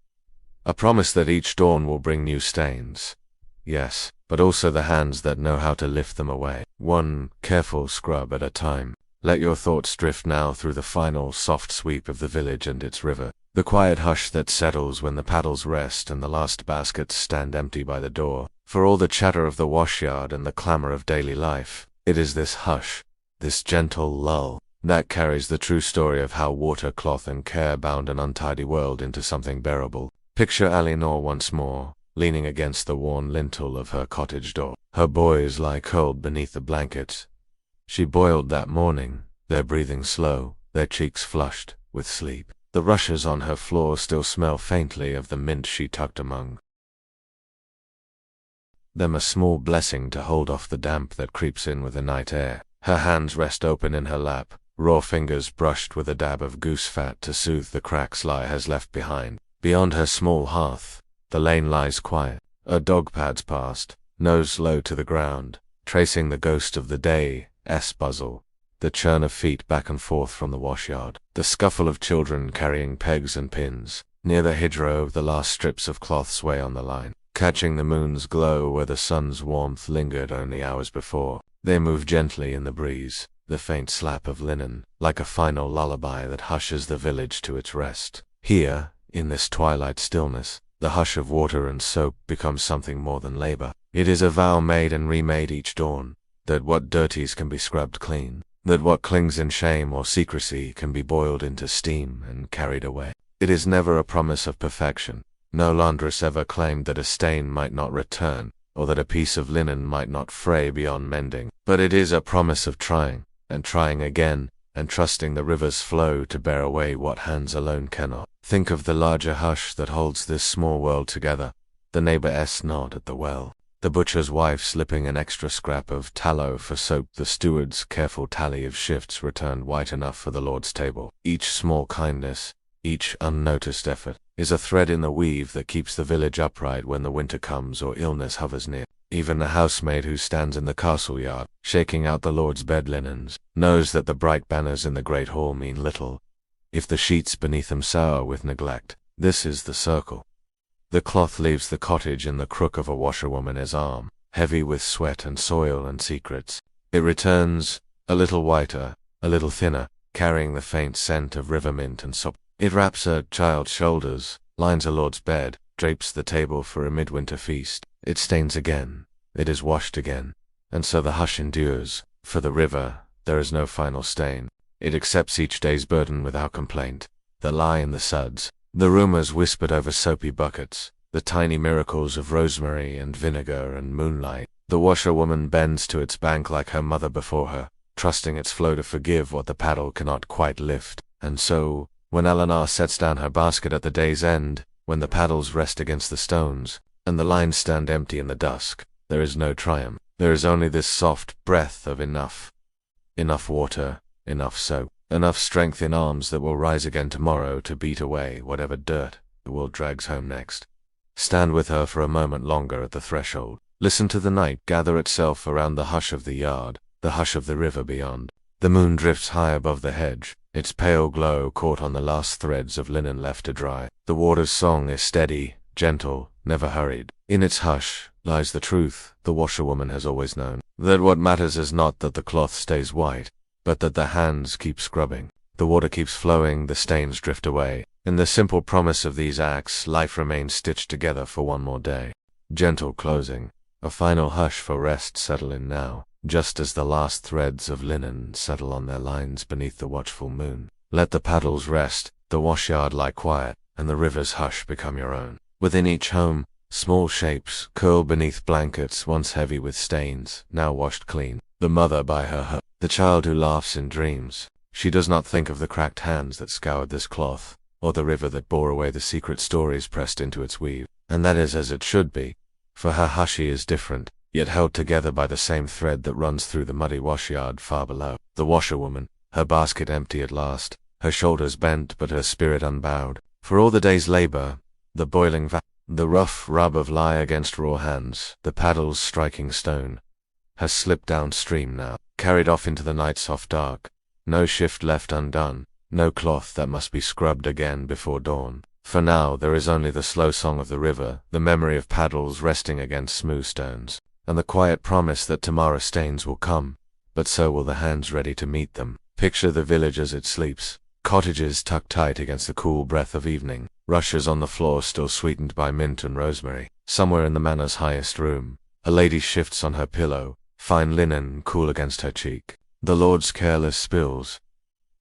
A promise that each dawn will bring new stains. Yes, but also the hands that know how to lift them away, one careful scrub at a time. Let your thoughts drift now through the final soft sweep of the village and its river, the quiet hush that settles when the paddles rest and the last baskets stand empty by the door. For all the chatter of the washyard and the clamor of daily life, it is this hush, this gentle lull, that carries the true story of how water, cloth, and care bound an untidy world into something bearable. Picture Alienor once more, leaning against the worn lintel of her cottage door. Her boys lie curled beneath the blankets. She boiled that morning, their breathing slow, their cheeks flushed with sleep. The rushes on her floor still smell faintly of the mint she tucked among them, a small blessing to hold off the damp that creeps in with the night air. Her hands rest open in her lap, raw fingers brushed with a dab of goose fat to soothe the cracks Lie has left behind. Beyond her small hearth, the lane lies quiet. A dog pads past, nose low to the ground, tracing the ghost of the day's bustle, the churn of feet back and forth from the washyard, the scuffle of children carrying pegs and pins. Near the hedgerow, the last strips of cloth sway on the line, catching the moon's glow where the sun's warmth lingered only hours before. They move gently in the breeze, the faint slap of linen, like a final lullaby that hushes the village to its rest. Here, in this twilight stillness, the hush of water and soap becomes something more than labor. It is a vow made and remade each dawn, that what dirties can be scrubbed clean, that what clings in shame or secrecy can be boiled into steam and carried away. It is never a promise of perfection. No laundress ever claimed that a stain might not return, or that a piece of linen might not fray beyond mending. But it is a promise of trying, and trying again, and trusting the river's flow to bear away what hands alone cannot. Think of the larger hush that holds this small world together, the neighbor's nod at the well, the butcher's wife slipping an extra scrap of tallow for soap, the steward's careful tally of shifts returned white enough for the Lord's table. Each small kindness, each unnoticed effort, is a thread in the weave that keeps the village upright when the winter comes or illness hovers near. Even the housemaid who stands in the castle yard, shaking out the Lord's bed linens, knows that the bright banners in the great hall mean little if the sheets beneath them sour with neglect. This is the circle. The cloth leaves the cottage in the crook of a washerwoman's arm, heavy with sweat and soil and secrets. It returns, a little whiter, a little thinner, carrying the faint scent of river mint and soap. It wraps a child's shoulders, lines a lord's bed, drapes the table for a midwinter feast. It stains again, it is washed again, and so the hush endures. For the river, there is no final stain. It accepts each day's burden without complaint. The lie in the suds, the rumors whispered over soapy buckets, the tiny miracles of rosemary and vinegar and moonlight. The washerwoman bends to its bank like her mother before her, trusting its flow to forgive what the paddle cannot quite lift. And so, when Eleanor sets down her basket at the day's end, when the paddles rest against the stones, and the lines stand empty in the dusk, there is no triumph. There is only this soft breath of enough. Enough water, enough soap, enough strength in arms that will rise again tomorrow to beat away whatever dirt the world drags home next. Stand with her for a moment longer at the threshold. Listen to the night gather itself around the hush of the yard, the hush of the river beyond. The moon drifts high above the hedge, its pale glow caught on the last threads of linen left to dry. The water's song is steady, gentle, never hurried. In its hush lies the truth the washerwoman has always known, that what matters is not that the cloth stays white, but that the hands keep scrubbing. The water keeps flowing, the stains drift away. In the simple promise of these acts, life remains stitched together for one more day. Gentle closing, a final hush for rest settle in now, just as the last threads of linen settle on their lines beneath the watchful moon. Let the paddles rest, the washyard lie quiet, and the river's hush become your own. Within each home, small shapes curl beneath blankets once heavy with stains, now washed clean. The mother by her hut, the child who laughs in dreams. She does not think of the cracked hands that scoured this cloth, or the river that bore away the secret stories pressed into its weave. And that is as it should be, for her hushie is different, yet held together by the same thread that runs through the muddy washyard far below. The washerwoman, her basket empty at last, her shoulders bent but her spirit unbowed. For all the day's labor, the boiling the rough rub of lie against raw hands, the paddles striking stone, has slipped downstream now, carried off into the night's soft dark. No shift left undone, no cloth that must be scrubbed again before dawn. For now there is only the slow song of the river, the memory of paddles resting against smooth stones, and the quiet promise that tomorrow's stains will come, but so will the hands ready to meet them. Picture the village as it sleeps, cottages tucked tight against the cool breath of evening, rushes on the floor still sweetened by mint and rosemary. Somewhere in the manor's highest room, a lady shifts on her pillow, fine linen cool against her cheek. The Lord's careless spills,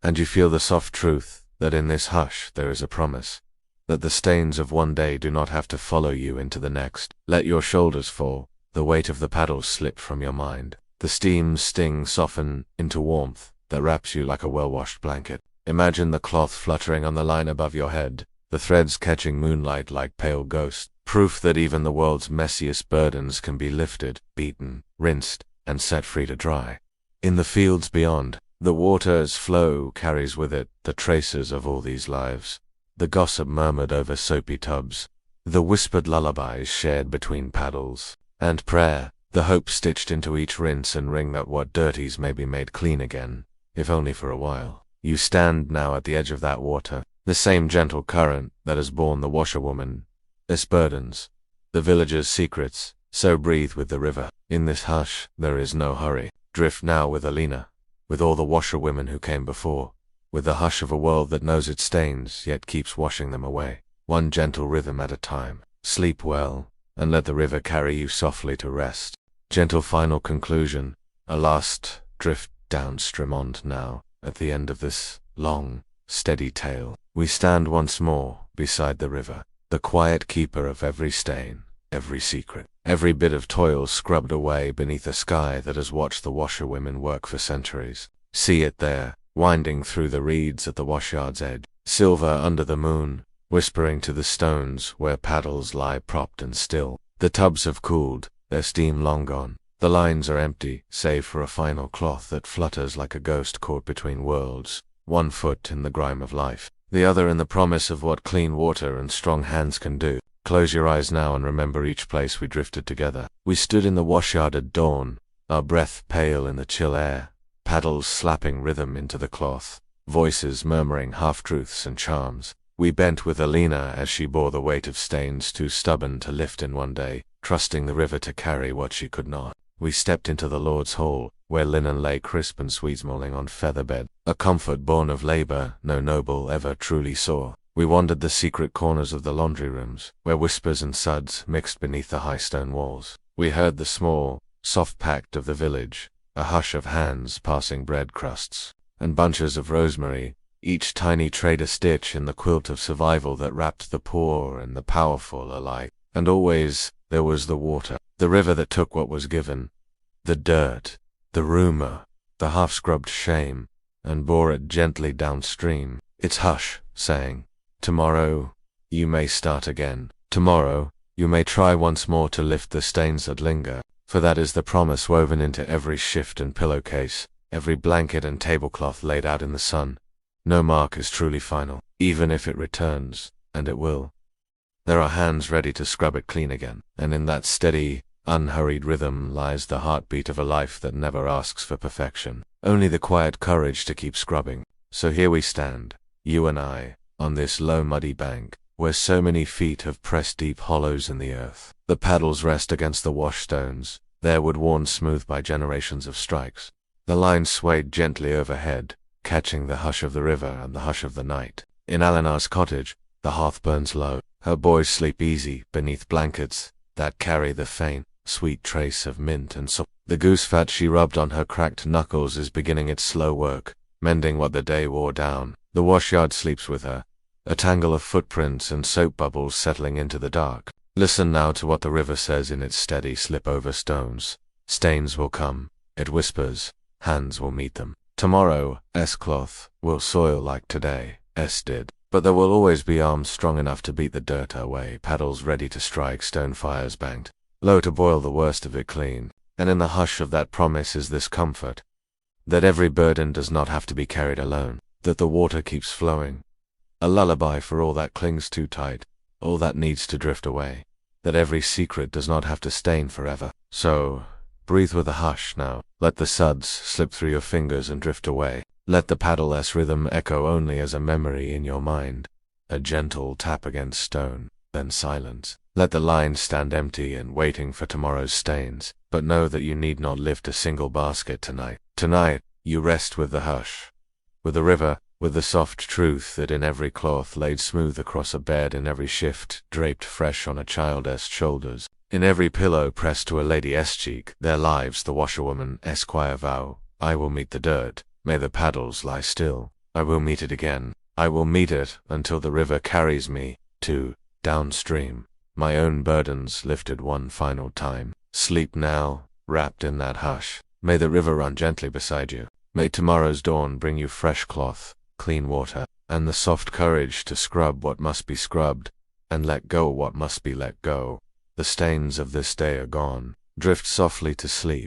and you feel the soft truth that in this hush there is a promise, that the stains of one day do not have to follow you into the next. Let your shoulders fall, the weight of the paddles slip from your mind. The steam's sting soften into warmth that wraps you like a well-washed blanket. Imagine the cloth fluttering on the line above your head, the threads catching moonlight like pale ghosts, proof that even the world's messiest burdens can be lifted, beaten, rinsed, and set free to dry. In the fields beyond, the water's flow carries with it the traces of all these lives, the gossip murmured over soapy tubs, the whispered lullabies shared between paddles, and prayer, the hope stitched into each rinse and wring that what dirties may be made clean again, if only for a while. You stand now at the edge of that water, the same gentle current that has borne the washerwoman, its burdens, the villager's secrets, so breathe with the river. In this hush there is no hurry. Drift now with Alina, with all the washerwomen who came before, with the hush of a world that knows its stains yet keeps washing them away, one gentle rhythm at a time. Sleep well, and let the river carry you softly to rest. Gentle final conclusion, a last drift downstream now, at the end of this long, steady tale. We stand once more beside the river, the quiet keeper of every stain, every secret, every bit of toil scrubbed away beneath a sky that has watched the washerwomen work for centuries. See it there, winding through the reeds at the washyard's edge, silver under the moon, whispering to the stones where paddles lie propped and still. The tubs have cooled, their steam long gone. The lines are empty, save for a final cloth that flutters like a ghost caught between worlds, one foot in the grime of life, the other in the promise of what clean water and strong hands can do. Close your eyes now and remember each place we drifted together. We stood in the washyard at dawn, our breath pale in the chill air, paddles slapping rhythm into the cloth, voices murmuring half-truths and charms. We bent with Alina as she bore the weight of stains too stubborn to lift in one day, trusting the river to carry what she could not. We stepped into the Lord's hall, where linen lay crisp and sweet-smelling on feather bed, a comfort born of labor no noble ever truly saw. We wandered the secret corners of the laundry rooms, where whispers and suds mixed beneath the high stone walls. We heard the small, soft pact of the village, a hush of hands passing bread crusts, and bunches of rosemary, each tiny trader stitch in the quilt of survival that wrapped the poor and the powerful alike. And always there was the water, the river that took what was given, the dirt, the rumor, the half-scrubbed shame, and bore it gently downstream, its hush saying, "Tomorrow you may start again. Tomorrow you may try once more to lift the stains that linger," for that is the promise woven into every shift and pillowcase, every blanket and tablecloth laid out in the sun. No mark is truly final, even if it returns, and it will. There are hands ready to scrub it clean again, and in that steady, unhurried rhythm lies the heartbeat of a life that never asks for perfection, only the quiet courage to keep scrubbing. So here we stand, you and I, on this low muddy bank, where so many feet have pressed deep hollows in the earth. The paddles rest against the washstones, their wood worn smooth by generations of strikes. The lines swayed gently overhead, catching the hush of the river and the hush of the night. In Alina's cottage, the hearth burns low. Her boys sleep easy beneath blankets that carry the faint, sweet trace of mint and salt. The goose fat she rubbed on her cracked knuckles is beginning its slow work, mending what the day wore down. The washyard sleeps with her, a tangle of footprints and soap bubbles settling into the dark. Listen now to what the river says in its steady slip over stones. Stains will come, it whispers, hands will meet them. Tomorrow, cloth will soil like today, did. But there will always be arms strong enough to beat the dirt away, paddles ready to strike, stone fires banked. Low to boil the worst of it clean, and in the hush of that promise is this comfort, that every burden does not have to be carried alone, that the water keeps flowing. A lullaby for all that clings too tight, all that needs to drift away, that every secret does not have to stain forever. So, breathe with a hush now, let the suds slip through your fingers and drift away. Let the paddle-less rhythm echo only as a memory in your mind, a gentle tap against stone, then silence. Let the lines stand empty and waiting for tomorrow's stains, but know that you need not lift a single basket tonight. Tonight, you rest with the hush, with the river, with the soft truth that in every cloth laid smooth across a bed, in every shift draped fresh on a child's shoulders, in every pillow pressed to a lady's cheek. Their lives the washerwoman Esquire vow, I will meet the dirt, may the paddles lie still, I will meet it again, I will meet it until the river carries me to downstream, my own burdens lifted one final time. Sleep now, wrapped in that hush. May the river run gently beside you. May tomorrow's dawn bring you fresh cloth, clean water, and the soft courage to scrub what must be scrubbed, and let go what must be let go. The stains of this day are gone. Drift softly to sleep.